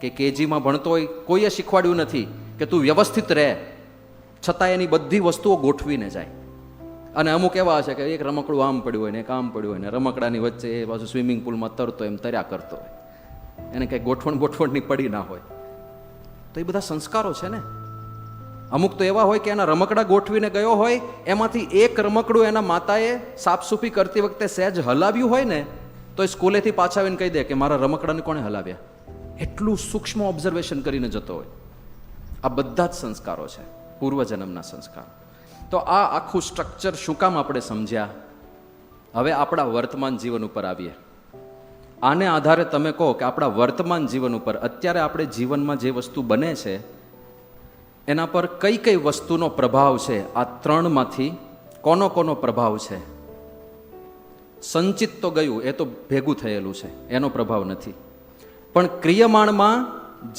કે કેજીમાં ભણતો હોય, કોઈએ શીખવાડ્યું નથી કે તું વ્યવસ્થિત રહે, છતાં એની બધી વસ્તુઓ ગોઠવીને જાય. અને અમુક એવા હશે કે એક રમકડું આમ પડ્યું હોય ને એક આમ પડ્યું હોય ને રમકડાની વચ્ચે એ પાછું સ્વિમિંગ પુલમાં તરતો એમ તર્યા કરતો હોય. એને કંઈ ગોઠવણની પડી ના હોય. તો એ બધા સંસ્કારો છે ને. અમુક તો એવા હોય કે એના રમકડા ગોઠવીને ગયો હોય, એમાંથી એક રમકડું એના માતાએ સાફસૂફી કરતી વખતે સહેજ હલાવ્યું હોય ને, તો એ સ્કૂલેથી પાછા આવીને કહી દે કે મારા રમકડાને કોણે હલાવ્યા. એટલું સૂક્ષ્મ ઓબ્ઝર્વેશન કરીને જતો હોય. આ બધા જ સંસ્કારો છે, પૂર્વજન્મના સંસ્કાર. તો આ આખું સ્ટ્રક્ચર શું કામ આપણે સમજ્યા? હવે આપણા વર્તમાન જીવન ઉપર આવીએ. આને આધારે તમે કહો કે આપણા વર્તમાન જીવન ઉપર અત્યારે આપણે જીવનમાં જે વસ્તુ બને છે એના પર કઈ કઈ વસ્તુનો પ્રભાવ છે? આ ત્રણમાંથી કોનો પ્રભાવ છે? સંચિત તો ગયું, એ તો ભેગું થયેલું છે, એનો પ્રભાવ નથી. પણ ક્રિયમાણમાં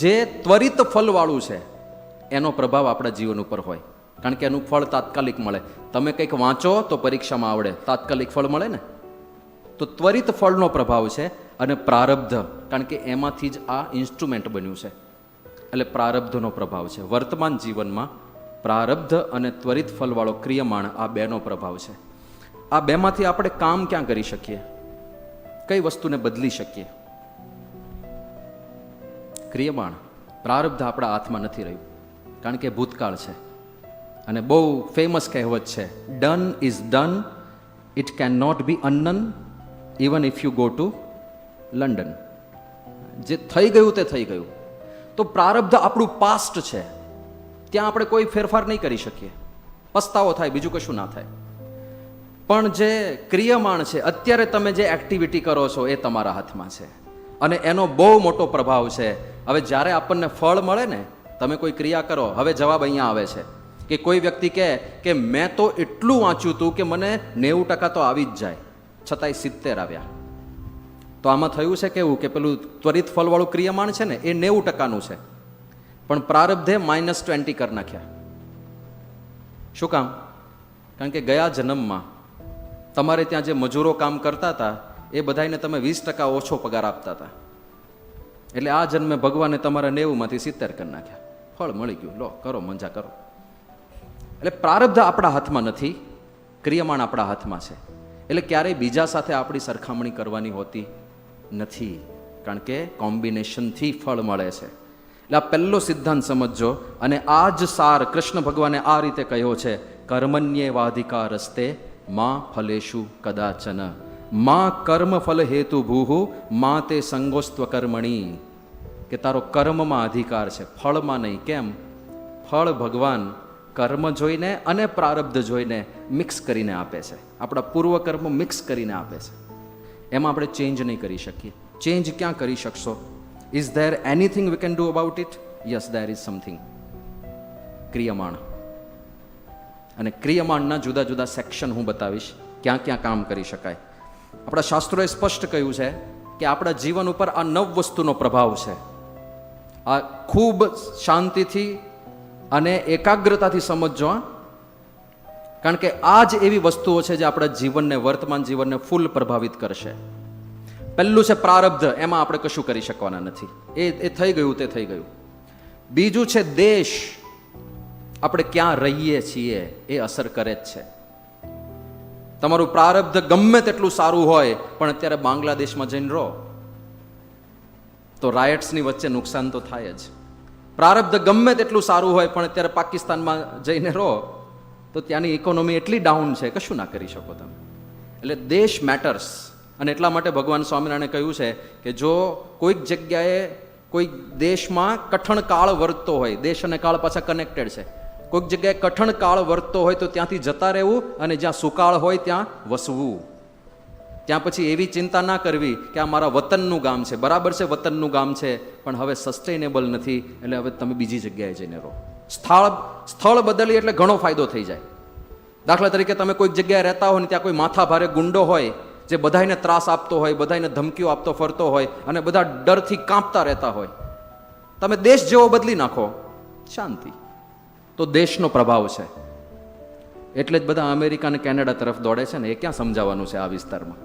જે ત્વરિત ફળવાળું છે એનો પ્રભાવ આપણા જીવન ઉપર હોય. કારણ કે એનું ફળ તાત્કાલિક મળે. તમે કંઈક વાંચો તો પરીક્ષામાં આવડે, તાત્કાલિક ફળ મળે ને. તો ત્વરિત ફળનો પ્રભાવ છે. અને પ્રારબ્ધ, કારણ કે એમાંથી જ આ ઇન્સ્ટ્રુમેન્ટ બન્યું છે, એટલે પ્રારબ્ધનો પ્રભાવ છે. વર્તમાન જીવનમાં પ્રારબ્ધ અને ત્વરિત ફળવાળો ક્રિયમાણ, આ બેનો પ્રભાવ છે. આ બેમાંથી આપણે કામ ક્યાં કરી શકીએ? કઈ વસ્તુને બદલી શકીએ? ક્રિયમાણ, પ્રારબ્ધ આપણા હાથમાં નથી રહ્યું, કારણ કે ભૂતકાળ છે. અને બહુ ફેમસ કહેવત છે, done is done, it can not be undone even if you go to London. જે થઈ ગયું તે થઈ ગયું. તો પ્રારબ્ધ આપણું પાસ્ટ છે, ત્યાં આપણે કોઈ ફેરફાર નહીં કરી શકીએ. પસ્તાવો થાય, બીજું કશું ના થાય. પણ જે ક્રિયમાણ છે, અત્યારે તમે જે એક્ટિવિટી કરો છો એ તમારા હાથમાં છે, અને એનો બહુ મોટો પ્રભાવ છે. હવે જ્યારે આપણને ફળ મળે ને, તમે કોઈ ક્રિયા કરો, હવે જવાબ અહીંયા આવે છે કે કોઈ વ્યક્તિ કહે કે મેં તો એટલું વાંચ્યું હતું કે મને 90% તો આવી જ જાય, છતાંય 70 આવ્યા. તો આમાં થયું છે કેવું કે પેલું ત્વરિત ફળવાળું ક્રિયમાણ છે ને, એ 90%નું છે, પણ પ્રારબ્ધે -20 કરી નાખ્યા. શું કામ? કારણ કે ગયા જન્મમાં તમારે ત્યાં જે મજૂરો કામ કરતા હતા એ બધાને તમે 20% ઓછો પગાર આપતા હતા. એટલે આ જન્મે ભગવાને તમારા 90માંથી 70 કરી નાખ્યા. ફળ મળી ગયું, લો કરો, મજા કરો. એટલે પ્રારબ્ધ આપણા હાથમાં નથી, ક્રિયમાણ આપણા હાથમાં છે. એટલે ક્યારેય બીજા સાથે આપણી સરખામણી કરવાની હોતી નથી, કારણ કે કોમ્બિનેશનથી ફળ મળે છે. એટલે આ પહેલો સિદ્ધાંત સમજજો. અને આ જ સાર કૃષ્ણ ભગવાને આ રીતે કહ્યો છે, કર્મણ્યેવાધિકારસ્તે મા ફલેષુ કદાચન મા કર્મ ફલ હેતુ ભૂહુ મા તે સંગોસ્ત્વ કર્મણી. કે તારો કર્મમાં અધિકાર છે, ફળમાં નહીં. કેમ? ફળ ભગવાન કર્મ જોઈને અને પ્રારબ્ધ જોઈને મિક્સ કરીને આપે છે. આપણા પૂર્વ કર્મ મિક્સ કરીને આપે છે. એમાં આપણે ચેન્જ નહીં કરી શકીએ. ચેન્જ ક્યાં કરી શકશો? Is there anything we can do about it? Yes, there is something. ક્રિયમાણ. અને ક્રિયમાણના જુદા જુદા સેક્શન હું બતાવીશ, ક્યાં ક્યાં કામ કરી શકાય. આપણા શાસ્ત્રોએ સ્પષ્ટ કહ્યું છે કે આપણા જીવન ઉપર આ 9 વસ્તુનો પ્રભાવ છે. આ ખૂબ શાંતિથી અને એકાગ્રતાથી સમજજો. કારણ કે આ જ એવી વસ્તુઓ છે જે આપણા જીવનને, વર્તમાન જીવનને ફૂલ પ્રભાવિત કરશે. પહેલું છે પ્રારબ્ધ, એમાં આપણે કશું કરી શકવાના નથી, એ થઈ ગયું તે થઈ ગયું. બીજું છે દેશ, આપણે ક્યાં રહીએ છીએ એ અસર કરે જ છે. તમારું પ્રારબ્ધ ગમે તેટલું સારું હોય, પણ અત્યારે બાંગ્લાદેશમાં જઈને રહો તો રાયટ્સની વચ્ચે નુકસાન તો થાય જ. પ્રારબ્ધ ગમે તેટલું સારું હોય, પણ અત્યારે પાકિસ્તાનમાં જઈને રહો તો ત્યાંની ઇકોનોમી એટલી ડાઉન છે, કશું ના કરી શકો તમે. એટલે દેશ મેટર્સ. અને એટલા માટે ભગવાન સ્વામિનારાયણે કહ્યું છે કે જો કોઈક જગ્યાએ કોઈક દેશમાં કઠણ કાળ વર્તતો હોય, દેશ અને કાળ પાછા કનેક્ટેડ છે, કોઈક જગ્યાએ કઠણ કાળ વર્તતો હોય તો ત્યાંથી જતા રહેવું, અને જ્યાં સુકાળ હોય ત્યાં વસવું. ત્યાં પછી એવી ચિંતા ના કરવી કે આ મારા વતનનું ગામ છે. બરાબર છે, વતનનું ગામ છે, પણ હવે સસ્ટેનેબલ નથી, એટલે હવે તમે બીજી જગ્યાએ જઈને રહો. સ્થળ બદલી એટલે ઘણો ફાયદો થઈ જાય. દાખલા તરીકે તમે કોઈક જગ્યાએ રહેતા હોય ને ત્યાં કોઈ માથા ભારે ગુંડો હોય જે બધાને ત્રાસ આપતો હોય, બધાને ધમકીઓ આપતો ફરતો હોય, અને બધા ડરથી કાંપતા રહેતા હોય, તમે દેશ જેવો બદલી નાખો, શાંતિ. તો દેશનો પ્રભાવ છે. એટલે જ બધા અમેરિકા અને કેનેડા તરફ દોડે છે ને. એ ક્યાં સમજાવવાનું છે આ વિસ્તારમાં?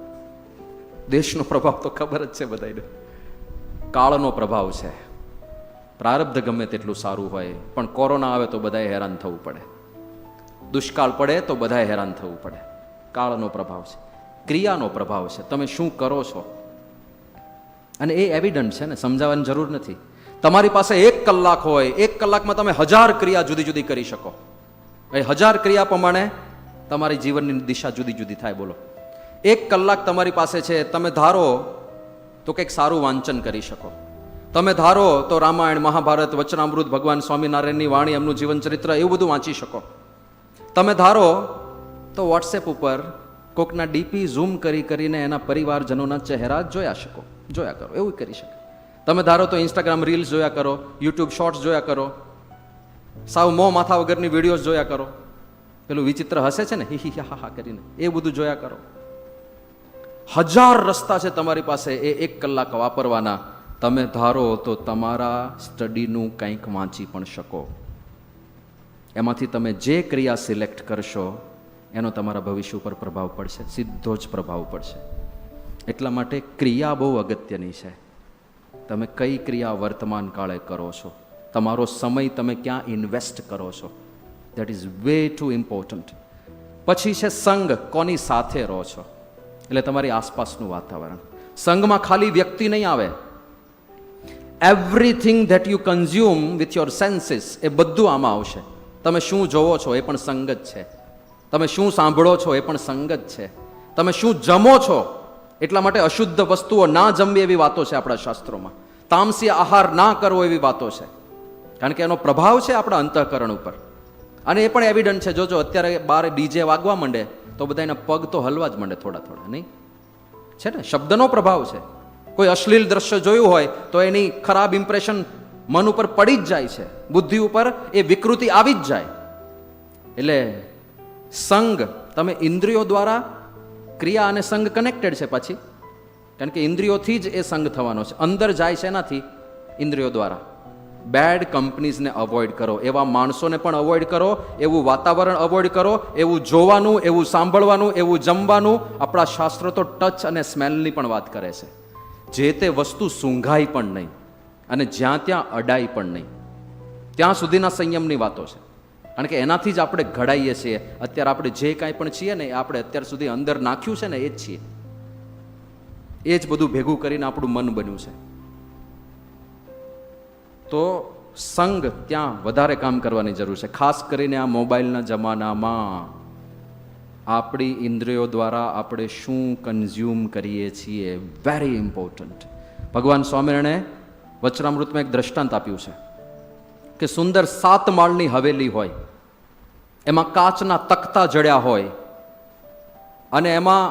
દેશનો પ્રભાવ તો ખબર જ છે બધાને. કાળનો પ્રભાવ છે. પ્રારબ્ધ ગમે તેટલું સારું હોય, પણ કોરોના આવે તો બધાએ હેરાન થવું પડે, દુષ્કાળ પડે તો બધાએ હેરાન થવું પડે. કાળનો પ્રભાવ છે. ક્રિયાનો પ્રભાવ છે, તમે શું કરો છો અને એ એવિડન્ટ છે ને, સમજાવવાની જરૂર નથી. તમારી પાસે 1 કલાક હોય, 1 કલાકમાં તમે 1000 ક્રિયા જુદી જુદી કરી શકો. એ 1000 ક્રિયા પ્રમાણે તમારી જીવનની દિશા જુદી જુદી થાય. બોલો, 1 કલાક તમારી પાસે છે, તમે ધારો તો કંઈક સારું વાંચન કરી શકો. તમે ધારો તો રામાયણ, મહાભારત, વચનામૃત, ભગવાન સ્વામિનારાયણની વાણી, એમનું જીવન ચરિત્ર, એવું બધું વાંચી શકો. તમે ધારો તો વોટ્સએપ ઉપર કોકના ડીપી ઝૂમ કરીને એના પરિવારજનોના ચહેરા જોયા કરો, એવું કરી શકે. તમે ધારો તો ઇન્સ્ટાગ્રામ રીલ્સ જોયા કરો, યુટ્યુબ શોર્ટ્સ જોયા કરો, સાવ મોં માથા વગરની વિડીયોઝ જોયા કરો, પેલું વિચિત્ર હસે છે ને હી હા હા કરીને, એ બધું જોયા કરો. 1000 રસ્તા છે તમારી પાસે એ 1 કલાક વાપરવાના. તમે ધારો તો તમારા સ્ટડીનું કંઈક વાંચી પણ શકો. એમાંથી તમે જે ક્રિયા સિલેક્ટ કરશો એનો તમારા ભવિષ્ય ઉપર પ્રભાવ પડશે, સીધો જ પ્રભાવ પડશે. એટલા માટે ક્રિયા બહુ અગત્યની છે. તમે કઈ ક્રિયા વર્તમાન કાળે કરો છો, તમારો સમય તમે ક્યાં ઇન્વેસ્ટ કરો છો, that is way to important. પછી છે સંગ, કોની સાથે રહો છો, એટલે તમારી આસપાસનું વાતાવરણ. સંગમાં ખાલી વ્યક્તિ નહીં આવે. Everything that you consume with your senses, એ બધું આમાં આવશે. તમે શું જોવો છો એ પણ સંગત છે, તમે શું સાંભળો છો એ પણ સંગત છે, તમે શું જમો છો. એટલા માટે અશુદ્ધ વસ્તુઓ ના જમવી એવી વાતો છે આપણા શાસ્ત્રોમાં. તામસી આહાર ના કરવો એવી વાતો છે, કારણ કે એનો પ્રભાવ છે આપણા અંતઃકરણ ઉપર. અને એ પણ એવિડન્ટ છે. જોજો અત્યારે બાર ડીજે વાગવા માંડે તો બધા એના પગ તો હલવા જ માંડે થોડા થોડા, નહીં છે ને? શબ્દનો પ્રભાવ છે. કોઈ અશ્લીલ દ્રશ્ય જોયું હોય તો એની ખરાબ ઇમ્પ્રેશન મન ઉપર પડી જ જાય છે, બુદ્ધિ ઉપર એ વિકૃતિ આવી જ જાય. એટલે સંગ, તમે ઇન્દ્રિયો દ્વારા ક્રિયા અને સંગ કનેક્ટેડ છે પાછી, કારણ કે ઇન્દ્રિયોથી જ એ સંગ થવાનો છે. અંદર જાય છે એનાથી, ઇન્દ્રિયો દ્વારા. બેડ કંપનીઝને અવોઇડ કરો, એવા માણસોને પણ અવોઇડ કરો, એવું વાતાવરણ અવોઇડ કરો, એવું જોવાનું, એવું સાંભળવાનું, એવું જમવાનું. આપણા શાસ્ત્રો તો ટચ અને સ્મેલની પણ વાત કરે છે. જે તે વસ્તુ સૂંઘાય પણ નહીં અને જ્યાં ત્યાં અડાય પણ નહીં, ત્યાં સુધીના સંયમની વાતો છે. કારણ કે એનાથી જ આપણે ઘડાઈએ છીએ. અત્યારે આપણે જે કાંઈ પણ છીએ ને, આપણે અત્યાર સુધી અંદર નાખ્યું છે ને એ જ છીએ, એ જ બધું ભેગું કરીને આપણું મન બન્યું છે. તો સંગ ત્યાં વધારે કામ કરવાની જરૂર છે. ખાસ કરીને આ મોબાઈલના જમાનામાં આપણી ઇન્દ્રિયો દ્વારા આપણે શું કન્ઝ્યુમ કરીએ છીએ, વેરી ઇમ્પોર્ટન્ટ. ભગવાન સ્વામિનારાયણે વચનામૃતમાં એક દ્રષ્ટાંત આપ્યું છે કે સુંદર 7 માળની હવેલી હોય, એમાં કાચના તખ્તા જડ્યા હોય અને એમાં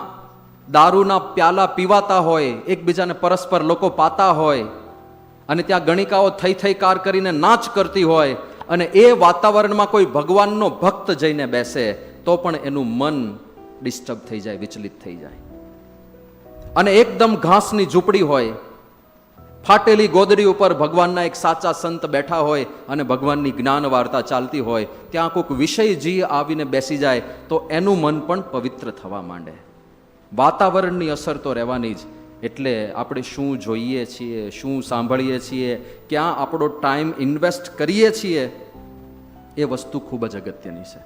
દારૂના પ્યાલા પીવાતા હોય, એકબીજાને પરસ્પર લોકો પાતા હોય અને ત્યાં ગણિકાઓ થઈ કાર કરીને નાચ કરતી હોય, અને એ વાતાવરણમાં કોઈ ભગવાનનો ભક્ત જઈને બેસે તો પણ એનું મન ડિસ્ટર્બ થઈ જાય, વિચલિત થઈ જાય. અને એકદમ ઘાસની ઝૂંપડી હોય, ફાટેલી ગોદડી ઉપર ભગવાનના એક સાચા સંત બેઠા હોય અને ભગવાનની જ્ઞાન વાર્તા ચાલતી હોય, ત્યાં કોઈક વિષયજી આવીને બેસી જાય તો એનું મન પણ પવિત્ર થવા માંડે. વાતાવરણની અસર તો રહેવાની જ. એટલે આપણે શું જોઈએ છીએ, શું સાંભળીએ છીએ, ક્યાં આપણો ટાઈમ ઇન્વેસ્ટ કરીએ છીએ, એ વસ્તુ ખૂબ જ અગત્યની છે.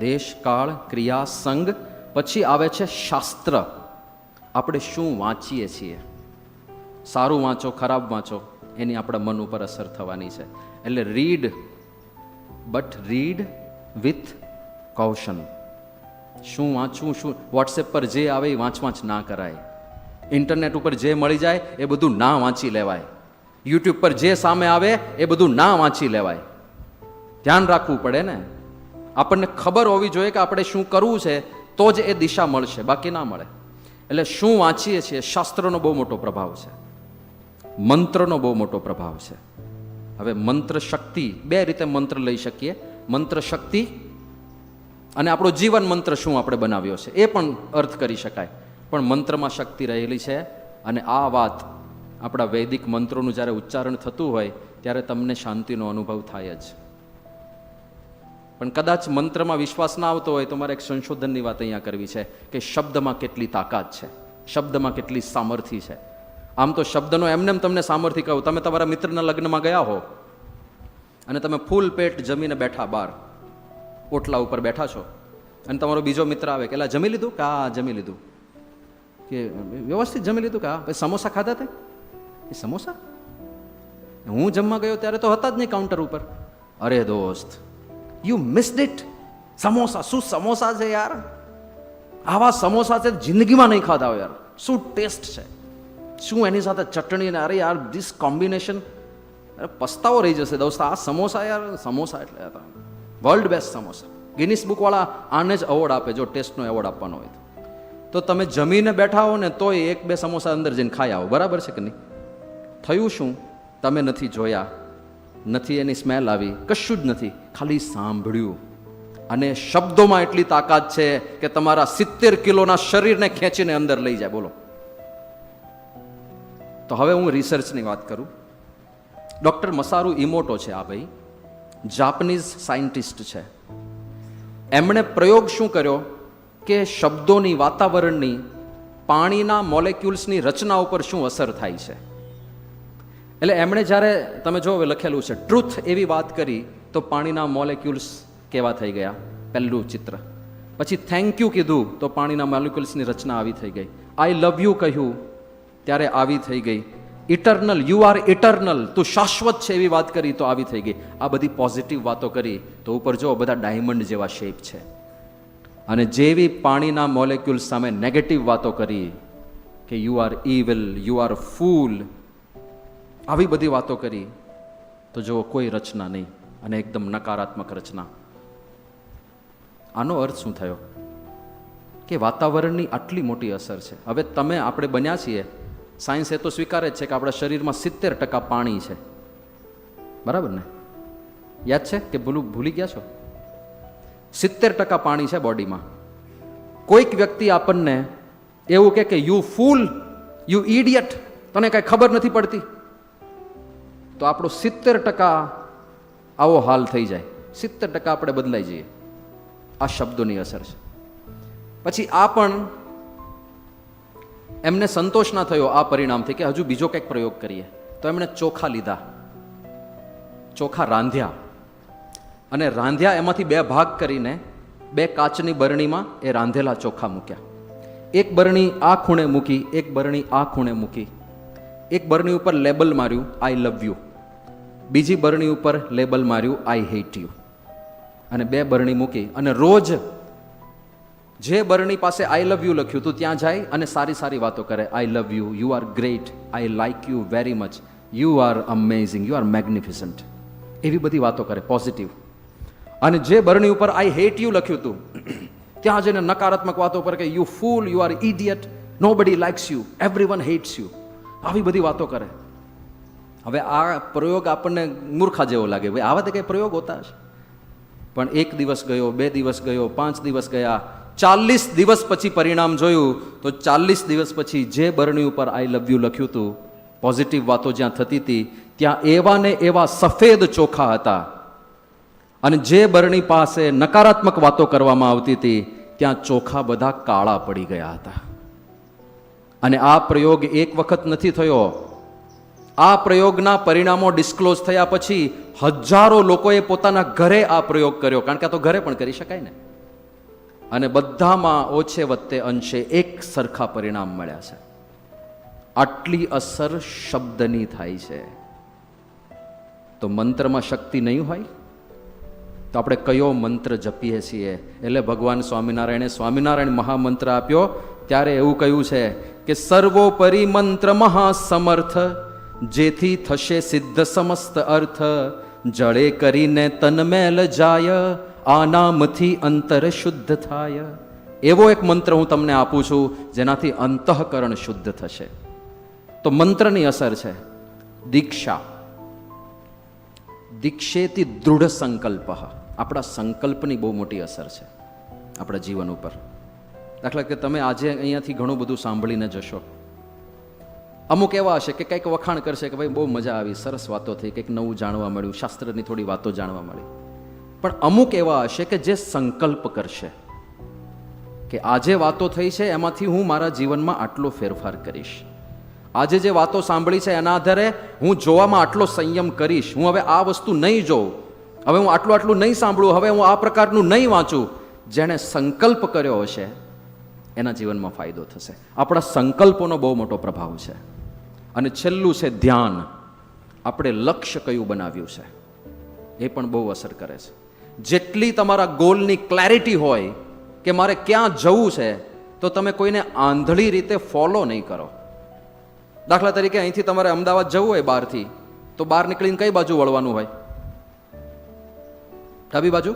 દેશ, કાળ, ક્રિયા, સંગ. પછી આવે છે શાસ્ત્ર. આપણે શું વાંચીએ છીએ. સારું વાંચો, ખરાબ વાંચો, એની આપણા મન ઉપર અસર થવાની છે. એટલે read, but read with caution. શું વાંચવું, શું વોટ્સએપ પર જે આવે એ વાંચ ના કરાય. ઇન્ટરનેટ ઉપર જે મળી જાય એ બધું ના વાંચી લેવાય. યુટ્યુબ પર જે સામે આવે એ બધું ના વાંચી લેવાય. ધ્યાન રાખવું પડે ને. આપણને ખબર હોવી જોઈએ કે આપણે શું કરવું છે, તો જ એ દિશા મળશે, બાકી ના મળે. એટલે શું વાંચીએ છીએ, શાસ્ત્રનો બહુ મોટો પ્રભાવ છે, મંત્રનો બહુ મોટો પ્રભાવ છે. હવે મંત્ર શક્તિ, 2 રીતે મંત્ર લઈ શકીએ. મંત્ર શક્તિ અને આપણો જીવન મંત્ર શું આપણે બનાવ્યો છે એ પણ અર્થ કરી શકાય. પણ મંત્રમાં શક્તિ રહેલી છે. અને આ વાત આપણા વૈદિક મંત્રોનું જ્યારે ઉચ્ચારણ થતું હોય ત્યારે તમને શાંતિનો અનુભવ થાય જ. પણ કદાચ મંત્રમાં વિશ્વાસ ના આવતો હોય તો મારે એક સંશોધનની વાત અહીંયા કરવી છે કે શબ્દમાં કેટલી તાકાત છે, શબ્દમાં કેટલી સામર્થ્ય છે. આમ તો શબ્દનો એમને તમને સામર્થ્ય કહું. તમે તમારા મિત્રના લગ્નમાં ગયા હો અને તમે ફૂલ પેટ જમીને બેઠા, બહાર ઓટલા ઉપર બેઠા છો, અને તમારો બીજો મિત્ર આવે કે એલા જમી લીધું? કે હા જમી લીધું. કે વ્યવસ્થિત જમી લીધું? કે હા. પછી સમોસા ખાધા તે? એ સમોસા? હું જમવા ગયો ત્યારે તો હતા જ નહીં કાઉન્ટર ઉપર. અરે દોસ્ત, યુ મિસ્ડ ઇટ. સમોસા, શું સમોસા છે યાર! આવા સમોસા છે જિંદગીમાં નહીં ખાધા હોય યાર. શું ટેસ્ટ છે, શું એની સાથે ચટણી ને! અરે યાર, ધીસ કોમ્બિનેશન, અરે પસ્તાવો રહી જશે દોસ્ત. આ સમોસા યાર, સમોસા એટલે વર્લ્ડ બેસ્ટ સમોસા. ગિનિસ બુકવાળા આને જ એવોર્ડ આપે જો ટેસ્ટનો એવોર્ડ આપવાનો હોય તો. તમે જમીને બેઠા હો ને તોય એક બે સમોસા અંદર જઈને ખાઈ આવો, બરાબર છે કે નહીં? થયું શું? તમે નથી જોયા, નથી એની સ્મેલ આવી, કશું જ નથી, ખાલી સાંભળ્યું. અને શબ્દોમાં એટલી તાકાત છે કે તમારા 70 કિલોના શરીરને ખેંચીને અંદર લઈ જાય. બોલો. તો હવે હું રિસર્ચની વાત કરું. ડોક્ટર મસારુ ઇમોટો છે આ ભાઈ, જાપાનીઝ સાયન્ટિસ્ટ છે. એમણે પ્રયોગ શું કર્યો કે શબ્દોની, વાતાવરણની, પાણીના મોલેક્યુલ્સની રચના ઉપર શું અસર થાય છે. એટલે એમણે જ્યારે, તમે જો લખેલું છે ટ્રુથ, એવી વાત કરી તો પાણીના મોલેક્યુલ્સ કેવા થઈ ગયા, પહેલું ચિત્ર. પછી થેન્ક યુ કીધું તો પાણીના મોલેક્યુલ્સની રચના આવી થઈ ગઈ. આઈ લવ યુ કહ્યું ત્યારે આવી થઈ ગઈ. ઇટરનલ, યુ આર ઇટરનલ, તું શાશ્વત છે એવી વાત કરી તો આવી થઈ ગઈ. આ બધી પોઝિટિવ વાતો કરી તો ઉપર જો બધા ડાયમંડ જેવા શેપ છે. અને જેવી પાણીના મોલેક્યુલ્સ સામે નેગેટિવ વાતો કરી કે you are evil, you are ફૂલ, આવી બધી વાતો કરી તો જો કોઈ રચના નહીં, અને એકદમ નકારાત્મક રચના. આનો અર્થ શું થયો કે વાતાવરણની આટલી મોટી અસર છે. હવે તમે, આપણે બન્યા છીએ, સાયન્સ એ તો સ્વીકારે જ છે કે આપણા શરીરમાં 70% પાણી છે, બરાબર ને? યાદ છે કે ભૂલી ગયા છો? 70% પાણી છે બોડીમાં. કોઈક વ્યક્તિ આપણને એવું કે યુ ફૂલ, યુ ઇડિયટ, તને કાંઈ ખબર નથી પડતી, તો આપણો 70% આવો હાલ થઈ જાય. 70% આપણે બદલાઈ જઈએ. આ શબ્દોની અસર છે. પછી આ પણ એમને સંતોષ ના થયો આ પરિણામથી કે હજુ બીજો કંઈક પ્રયોગ કરીએ. તો એમણે ચોખા લીધા, ચોખા રાંધ્યા, અને રાંધ્યા એમાંથી 2 ભાગ કરીને 2 કાચની બરણીમાં એ રાંધેલા ચોખા મૂક્યા. એક બરણી આ ખૂણે મૂકી, એક બરણી આ ખૂણે મૂકી. એક બરણી ઉપર લેબલ માર્યું આઈ લવ યુ, બીજી બરણી ઉપર લેબલ માર્યું આઈ હેટ યુ. અને 2 બરણી મૂકી, અને રોજ જે બરણી પાસે આઈ લવ યુ લખ્યું હતું ત્યાં જાય અને સારી સારી વાતો કરે. I love you, you are great, I like you very much, you are amazing, you are magnificent, એવી બધી વાતો કરે, પોઝિટિવ. અને જે બરણી ઉપર આઈ હેટ યુ લખ્યું હતું ત્યાં જઈને નકારાત્મક વાતો પર કે you full, you are idiot, nobody likes you, everyone hats you, આવી બધી વાતો કરે. હવે આ પ્રયોગ આપણને મૂર્ખા જેવો લાગે, ભાઈ આવા તો કંઈ પ્રયોગ હોતા હશે. પણ 1 દિવસ ગયો, 2 દિવસ ગયો, 5 દિવસ ગયા, 40 દિવસ પછી પરિણામ જોયું તો 40 દિવસ પછી જે બરણી ઉપર આઈ લવ યુ લખ્યું હતું, પોઝિટિવ વાતો જ્યાં થતી હતી ત્યાં એવા ને એવા સફેદ ચોખા હતા, અને જે બરણી પાસે નકારાત્મક વાતો કરવામાં આવતી હતી ત્યાં ચોખા બધા કાળા પડી ગયા હતા. અને આ પ્રયોગ એક વખત નથી થયો. આ પ્રયોગના પરિણામો ડિસ્ક્લોઝ થયા પછી હજારો લોકોએ પોતાના ઘરે આ પ્રયોગ કર્યો, કારણ કે આ તો ઘરે પણ કરી શકાય ને. અને બધામાં ઓછે વત્તે અંશે એક સરખા પરિણામ મળ્યા છે. આટલી અસર શબ્દની થાય છે. તો મંત્રમાં શક્તિ નહીં હોય તો આપણે કયો મંત્ર જપીએ છીએ? એટલે ભગવાન સ્વામિનારાયણ મહામંત્ર આપ્યો ત્યારે એવું કહ્યું છે કે સર્વોપરી મંત્ર મહાસમર્થ, જેથી થશે સિદ્ધ સમસ્ત અર્થ, જળે કરીને તનમેલ જાય, આ નામથી અંતર શુદ્ધ થાય. એવો એક મંત્ર હું તમને આપું છું જેનાથી અંતઃકરણ શુદ્ધ થશે. તો મંત્રની અસર છે દીક્ષા. દીક્ષેતી દૃઢ સંકલ્પ. આપણા સંકલ્પની બહુ મોટી અસર છે આપણા જીવન ઉપર. દાખલા કે તમે આજે અહીંયાથી ઘણું બધું સાંભળીને જશો. અમુક એવા હશે કે કંઈક વખાણ કરશે કે ભાઈ બહુ મજા આવી, સરસ વાતો થઈ, કંઈક નવું જાણવા મળ્યું, શાસ્ત્રની થોડી વાતો જાણવા મળી. પણ અમુક એવા હશે કે જે સંકલ્પ કરશે કે આજે વાતો થઈ છે એમાંથી હું મારા જીવનમાં આટલો ફેરફાર કરીશ. આજે જે વાતો સાંભળી છે એના આધારે હું જોવામાં આટલો સંયમ કરીશ. હું હવે આ વસ્તુ નહીં જોઉં, હવે હું આટલું નહીં સાંભળું, હવે હું આ પ્રકારનું નહીં વાંચું. જેણે સંકલ્પ કર્યો હશે એના જીવનમાં ફાયદો થશે. આપણા સંકલ્પોનો બહુ મોટો પ્રભાવ છે. અને છેલ્લું છે ધ્યાન. આપણે લક્ષ્ય કયું બનાવ્યું છે એ પણ બહુ અસર કરે છે. જેટલી તમારા ગોલની ક્લેરિટી હોય કે મારે ક્યાં જવું છે, તો તમે કોઈને આંધળી રીતે ફોલો નહીં કરો. દાખલા તરીકે અહીંથી તમારે અમદાવાદ જવું હોય બહારથી, તો બહાર નીકળીને કઈ બાજુ વળવાનું હોય? ડાબી બાજુ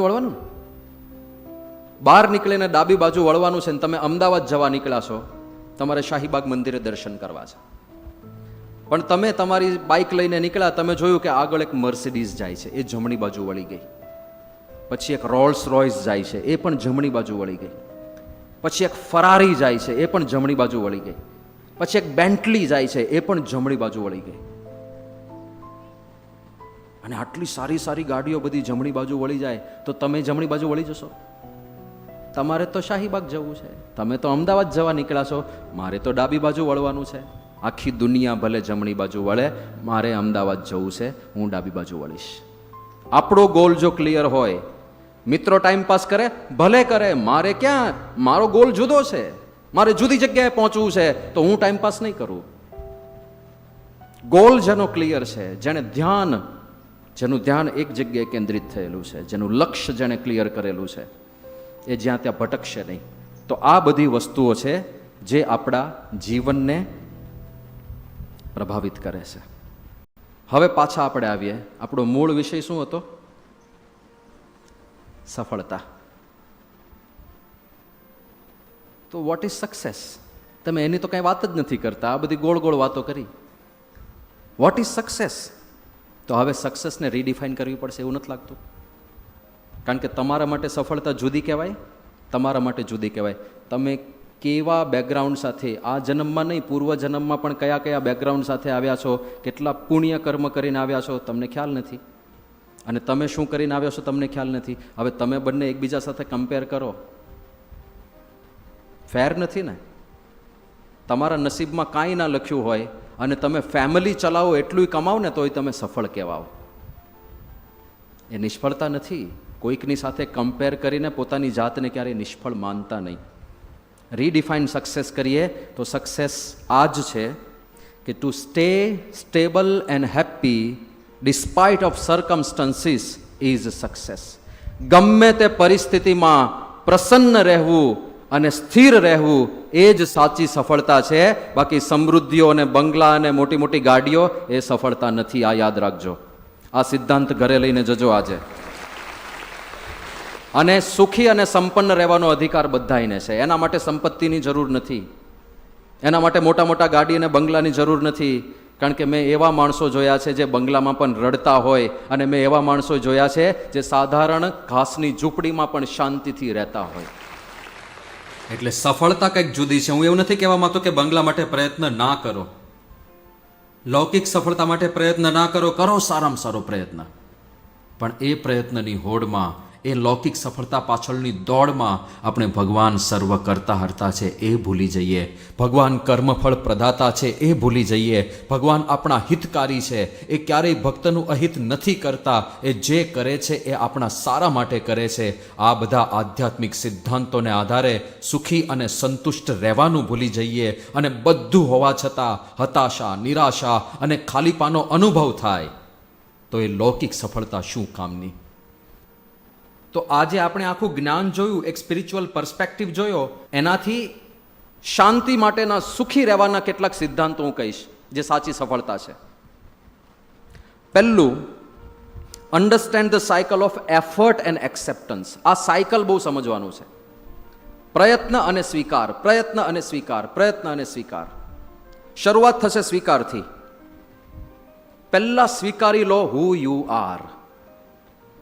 વળવાનું. બહાર નીકળીને ડાબી બાજુ વળવાનું છે ને તમે અમદાવાદ જવા નીકળ્યા છો, તમારે શાહીબાગ મંદિરે દર્શન કરવા છે. પણ તમે તમારી બાઇક લઈને નીકળ્યા, તમે જોયું કે આગળ એક મર્સિડીઝ જાય છે, એ જમણી બાજુ વળી ગઈ. પછી એક રોલ્સ રોયસ જાય છે, એ પણ જમણી બાજુ વળી ગઈ. પછી એક ફરારી જાય છે, એ પણ જમણી બાજુ વળી ગઈ. પછી એક બેન્ટલી જાય છે, એ પણ જમણી બાજુ વળી ગઈ. અને આટલી સારી સારી ગાડીઓ બધી જમણી બાજુ વળી જાય, તો તમે જમણી બાજુ વળી જશો? તમારે તો શાહીબાગ જવું છે, તમે તો અમદાવાદ જવા નીકળ્યા છો, મારે તો ડાબી બાજુ વળવાનું છે. આખી દુનિયા ભલે જમણી બાજુ વળે, મારે અમદાવાદ જવું છે, હું ડાબી બાજુ વળીશ. આપણો ગોલ જો ક્લિયર હોય, મિત્રો ટાઈમ પાસ કરે ભલે કરે, મારે ક્યાં, મારો ગોલ જુદો છે, મારે જુદી જગ્યાએ પહોંચવું છે, તો હું ટાઈમ પાસ નહીં કરું. ગોલ જેનો ક્લિયર છે, જેનું ધ્યાન એક જગ્યાએ કેન્દ્રિત થયેલું છે, જેનું લક્ષ્ય જેને ક્લિયર કરેલું છે, એ જ્યાં ત્યાં ભટકશે નહીં. તો આ બધી વસ્તુઓ છે જે આપણા જીવનને પ્રભાવિત કરે છે. હવે પાછા આપણે આવીએ, આપણો મૂળ વિષય શું હતો? સફળતા. તો વોટ ઇઝ સક્સેસ? તમે એની તો કઈ વાત જ નથી કરતા, આ બધી ગોળ ગોળ વાતો કરી. What is success? તો હવે સક્સેસને રીડિફાઇન કરવી પડશે, એવું નથી લાગતું? કારણ કે તમારા માટે સફળતા જુદી કહેવાય, તમારા માટે જુદી કહેવાય. તમે કેવા બેકગ્રાઉન્ડ સાથે, આ જન્મમાં નહીં, પૂર્વ જન્મમાં પણ કયા કયા બેકગ્રાઉન્ડ સાથે આવ્યા છો, કેટલા પુણ્ય કર્મ કરીને આવ્યા છો, તમને ખ્યાલ નથી. અને તમે શું કરીને આવ્યા છો, તમને ખ્યાલ નથી. હવે તમે બંને એકબીજા સાથે કમ્પેર કરો, ફેર નથી ને? તમારા નસીબમાં કાંઈ ના લખ્યું હોય અને તમે ફેમિલી ચલાવો, એટલું કમાવો ને તોય તમે સફળ કહેવાઓ. એ નિષ્ફળતા નથી. કોઈકની સાથે કમ્પેર કરીને પોતાની જાતને ક્યારેય નિષ્ફળ માનતા નહીં. રીડિફાઇન સક્સેસ કરીએ તો સક્સેસ આ જ છે કે to stay stable and happy despite of circumstances is success. ગમે તે પરિસ્થિતિમાં પ્રસન્ન રહેવું અને સ્થિર રહેવું, એ જ સાચી સફળતા છે. બાકી સમૃદ્ધિઓ અને બંગલા અને મોટી મોટી ગાડીઓ એ સફળતા નથી. આ યાદ રાખજો. આ સિદ્ધાંત ઘરે લઈને જજો આજે. અને સુખી અને સંપન્ન રહેવાનો અધિકાર બધાને છે. એના માટે સંપત્તિની જરૂર નથી, એના માટે મોટા મોટા ગાડી અને બંગલાની જરૂર નથી. કારણ કે મેં એવા માણસો જોયા છે જે બંગલામાં પણ રડતા હોય, અને મેં એવા માણસો જોયા છે જે સાધારણ ઘાસની ઝૂંપડીમાં પણ શાંતિથી રહેતા હોય. એટલે સફળતા કંઈક જુદી છે. હું એવું નથી કહેવા માંગતો કે બંગલા માટે પ્રયત્ન ના કરો, લૌકિક સફળતા માટે પ્રયત્ન ના કરો, કરો સારામાં સારો પ્રયત્ન. પણ એ પ્રયત્નની હોડમાં, એ લૌકિક સફળતા પાછળની દોડમાં આપણે ભગવાન સર્વ કરતા હરતા છે એ ભૂલી જઈએ. ભગવાન કર્મફળ પ્રદાતા છે એ ભૂલી જઈએ. ભગવાન આપણા હિતકારી છે, એ ક્યારેય ભક્તનું અહિત નથી કરતા. એ જે કરે છે એ આપણા સારા માટે કરે છે. આ બધા આધ્યાત્મિક સિદ્ધાંતોને આધારે સુખી અને સંતુષ્ટ રહેવાનું ભૂલી જઈએ, અને બધું હોવા છતાં હતાશા, નિરાશા અને ખાલીપાનો અનુભવ થાય, તો એ લૌકિક સફળતા શું કામની? તો આજે આપણે આખું જ્ઞાન જોયું, એક સ્પિરિચ્યુઅલ પર્સપેક્ટિવ જોયો. એનાથી શાંતિ માટેના, સુખી રહેવાના કેટલાક સિદ્ધાંતો હું કહીશ જે સાચી સફળતા છે. પહેલું, understand the cycle of effort and acceptance. આ સાયકલ બહુ સમજવાનું છે. પ્રયત્ન અને સ્વીકાર, પ્રયત્ન અને સ્વીકાર, પ્રયત્ન અને સ્વીકાર. શરૂઆત થશે સ્વીકારથી. પહેલા સ્વીકારી લો હુ યુ આર.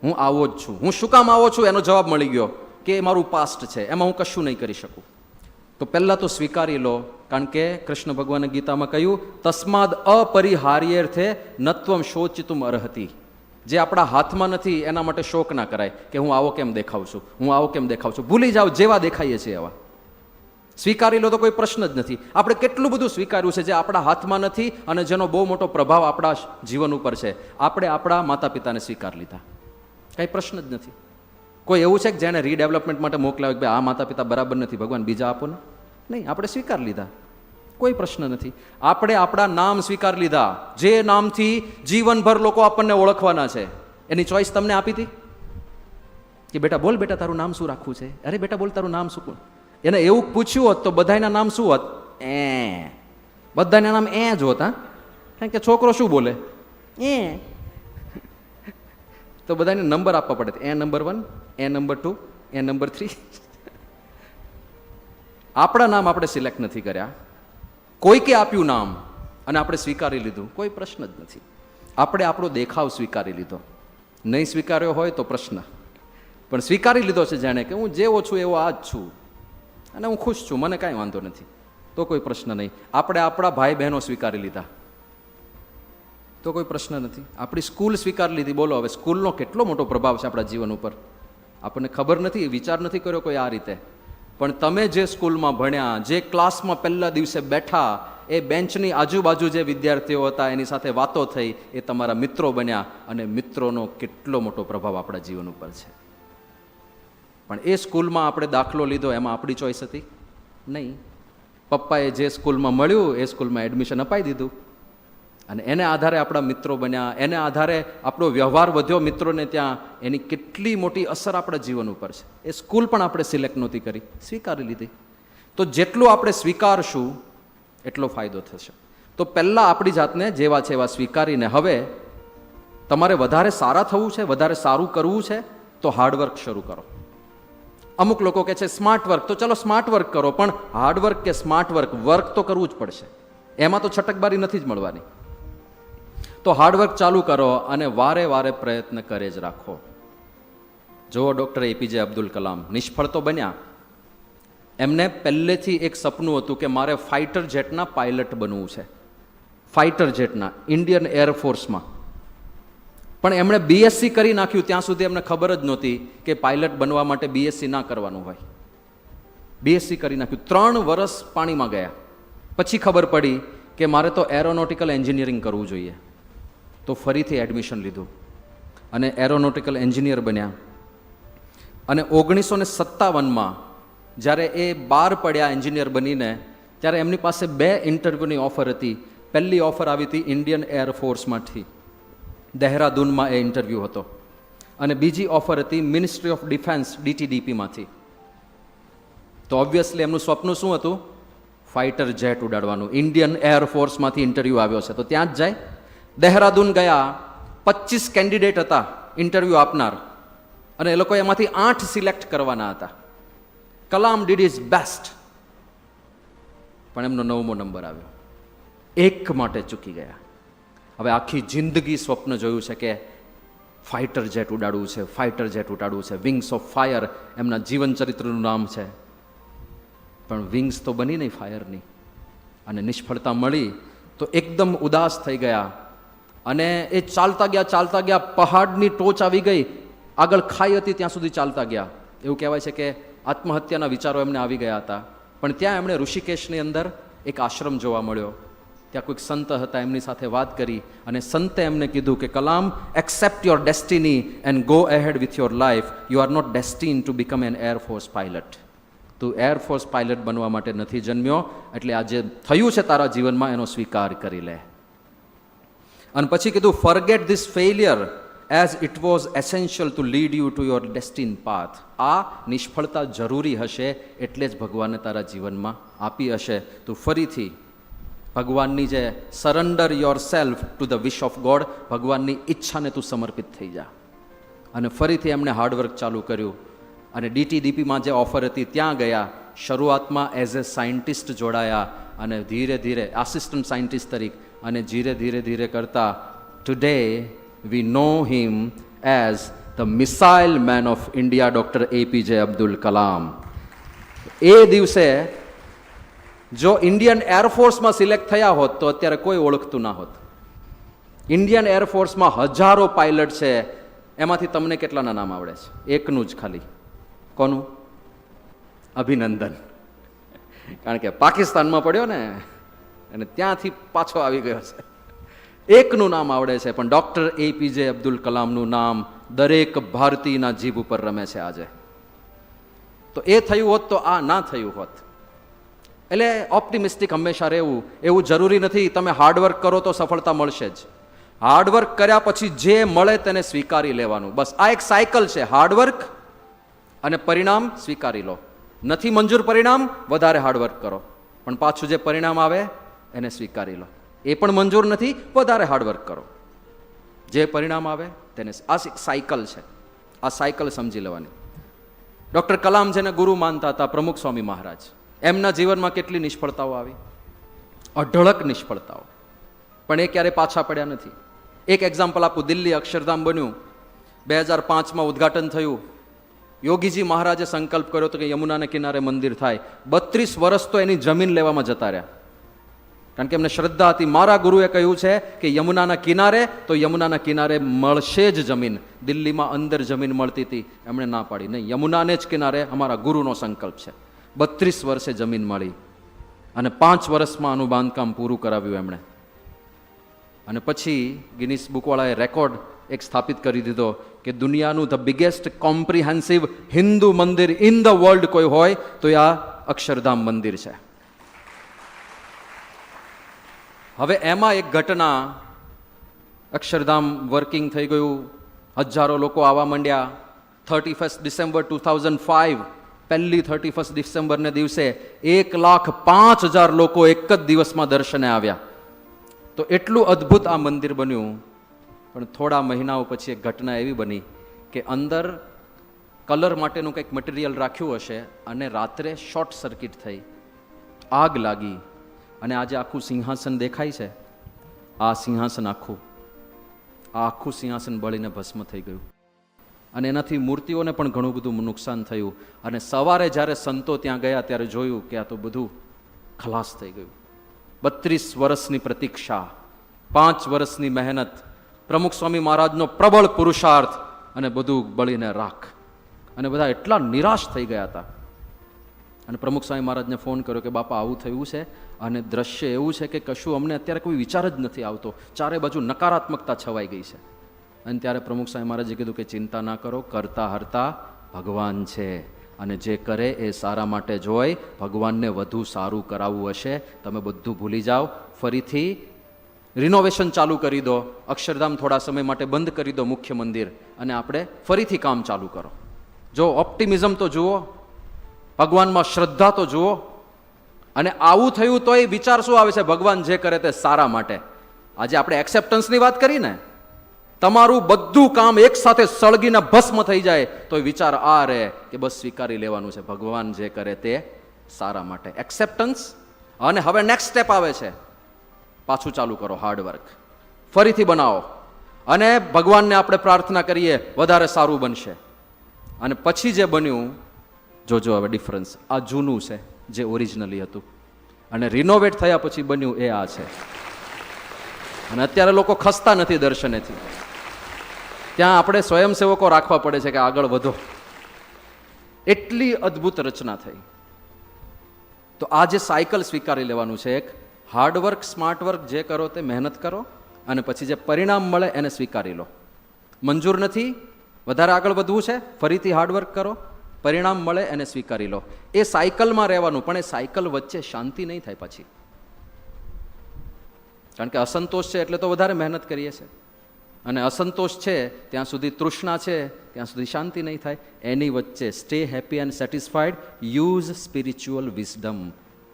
હું આવો જ છું. હું શું કામ આવો છું એનો જવાબ મળી ગયો કે એ મારું પાસ્ટ છે, એમાં હું કશું નહીં કરી શકું. તો પહેલાં તો સ્વીકારી લો. કારણ કે કૃષ્ણ ભગવાને ગીતામાં કહ્યું, તસ્માદ અપરિહાર્યેર્થે નત્વમ શોચિતુમ અર્હતિ. જે આપણા હાથમાં નથી એના માટે શોક ના કરાય કે હું આવો કેમ દેખાઉં છું, હું આવો કેમ દેખાઉં છું. ભૂલી જાઓ જેવા દેખાઈએ છીએ એવા. સ્વીકારી લો તો કોઈ પ્રશ્ન જ નથી. આપણે કેટલું બધું સ્વીકાર્યું છે જે આપણા હાથમાં નથી અને જેનો બહુ મોટો પ્રભાવ આપણા જીવન ઉપર છે. આપણે આપણા માતા પિતાને સ્વીકાર લીધા, કંઈ પ્રશ્ન જ નથી. કોઈ એવું છે કે જેને રીડેવલપમેન્ટ માટે મોકલાવે કે આ માતા પિતા બરાબર નથી, ભગવાન બીજા આપો ને? નહીં, આપણે સ્વીકાર લીધા. કોઈ પ્રશ્ન નથી. આપણે આપણા નામ સ્વીકાર લીધા, જે નામથી જીવનભર લોકો આપણને ઓળખવાના છે. એની ચોઈસ તમને આપી હતી કે બેટા બોલ, બેટા તારું નામ શું રાખવું છે? અરે બેટા બોલ, તારું નામ શું? એને એવું પૂછ્યું હોત તો બધાના નામ શું હોત? બધાના નામ જ હોત. હા, કારણ કે છોકરો શું બોલે? તો બધાને નંબર આપવા પડે. Number 1, number 2, number 3. આપણા નામ આપણે સિલેક્ટ નથી કર્યા, કોઈકે આપ્યું નામ અને આપણે સ્વીકારી લીધું, કોઈ પ્રશ્ન જ નથી. આપણે આપણો દેખાવ સ્વીકારી લીધો. નહીં સ્વીકાર્યો હોય તો પ્રશ્ન, પણ સ્વીકારી લીધો છે જાણે કે હું જેવો છું એવો આ જ છું અને હું ખુશ છું, મને કાંઈ વાંધો નથી, તો કોઈ પ્રશ્ન નહીં. આપણે આપણા ભાઈ બહેનો સ્વીકારી લીધા તો કોઈ પ્રશ્ન નથી. આપણી સ્કૂલ સ્વીકારી લીધી. બોલો હવે સ્કૂલનો કેટલો મોટો પ્રભાવ છે આપણા જીવન ઉપર. આપણને ખબર નથી, વિચાર નથી કર્યો કોઈ આ રીતે, પણ તમે જે સ્કૂલમાં ભણ્યા, જે ક્લાસમાં પહેલા દિવસે બેઠા, એ બેન્ચની આજુબાજુ જે વિદ્યાર્થીઓ હતા એની સાથે વાતો થઈ, એ તમારા મિત્રો બન્યા અને મિત્રોનો કેટલો મોટો પ્રભાવ આપણા જીવન ઉપર છે. પણ એ સ્કૂલમાં આપણે દાખલો લીધો, એમાં આપણી ચોઈસ હતી નહીં. પપ્પાએ જે સ્કૂલમાં મળ્યું એ સ્કૂલમાં એડમિશન અપાઈ દીધું અને એને આધારે આપણા મિત્રો બન્યા, એને આધારે આપણો વ્યવહાર વધ્યો મિત્રોને ત્યાં. એની કેટલી મોટી અસર આપણા જીવન ઉપર છે. એ સ્કૂલ પણ આપણે સિલેક્ટ નહોતી કરી, સ્વીકારી લીધી. તો જેટલું આપણે સ્વીકારશું એટલો ફાયદો થશે. તો પહેલાં આપણી જાતને જેવા છે એવા સ્વીકારીને, હવે તમારે વધારે સારા થવું છે, વધારે સારું કરવું છે, તો હાર્ડવર્ક શરૂ કરો. અમુક લોકો કહે છે સ્માર્ટ વર્ક, તો ચલો સ્માર્ટ વર્ક કરો, પણ હાર્ડવર્ક કે સ્માર્ટ વર્ક તો કરવું જ પડશે. એમાં તો છટકબારી નથી જ મળવાની. તો હાર્ડવર્ક ચાલુ કરો અને વારે વારે પ્રયત્ન કરે જ રાખો. જુઓ, ડૉક્ટર એપીજે અબ્દુલ કલામ નિષ્ફળ તો બન્યા. એમને પહેલેથી એક સપનું હતું કે મારે ફાઇટર જેટના પાયલટ બનવું છે, ફાઇટર જેટના, ઇન્ડિયન એરફોર્સમાં. પણ એમણે બીએસસી કરી નાખ્યું, ત્યાં સુધી એમને ખબર જ નહોતી કે પાયલટ બનવા માટે બીએસસી ના કરવાનું હોય. બીએસસી કરી નાખ્યું, 3 વર્ષ પાણીમાં ગયા. પછી ખબર પડી કે મારે તો એરોનોટિકલ એન્જિનિયરિંગ કરવું જોઈએ. તો ફરીથી એડમિશન લીધું અને એરોનોટિકલ એન્જિનિયર બન્યા. અને 1957માં જ્યારે એ બહાર પડ્યા એન્જિનિયર બનીને, ત્યારે એમની પાસે 2 ઇન્ટરવ્યૂની ઓફર હતી. પહેલી ઓફર આવી હતી ઇન્ડિયન એરફોર્સમાંથી, દહેરાદૂનમાં એ ઇન્ટરવ્યૂ હતો, અને બીજી ઓફર હતી મિનિસ્ટ્રી ઓફ ડિફેન્સ DTDPમાંથી. તો ઓબ્વિયસલી એમનું સ્વપ્ન શું હતું? ફાઇટર જેટ ઉડાડવાનું. ઇન્ડિયન એરફોર્સમાંથી ઇન્ટરવ્યૂ આવ્યો છે તો ત્યાં જ જાય. દહેરાદૂન ગયા, 25 કેન્ડિડેટ હતા ઇન્ટરવ્યૂ આપનાર, અને એ લોકો એમાંથી 8 સિલેક્ટ કરવાના હતા. કલામ ડીડ ઇઝ બેસ્ટ, પણ એમનો 9મો નંબર આવ્યો. એક માટે ચૂકી ગયા. હવે આખી જિંદગી સ્વપ્ન જોયું છે કે ફાઇટર જેટ ઉડાડવું છે, ફાઇટર જેટ ઉડાડવું છે. વિંગ્સ ઓફ ફાયર એમના જીવન ચરિત્રનું નામ છે, પણ વિંગ્સ તો બની નહીં ફાયરની. અને નિષ્ફળતા મળી તો એકદમ ઉદાસ થઈ ગયા અને એ ચાલતા ગયા, પહાડની ટોચ આવી ગઈ, આગળ ખાઈ હતી ત્યાં સુધી ચાલતા ગયા. એવું કહેવાય છે કે આત્મહત્યાના વિચારો એમને આવી ગયા હતા. પણ ત્યાં એમણે ઋષિકેશની અંદર એક આશ્રમ જોવા મળ્યો. ત્યાં કોઈક સંત હતા, એમની સાથે વાત કરી અને સંતે એમને કીધું કે Kalam, accept your destiny and go ahead with your life. You are not destined to become an air force pilot. તું એરફોર્સ પાયલટ બનવા માટે નથી જન્મ્યો, એટલે આ જે થયું છે તારા જીવનમાં એનો સ્વીકાર કરી લે. અને પછી કીધું, forget this failure as it was essential to lead you to your destined path. આ નિષ્ફળતા જરૂરી હશે એટલે જ ભગવાને તારા જીવનમાં આપી હશે. તું ફરીથી ભગવાનની જે surrender your self to the wish of God, ભગવાનની ઈચ્છાને તું સમર્પિત થઈ જા. અને ફરીથી એમણે હાર્ડવર્ક ચાલુ કર્યું અને DTDPમાં જે ઓફર હતી ત્યાં ગયા. શરૂઆતમાં એઝ એ સાયન્ટિસ્ટ જોડાયા અને ધીરે ધીરે આસિસ્ટન્ટ સાયન્ટિસ્ટ તરીકે, અને ધીરે ધીરે કરતા today we know him as the missile man of India, doctor APJ Abdul Kalam. એ દિવસે જો ઇન્ડિયન એરફોર્સમાં સિલેક્ટ થયા હોત તો અત્યારે કોઈ ઓળખતું ના હોત. ઇન્ડિયન એરફોર્સમાં હજારો પાયલટ છે, એમાંથી તમને કેટલાના નામ આવડે છે? એકનું જ ખાલી. કોનું? અભિનંદન. કારણ કે પાકિસ્તાનમાં પડ્યો ને અને ત્યાંથી પાછો આવી ગયો છે. એકનું નામ આવડે છે, પણ ડૉક્ટર એપીજે અબ્દુલ કલામનું નામ દરેક ભારતીયના જીભ ઉપર રમે છે આજે. તો એ થયું હોત તો આ ના થયું હોત. એટલે ઓપ્ટિમિસ્ટિક હંમેશા રહેવું. એવું જરૂરી નથી તમે હાર્ડવર્ક કરો તો સફળતા મળશે જ. હાર્ડવર્ક કર્યા પછી જે મળે તેને સ્વીકારી લેવાનું. બસ આ એક સાયકલ છે, હાર્ડવર્ક અને પરિણામ સ્વીકારી લો. નથી મંજૂર પરિણામ, વધારે હાર્ડવર્ક કરો, પણ પાછું જે પરિણામ આવે એને સ્વીકારી લો. એ પણ મંજૂર નથી, વધારે હાર્ડવર્ક કરો, જે પરિણામ આવે તેને. આ સાયકલ છે, આ સાયકલ સમજી લેવાની. ડૉક્ટર કલામ જેને ગુરુ માનતા હતા, પ્રમુખ સ્વામી મહારાજ, એમના જીવનમાં કેટલી નિષ્ફળતાઓ આવી, અઢળક નિષ્ફળતાઓ, પણ એ ક્યારે પાછા પડ્યા નથી. એક એક્ઝામ્પલ આપું. દિલ્હી અક્ષરધામ બન્યું, 2005માં ઉદ્ઘાટન થયું. યોગીજી મહારાજે સંકલ્પ કર્યો હતો કે યમુનાના કિનારે મંદિર થાય. 32 વર્ષ તો એની જમીન લેવામાં જતા રહ્યા, કારણ કે એમને શ્રદ્ધા હતી. મારા ગુરુએ કહ્યું છે કે યમુનાના કિનારે તો યમુનાના કિનારે મળશે જ જમીન. દિલ્હીમાં અંદર જમીન મળતી હતી, એમણે ના પાડી, નહીં, યમુનાને જ કિનારે અમારા ગુરુનો સંકલ્પ છે. 32 વર્ષે જમીન મળી અને 5 વર્ષમાં આનું બાંધકામ પૂરું કરાવ્યું એમણે. અને પછી ગિનિસ બુકવાળાએ રેકોર્ડ એક સ્થાપિત કરી દીધો કે દુનિયાનું ધ બિગેસ્ટ કોમ્પ્રિહેન્સિવ હિન્દુ મંદિર ઇન ધ વર્લ્ડ કોઈ હોય તો આ અક્ષરધામ મંદિર છે. હવે એમાં એક ઘટના, અક્ષરધામ વર્કિંગ થઈ ગયું, હજારો લોકો આવવા માંડ્યા. 31 ડિસેમ્બર 2005, પહેલી 31 ડિસેમ્બરને દિવસે 1,05,000 લોકો એક જ દિવસમાં દર્શને આવ્યા. તો એટલું અદ્ભુત આ મંદિર બન્યું. પણ થોડા મહિનાઓ પછી એક ઘટના એવી બની કે અંદર કલર માટેનું કંઈક મટીરિયલ રાખ્યું હશે અને રાત્રે શોર્ટ સર્કિટ થઈ, આગ લાગી અને આજે આખું સિંહાસન દેખાય છે. આ સિંહાસન આખું સિંહાસન બળીને ભસ્મ થઈ ગયું અને એનાથી મૂર્તિઓને પણ ઘણું બધું નુકસાન થયું. અને સવારે જ્યારે સંતો ત્યાં ગયા ત્યારે જોયું કે આ તો બધું ખલાસ થઈ ગયું. 32 વર્ષની પ્રતીક્ષા, 5 વર્ષની મહેનત, પ્રમુખ સ્વામી મહારાજનો પ્રબળ પુરુષાર્થ અને બધું બળીને રાખ. અને બધા એટલા નિરાશ થઈ ગયા હતા. અને પ્રમુખ સ્વામી મહારાજને ફોન કર્યો કે બાપા આવું થયું છે અને દ્રશ્ય એવું છે કે કશું અમને અત્યારે કોઈ વિચાર જ નથી આવતો, ચારે બાજુ નકારાત્મકતા છવાઈ ગઈ છે. અને ત્યારે પ્રમુખ સ્વામી મહારાજે કીધું કે ચિંતા ના કરો, કરતા હરતા ભગવાન છે અને જે કરે એ સારા માટે જ હોય. ભગવાનને વધુ સારું કરાવવું હશે, તમે બધું ભૂલી જાઓ, ફરીથી રિનોવેશન ચાલુ કરી દો, અક્ષરધામ થોડા સમય માટે બંધ કરી દો મુખ્ય મંદિર, અને આપણે ફરીથી કામ ચાલુ કરો. જો ઓપ્ટિમિઝમ તો જુઓ, ભગવાનમાં શ્રદ્ધા તો જુઓ. અને આવું થયું તો એ વિચાર શું આવે છે? ભગવાન જે કરે તે સારા માટે. આજે આપણે એક્સેપ્ટન્સની વાત કરી ને, તમારું બધું કામ એક સાથે સળગીને ભસ્મ થઈ જાય તો વિચાર આ રહે કે બસ સ્વીકારી લેવાનું છે, ભગવાન જે કરે તે સારા માટે. એક્સેપ્ટન્સ. અને હવે નેક્સ્ટ સ્ટેપ આવે છે, પાછું ચાલુ કરો હાર્ડવર્ક, ફરીથી બનાવો અને ભગવાનને આપણે પ્રાર્થના કરીએ વધારે સારું બનશે. અને પછી જે બન્યું જોજો હવે ડિફરન્સ. આ જૂનું છે જે ઓરિજિનલી હતું અને રિનોવેટ થયા પછી બન્યું એ આ છે. અને અત્યારે લોકો ખસતા નથી દર્શનેથી, ત્યાં આપણે સ્વયંસેવકો રાખવા પડે છે કે આગળ વધો. એટલી અદ્ભુત રચના થઈ. તો આ જે સાયકલ સ્વીકારી લેવાનું છે, એક હાર્ડવર્ક, સ્માર્ટ વર્ક, જે કરો તે મહેનત કરો અને પછી જે પરિણામ મળે એને સ્વીકારી લો. મંજૂર નથી, વધારે આગળ વધવું છે, ફરીથી હાર્ડવર્ક કરો, પરિણામ મળે એને સ્વીકારી લો. એ સાયકલમાં રહેવાનું. પણ એ સાયકલ વચ્ચે શાંતિ નહીં થાય પછી, કારણ કે અસંતોષ છે એટલે તો વધારે મહેનત કરીએ છીએ, અને અસંતોષ છે ત્યાં સુધી, તૃષ્ણા છે ત્યાં સુધી શાંતિ નહીં થાય. એની વચ્ચે stay happy and satisfied, use spiritual wisdom.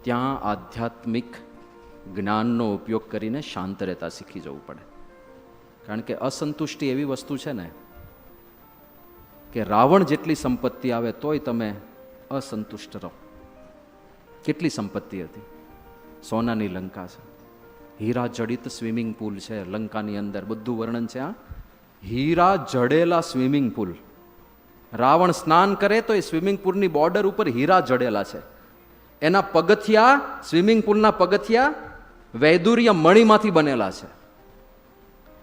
ત્યાં આધ્યાત્મિક જ્ઞાનનો ઉપયોગ કરીને શાંત રહેતા શીખી જવું પડે. કારણ કે અસંતુષ્ટિ એવી વસ્તુ છે ને કે રાવણ જેટલી સંપત્તિ આવે તોય તમે અસંતુષ્ટ રહો. કેટલી સંપત્તિ હતી, સોનાની લંકા છે, હીરા જડિત સ્વિમિંગ પુલ છે લંકાની અંદર, બધું વર્ણન છે. આ હીરા જડેલા સ્વિમિંગ પુલ, રાવણ સ્નાન કરે તો એ સ્વિમિંગ પુલની બોર્ડર ઉપર હીરા જડેલા છે. એના પગથિયા, સ્વિમિંગ પુલના પગથિયા વૈદુર્ય મણીમાંથી બનેલા છે.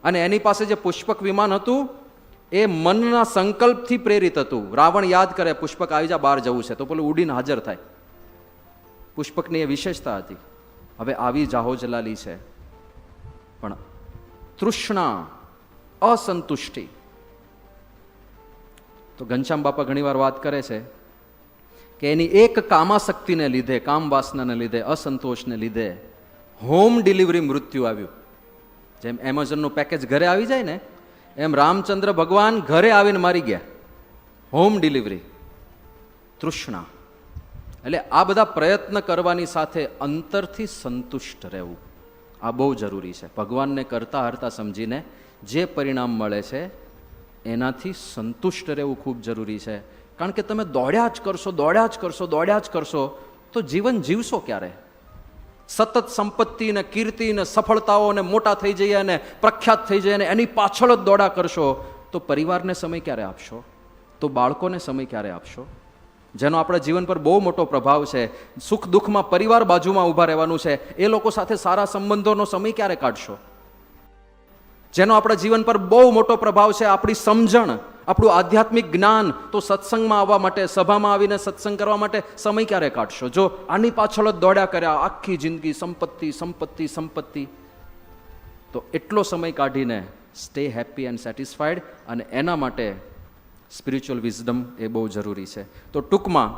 અને એની પાસે જે પુષ્પક વિમાન હતું એ મનના સંકલ્પથી પ્રેરિત હતું. રાવણ યાદ કરે પુષ્પક આવી જા, બહાર જવું છે, તો પેલું ઉડીને હાજર થાય. પુષ્પકની એ વિશેષતા હતી. હવે આવી જાહો જલાલી છે, પણ તૃષ્ણા, અસંતુષ્ટિ. તો ઘનશ્યામ બાપા ઘણીવાર વાત કરે છે કે એની એક કામાશક્તિને લીધે, કામ વાસનાને લીધે, અસંતોષને લીધે હોમ ડિલિવરી મૃત્યુ આવ્યું. જેમ એમેઝોનનું પેકેજ ઘરે આવી જાય ને, એમ રામચંદ્ર ભગવાન ઘરે આવીને મારી ગયા. Home delivery. તૃષ્ણા. એટલે આ બધા પ્રયત્ન કરવાની સાથે અંતરથી સંતુષ્ટ રહેવું આ બહુ જરૂરી છે. ભગવાનને કરતા હરતા સમજીને જે પરિણામ મળે છે એનાથી સંતુષ્ટ રહેવું ખૂબ જરૂરી છે. કારણ કે તમે દોડ્યા જ કરશો, દોડ્યા જ કરશો, દોડ્યા જ કરશો તો જીવન જીવશો ક્યારે? સતત સંપત્તિ ને કીર્તિ ને સફળતાઓ ને મોટા થઈ જઈએ અને પ્રખ્યાત થઈ જઈએ અને એની પાછળ જ દોડા કરશો તો પરિવારને સમય ક્યારે આપશો? તો બાળકોને સમય ક્યારે આપશો? જેનો આપણા જીવન પર બહુ મોટો પ્રભાવ છે. સુખ દુઃખમાં પરિવાર બાજુમાં ઊભા રહેવાનું છે, એ લોકો સાથે સારા સંબંધોનો સમય ક્યારે કાઢશો? જેનો આપણા જીવન પર બહુ મોટો પ્રભાવ છે આપણી સમજણ, આપણું આધ્યાત્મિક જ્ઞાન, તો સત્સંગમાં આવવા માટે, સભામાં આવીને સત્સંગ કરવા માટે સમય ક્યારે કાઢશો? જો આની પાછળ જ દોડ્યા કર્યા આખી જિંદગી, સંપત્તિ સંપત્તિ સંપત્તિ, તો એટલો સમય કાઢીને સ્ટે હેપી એન્ડ સેટિસ્ફાઈડ. અને એના માટે સ્પિરિચ્યુઅલ વિઝડમ એ બહુ જરૂરી છે. તો ટૂંકમાં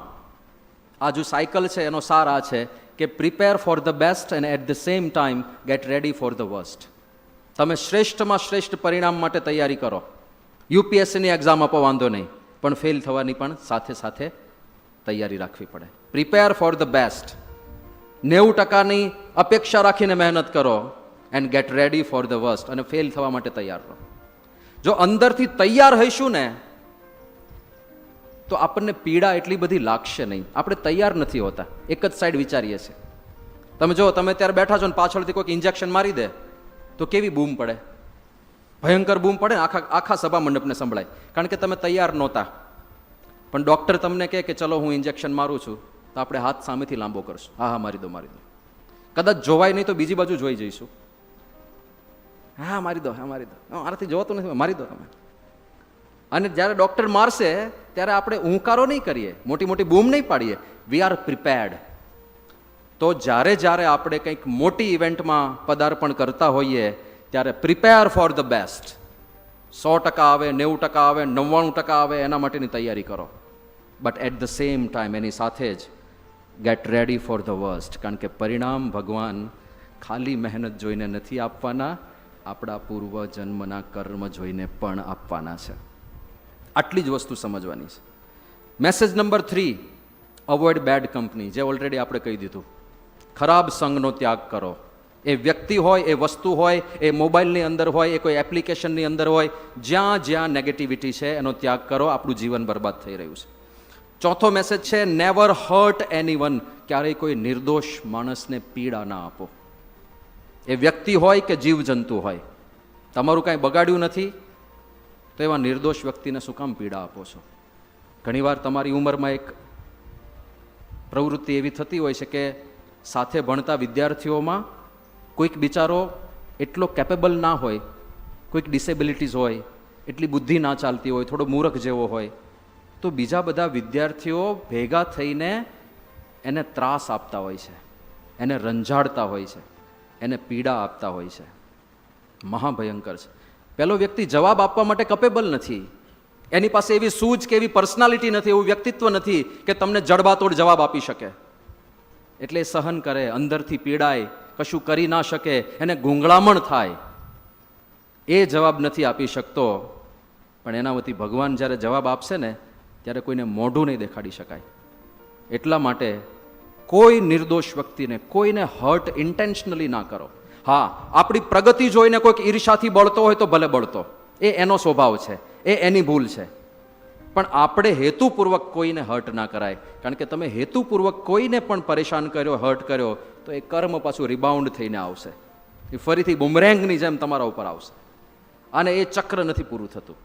આ જો સાયકલ છે એનો સાર આ છે કે prepare for the best and at the same time get ready for the worst. તમે શ્રેષ્ઠમાં શ્રેષ્ઠ પરિણામ માટે તૈયારી કરો. યુપીએસસીની એક્ઝામ આપો વાંધો નહીં, પણ ફેલ થવાની પણ સાથે સાથે તૈયારી રાખવી પડે. Prepare for the best. 90%ની અપેક્ષા રાખીને મહેનત કરો and get ready for the worst. અને ફેલ થવા માટે તૈયાર રહો. જો અંદરથી તૈયાર હઈશું ને તો આપણને પીડા એટલી બધી લાગશે નહીં. આપણે તૈયાર નથી હોતા, એક જ સાઈડ વિચારીએ છીએ. તમે જો, તમે ત્યારે બેઠા છો ને પાછળથી કોઈક ઇન્જેક્શન મારી દે તો કેવી બૂમ પડે? ભયંકર બૂમ પડે ને, આખા સભા મંડપને સંભળાય. કારણ કે તમે તૈયાર નહોતા. પણ ડૉક્ટર તમને કહે કે ચલો હું ઇન્જેક્શન મારું છું, તો આપણે હાથ સામેથી લાંબો કરશું. હા હા મારી દો, મારી દો. કદાચ જોવાય નહીં તો બીજી બાજુ જોઈ જઈશું. હા મારી દો, હા મારી દો, મારાથી જોવાતું નથી, મારી દો તમે. અને જ્યારે ડૉક્ટર મારશે ત્યારે આપણે હુંકારો નહીં કરીએ, મોટી મોટી બૂમ નહીં પાડીએ. We are prepared. તો જ્યારે જ્યારે આપણે કંઈક મોટી ઇવેન્ટમાં પદાર્પણ કરતા હોઈએ ત્યારે પ્રિપેર ફોર ધ બેસ્ટ. 100% આવે, 90% આવે, 99% આવે, એના માટેની તૈયારી કરો. But at the same time એની સાથે જ get ready for the worst. કારણ કે પરિણામ ભગવાન ખાલી મહેનત જોઈને નથી આપવાના, આપણા પૂર્વ જન્મના કર્મ જોઈને પણ આપવાના છે. આટલી જ વસ્તુ સમજવાની છે. Message number 3, avoid bad company. જે ઓલરેડી આપણે કહી દીધું. ખરાબ સંગનો ત્યાગ કરો. એ વ્યક્તિ હોય, એ વસ્તુ હોય, એ મોબાઈલની અંદર હોય, એ કોઈ એપ્લિકેશનની અંદર હોય, જ્યાં જ્યાં નેગેટિવિટી છે એનો ત્યાગ કરો. આપણું જીવન બરબાદ થઈ રહ્યું છે. ચોથો મેસેજ છે નેવર હર્ટ એનીવન. ક્યારેય કોઈ નિર્દોષ માણસને પીડા ના આપો. એ વ્યક્તિ હોય કે જીવજંતુ હોય, તમારું કાંઈ બગાડ્યું નથી તો એવા નિર્દોષ વ્યક્તિને શું કામ પીડા આપો છો? ઘણીવાર તમારી ઉંમરમાં એક પ્રવૃત્તિ એવી થતી હોય છે કે સાથે ભણતા વિદ્યાર્થીઓમાં કોઈક બિચારો એટલો કેપેબલ ના હોય, કોઈક ડિસેબિલિટીઝ હોય, એટલી બુદ્ધિ ના ચાલતી હોય, થોડો મૂર્ખ જેવો હોય, તો બીજા બધા વિદ્યાર્થીઓ ભેગા થઈને એને ત્રાસ આપતા હોય છે, એને રંજાડતા હોય છે, એને પીડા આપતા હોય છે. મહાભયંકર છે. પેલો વ્યક્તિ જવાબ આપવા માટે કેપેબલ નથી, એની પાસે એવી સૂઝ કે એવી પર્સનાલિટી નથી, એવું વ્યક્તિત્વ નથી કે તમને જડબાતોડ જવાબ આપી શકે. એટલે સહન કરે, અંદરથી પીડાય, કશું કરી ના શકે, એને ગૂંગળામણ થાય, એ જવાબ નથી આપી શકતો. પણ એના વતી ભગવાન જ્યારે જવાબ આપશે ને ત્યારે કોઈને મોઢું નહીં દેખાડી શકાય. એટલા માટે કોઈ નિર્દોષ વ્યક્તિને, કોઈને હર્ટ ઇન્ટેન્શનલી ના કરો. હા, આપણી પ્રગતિ જોઈને કોઈક ઈર્ષાથી બળતો હોય તો ભલે બળતો, એ એનો સ્વભાવ છે, એ એની ભૂલ છે. પણ આપણે હેતુપૂર્વક કોઈને હર્ટ ના કરાય. કારણ કે તમે હેતુપૂર્વક કોઈને પણ પરેશાન કર્યો, હર્ટ કર્યો તો એ કર્મ પાછું રિબાઉન્ડ થઈને આવશે, એ ફરીથી બુમરેંગની જેમ તમારા ઉપર આવશે, અને એ ચક્ર નથી પૂરું થતું.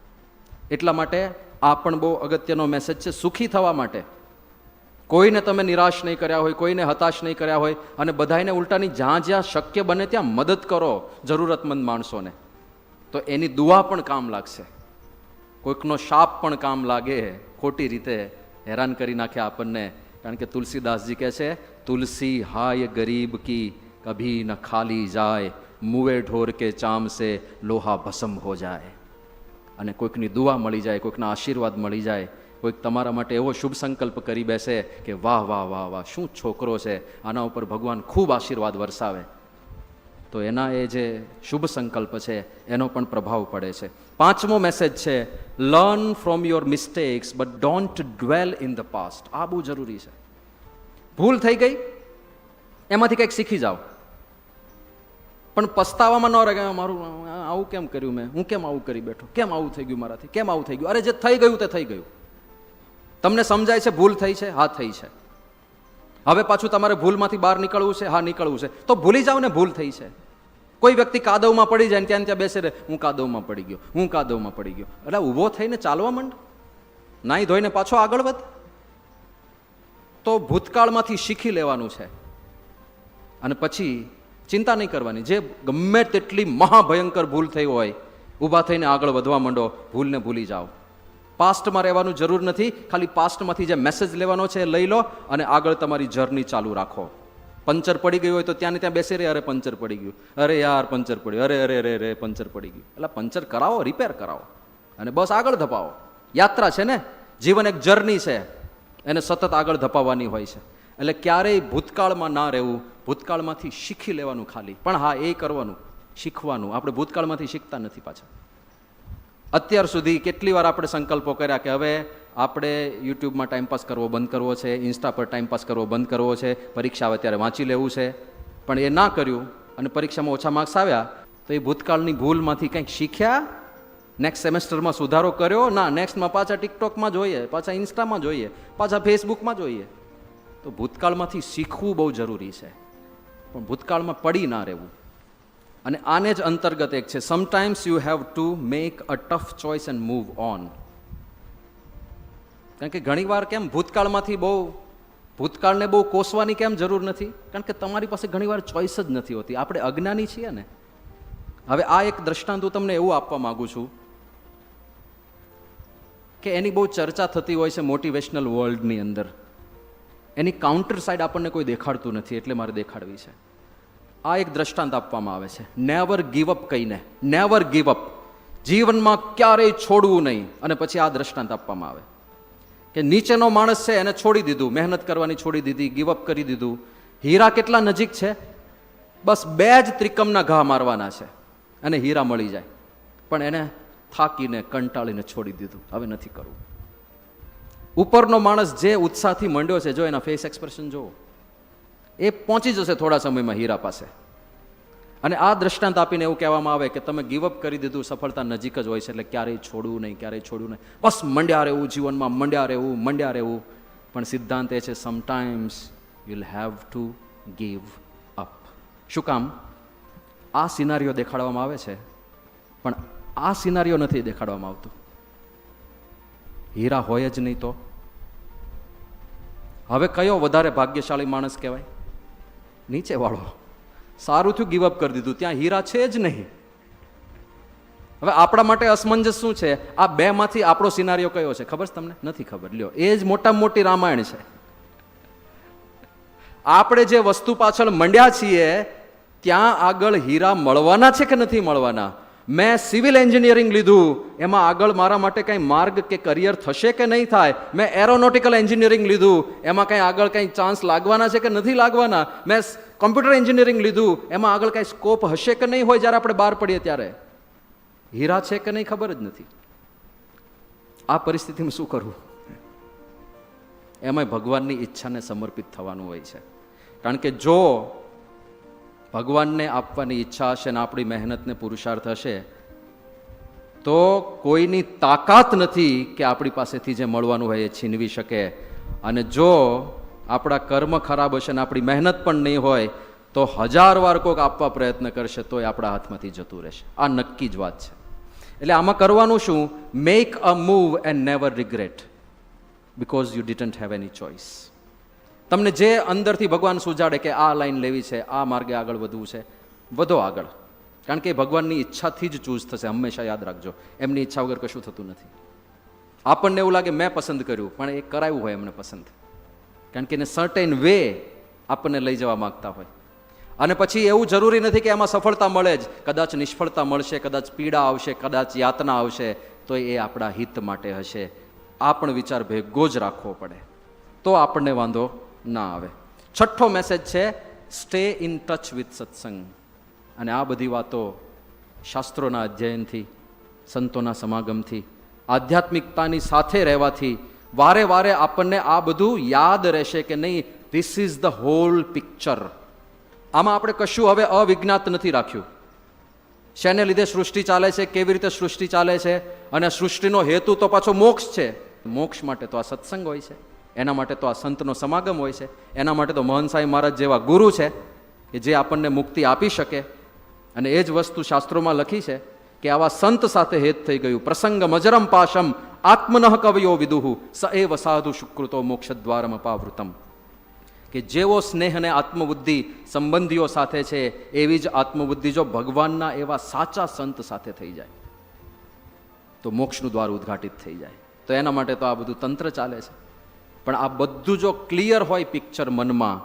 એટલા માટે આ પણ બહુ અગત્યનો મેસેજ છે. સુખી થવા માટે કોઈને તમે નિરાશ નહીં કર્યા હોય, કોઈને હતાશ નહીં કર્યા હોય, અને બધાને ઉલટાની જ્યાં જ્યાં શક્ય બને ત્યાં મદદ કરો જરૂરતમંદ માણસોને, તો એની દુઆ પણ કામ લાગશે. કોઈકનો શાપ પણ કામ લાગે, ખોટી રીતે હેરાન કરી નાખે આપણને. કારણ કે તુલસીદાસજી કહે છે, તુલસી હાય ગરીબ કી કભી ન ખાલી જાય, મુએ ઢોર કે ચામ સે લોહા ભસમ હો જાય. અને કોઈકની દુઆ મળી જાય, કોઈકના આશીર્વાદ મળી જાય, કોઈક તમારા માટે એવો શુભ સંકલ્પ કરી બેસે કે વાહ વાહ વાહ વાહ, શું છોકરો છે, આના ઉપર ભગવાન ખૂબ આશીર્વાદ વરસાવે, તો એના એ જે શુભ સંકલ્પ છે એનો પણ પ્રભાવ પડે છે. 5મો મેસેજ છે, learn from your mistakes but don't dwell in the past. આ બહુ જરૂરી છે. ભૂલ થઈ ગઈ, એમાંથી કંઈક શીખી જાઓ, પણ પસ્તાવામાં ન રહે. મારું આવું કેમ કર્યું મેં, હું કેમ આવું કરી બેઠો, કેમ આવું થઈ ગયું મારાથી, કેમ આવું થઈ ગયું. અરે જે થઈ ગયું તે થઈ ગયું. તમને સમજાય છે ભૂલ થઈ છે, હા થઈ છે. હવે પાછું તમારે ભૂલમાંથી બહાર નીકળવું છે, હા નીકળવું છે, તો ભૂલી જાઓ ને ભૂલ થઈ છે. કોઈ વ્યક્તિ કાદવમાં પડી જાય ને ત્યાં બેસે રહે, હું કાદવમાં પડી ગયો, હું કાદવમાં પડી ગયો. એટલે ઊભો થઈને ચાલવા માંડ, નાહી ધોઈને પાછો આગળ વધ. તો ભૂતકાળમાંથી શીખી લેવાનું છે અને પછી ચિંતા નહીં કરવાની. જે ગમે તેટલી મહાભયંકર ભૂલ થઈ હોય, ઊભા થઈને આગળ વધવા માંડો, ભૂલને ભૂલી જાઓ. પાસ્ટમાં રહેવાનું જરૂર નથી, ખાલી પાસ્ટમાંથી જે મેસેજ લેવાનો છે એ લઈ લો અને આગળ તમારી જર્ની ચાલુ રાખો. પંચર પડી ગયું હોય તો ત્યાં ને ત્યાં બેસી રહે, અરે પંચર પડી ગયું, અરે યાર પંચર પડ્યું, અરે અરે અરે અરે પંચર પડી ગયું. એટલે પંચર કરાવો, રિપેર કરાવો અને બસ આગળ ધપાવો. યાત્રા છે ને, જીવન એક જર્ની છે, એને સતત આગળ ધપાવવાની હોય છે. એટલે ક્યારેય ભૂતકાળમાં ના રહેવું, ભૂતકાળમાંથી શીખી લેવાનું ખાલી. પણ હા, એ કરવાનું, શીખવાનું. આપણે ભૂતકાળમાંથી શીખતા નથી પાછા. અત્યાર સુધી કેટલી વાર આપણે સંકલ્પો કર્યા કે હવે આપણે યુટ્યુબમાં ટાઈમપાસ કરવો બંધ કરવો છે, ઇન્સ્ટા પર ટાઈમપાસ કરવો બંધ કરવો છે, પરીક્ષા આવે ત્યારે વાંચી લેવું છે, પણ એ ના કર્યું અને પરીક્ષામાં ઓછા માર્ક્સ આવ્યા તો એ ભૂતકાળની ભૂલમાંથી કંઈક શીખ્યા? નેક્સ્ટ સેમેસ્ટરમાં સુધારો કર્યો? ના, નેક્સ્ટમાં પાછા ટિકટોકમાં જોઈએ, પાછા ઇન્સ્ટામાં જોઈએ, પાછા ફેસબુકમાં જોઈએ. તો ભૂતકાળમાંથી શીખવું બહુ જરૂરી છે, પણ ભૂતકાળમાં પડી ના રહેવું. અને આને જ અંતર્ગત એક છે, sometimes you have to make a tough choice and move on. કારણ કે ઘણીવાર કેમ ભૂતકાળમાંથી ભૂતકાળને બહુ કોસવાની કેમ જરૂર નથી? કારણ કે તમારી પાસે ઘણીવાર ચોઇસ જ નથી હોતી. આપણે અજ્ઞાની છીએ ને. હવે આ એક દ્રષ્ટાંત હું તમને એવું આપવા માંગુ છું કે એની બહુ ચર્ચા થતી હોય છે મોટિવેશનલ વર્લ્ડની અંદર. એની કાઉન્ટર સાઈડ આપણને કોઈ દેખાડતું નથી, એટલે મારે દેખાડવી છે. આ એક દ્રષ્ટાંત આપવામાં આવે છે, નેવર ગીવ અપ કહીને. નેવર ગીવ અપ, જીવનમાં ક્યારેય છોડવું નહીં. અને પછી આ દ્રષ્ટાંત આપવામાં આવે કે નીચેનો માણસ છે, એને છોડી દીધું, મહેનત કરવાની છોડી દીધી, ગીવ અપ કરી દીધું. હીરા કેટલા નજીક છે, બસ 2 જ ત્રિકમના ઘા મારવાના છે અને હીરા મળી જાય, પણ એને થાકીને કંટાળીને છોડી દીધું, હવે નથી કરવું. ઉપરનો માણસ જે ઉત્સાહથી મંડ્યો છે, જો એના ફેસ એક્સપ્રેશન જુઓ, એ પહોંચી જશે થોડા સમયમાં હીરા પાસે. અને આ દ્રષ્ટાંત આપીને એવું કહેવામાં આવે કે તમે ગીવઅપ કરી દીધું, સફળતા નજીક જ હોય છે, એટલે ક્યારેય છોડવું નહીં, ક્યારેય છોડવું નહીં, બસ મંડ્યા રહેવું, જીવનમાં મંડ્યા રહેવું. પણ સિદ્ધાંત એ છે, sometimes you will have to give up. શું કામ? આ સિનારીઓ દેખાડવામાં આવે છે, પણ આ સિનારીઓ નથી દેખાડવામાં આવતું. હીરા હોય જ નહીં તો હવે કયો વધારે ભાગ્યશાળી માણસ કહેવાય? નીચે વાળો. સારું થયું ગીવ અપ કરી દીધું, ત્યાં હીરા છે જ નહીં. હવે આપણા માટે અસમંજસ શું છે? આ 2 માંથી આપણો સિનારીઓ કયો છે ખબર છે તમને? નથી ખબર. લ્યો, એ જ મોટામાં મોટી રામાયણ છે. આપણે જે વસ્તુ પાછળ મંડ્યા છીએ ત્યાં આગળ હીરા મળવાના છે કે નથી મળવાના? મેં સિવિલ એન્જિનિયરિંગ લીધું, એમાં આગળ મારા માટે કંઈ માર્ગ કે કરિયર થશે કે નહીં થાય? મેં એરોનોટિકલ એન્જિનિયરિંગ લીધું, એમાં કંઈ આગળ કંઈ ચાન્સ લાગવાના છે કે નથી લાગવાના? મેં કોમ્પ્યુટર એન્જિનિયરિંગ લીધું, એમાં આગળ કંઈ સ્કોપ હશે કે નહીં હોય? જ્યારે આપણે બહાર પડીએ ત્યારે હીરા છે કે નહીં ખબર જ નથી. આ પરિસ્થિતિમાં શું કરવું? એમાં ભગવાનની ઈચ્છાને સમર્પિત થવાનું હોય છે. કારણ કે જો ભગવાનને આપવાની ઈચ્છા હશે ને આપણી મહેનતને પુરુષાર્થ હશે તો કોઈની તાકાત નથી કે આપણી પાસેથી જે મળવાનું હોય એ છીનવી શકે. અને જો આપણા કર્મ ખરાબ હશે ને આપણી મહેનત પણ નહીં હોય તો 1000 વાર કોઈક આપવા પ્રયત્ન કરશે તોય આપણા હાથમાંથી જતું રહેશે. આ નક્કી જ વાત છે. એટલે આમાં કરવાનું શું? Make a move and never regret, because you didn't have any choice. તમને જે અંદરથી ભગવાન સુજાડે કે આ લાઈન લેવી છે, આ માર્ગે આગળ વધવું છે, વધો આગળ. કારણ કે ભગવાનની ઈચ્છાથી જ ચૂઝ થશે. હંમેશા યાદ રાખજો, એમની ઈચ્છા વગર કશું થતું નથી. આપણને એવું લાગે મેં પસંદ કર્યું, પણ એ કરાયું હોય એમને પસંદ. કારણ કે એને સર્ટેન વે આપણને લઈ જવા માંગતા હોય. અને પછી એવું જરૂરી નથી કે એમાં સફળતા મળે જ. કદાચ નિષ્ફળતા મળશે, કદાચ પીડા આવશે, કદાચ યાતના આવશે, તો એ આપણા હિત માટે હશે. આ પણ વિચાર ભેગો જ રાખવો પડે, તો આપણને વાંધો ના આવે. છઠ્ઠો મેસેજ છે સ્ટે ઇન ટચ વિથ સત્સંગ. અને આ બધી વાતો શાસ્ત્રોના અધ્યયનથી, સંતોના સમાગમથી, આધ્યાત્મિકતાની સાથે રહેવાથી વારે વારે આપણને આ બધું યાદ રહેશે કે નહીં, this is the whole picture. આમાં આપણે કશું હવે અવિજ્ઞાત નથી રાખ્યું. શેને લીધે સૃષ્ટિ ચાલે છે, કેવી રીતે સૃષ્ટિ ચાલે છે, અને સૃષ્ટિનો હેતુ તો પાછો મોક્ષ છે. મોક્ષ માટે તો આ સત્સંગ હોય છે, એના માટે તો આ સંતનો સમાગમ હોય છે, એના માટે તો મહંત સાંઈ મહારાજ જેવા ગુરુ છે કે જે આપણને મુક્તિ આપી શકે. અને એ જ વસ્તુ શાસ્ત્રોમાં લખી છે કે આવા સંત સાથે હેત થઈ ગયું. પ્રસંગ મજરમ પાશમ આત્મનઃ કવયો વિદુહુ સ એવ સાધુ શુક્રતો મોક્ષદ્વારમ અપાવૃતમ. કે જેવો સ્નેહ અને આત્મબુદ્ધિ સંબંધીઓ સાથે છે, એવી જ આત્મબુદ્ધિ જો ભગવાનના એવા સાચા સંત સાથે થઈ જાય તો મોક્ષનું દ્વાર ઉદ્ઘાટિત થઈ જાય. તો એના માટે તો આ બધું તંત્ર ચાલે છે. પણ આ બધું જો ક્લિયર હોય પિક્ચર મનમાં,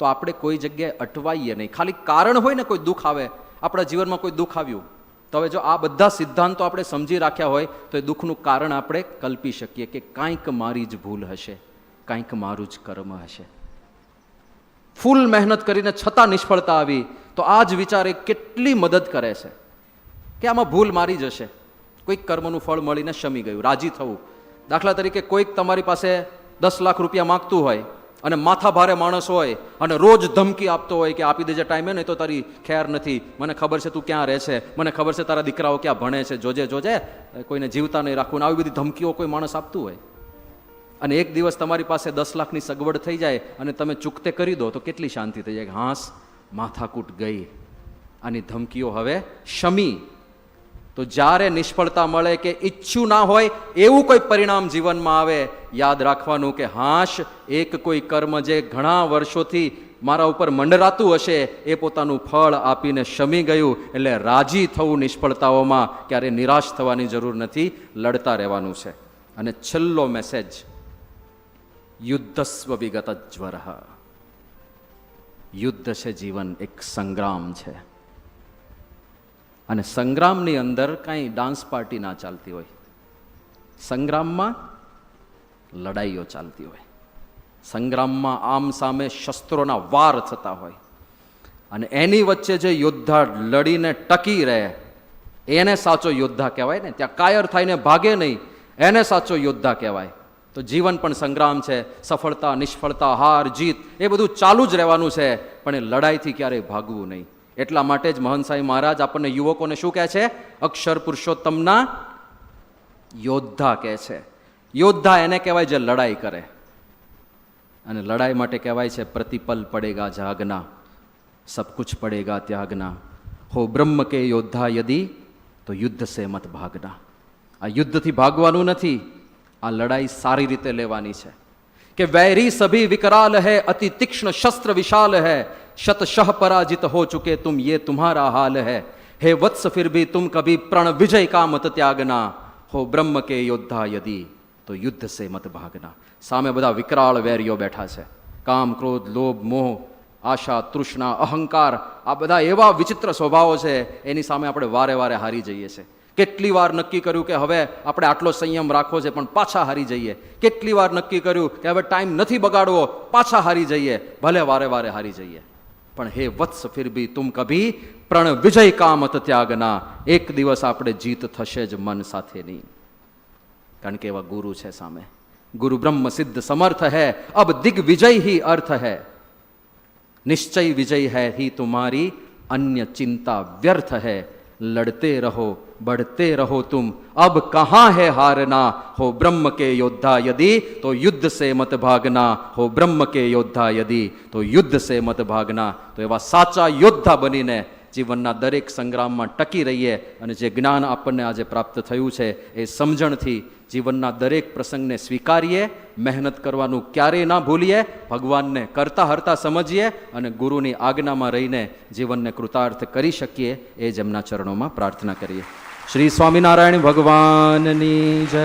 તો આપણે કોઈ જગ્યાએ અટવાઈએ નહીં. ખાલી કારણ હોય ને, કોઈ દુઃખ આવે, આપણા જીવનમાં કોઈ દુઃખ આવ્યું, તો હવે જો આ બધા સિદ્ધાંતો આપણે સમજી રાખ્યા હોય તો એ દુઃખનું કારણ આપણે કલ્પી શકીએ કે કાંઈક મારી જ ભૂલ હશે, કાંઈક મારું જ કર્મ હશે. ફૂલ મહેનત કરીને છતાં નિષ્ફળતા આવી તો આ જ વિચાર એ કેટલી મદદ કરે છે કે આમાં ભૂલ મારી જશે. કોઈક કર્મનું ફળ મળીને શમી ગયું, રાજી થવું. દાખલા તરીકે કોઈક તમારી પાસે 10 લાખ રૂપિયા માગતું હોય અને માથા ભારે માણસ હોય અને રોજ ધમકી આપતો હોય કે આપી દેજે ટાઈમે, નહીં તો તારી ખેર નથી, મને ખબર છે તું ક્યાં રહે છે, મને ખબર છે તારા દીકરાઓ ક્યાં ભણે છે, જોજે જોજે, કોઈને જીવતા નહીં રાખવું. આવી બધી ધમકીઓ કોઈ માણસ આપતું હોય અને એક દિવસ તમારી પાસે 10 લાખની સગવડ થઈ જાય અને તમે ચૂકતે કરી દો તો કેટલી શાંતિ થઈ જાય કે હાસ માથાકૂટ ગઈ, આની ધમકીઓ હવે શમી. તો જ્યારે નિષ્ફળતા મળે કે ઈચ્છું ના હોય એવું કોઈ પરિણામ જીવનમાં આવે, યાદ રાખવાનું કે હાશ એક કોઈ કર્મ જે ઘણા વર્ષોથી મારા ઉપર મંડરાતું હશે એ પોતાનું ફળ આપીને શમી ગયું. એટલે રાજી થવું નિષ્ફળતાઓમાં, ક્યારે નિરાશ થવાની જરૂર નથી, લડતા રહેવાનું છે. અને છેલ્લો મેસેજ યુદ્ધસ્વ વિગત જ્વર. યુદ્ધ છે જીવન, એક સંગ્રામ છે. અને સંગ્રામની અંદર કાંઈ ડાન્સ પાર્ટી ના ચાલતી હોય, સંગ્રામમાં લડાઈઓ ચાલતી હોય, સંગ્રામમાં આમ સામે શસ્ત્રોના વાર થતા હોય અને એની વચ્ચે જે યોદ્ધા લડીને ટકી રહે એને સાચો યોદ્ધા કહેવાય ને. ત્યાં કાયર થઈને ભાગે નહીં, એને સાચો યોદ્ધા કહેવાય. તો જીવન પણ સંગ્રામ છે. સફળતા, નિષ્ફળતા, હાર જીત એ બધું ચાલુ જ રહેવાનું છે, પણ એ લડાઈથી ક્યારેય ભાગવું નહીં. એટલા માટે જ મહંત સાંઈ મહારાજ આપણને યુવકોને શું કહે છે? અક્ષર પુરુષોત્તમના યોદ્ધા કહે છે. યોદ્ધા એને કહેવાય જે લડાઈ કરે, અને લડાઈ માટે કહેવાય છે પ્રતિપલ પડેગા જાગના, સબ કુછ પડેગા ત્યાગના. હો બ્રહ્મ કે યોદ્ધા યદી તો યુદ્ધ સે મત ભાગના. આ યુદ્ધથી ભાગવાનું નથી, આ લડાઈ સારી રીતે લેવાની છે. કે વૈરી સભી વિકરાલ હૈ, અતિ તીક્ષ્ણ શસ્ત્ર વિશાલ હૈ, शतशः पराजित हो चुके तुम ये तुम्हारा हाल है, हे वत्स फिर भी तुम कभी प्रण विजय का मत त्यागना. हो ब्रह्म के योद्धा यदि तो युद्ध से मत भागना. सामे બધા વિકરાળ વેરીઓ બેઠા છે. કામ, ક્રોધ, લોભ, મોહ, આશા, તૃષ્ણા, અહંકાર, આ બધા એવા વિચિત્ર સ્વભાવો છે, એની સામે આપણે વારે વારે હારી જઈએ છીએ. કેટલી વાર નક્કી કર્યું કે હવે આપણે આટલો સંયમ રાખવો છે, પણ પાછા હારી જઈએ. કેટલી વાર નક્કી કર્યું કે હવે ટાઈમ નથી બગાડવો, પાછા હારી જઈએ. ભલે વારે વારે હારી જઈએ, પણ હે વત્સ ફિર ભી તુમ કભી પ્રણ વિજય કા મત ત્યાગના. એક દિવસ આપણે જીત થશે જ મન સાથેની, કારણ કે એવા ગુરુ છે સામે. ગુરુ બ્રહ્મ સિદ્ધ સમર્થ હૈ, અબ દિગ્વિજય ही अर्थ है, निश्चय विजय है ही तुम्हारी, अन्य चिंता व्यर्थ है. लड़ते रहो बढ़ते रहो तुम, अब कहाँ है हारना. हो ब्रह्म के योद्धा यदि तो युद्ध से मत भागना. हो ब्रह्म के योद्धा यदि तो युद्ध से मत भागना. તો એવા સાચા યોદ્ધા બનીને જીવનના દરેક સંગ્રામમાં ટકી રહીએ. અને જે જ્ઞાન આપણને આજે પ્રાપ્ત થયું છે એ સમજણથી જીવનના દરેક પ્રસંગને સ્વીકારીએ, મહેનત કરવાનું ક્યારેય ના ભૂલીએ, ભગવાનને કરતા હરતા સમજીએ અને ગુરુની આજ્ઞામાં રહીને જીવનને કૃતાર્થ કરી શકીએ, એ જ એમના ચરણોમાં પ્રાર્થના કરીએ. શ્રી સ્વામિનારાયણ ભગવાનની જય.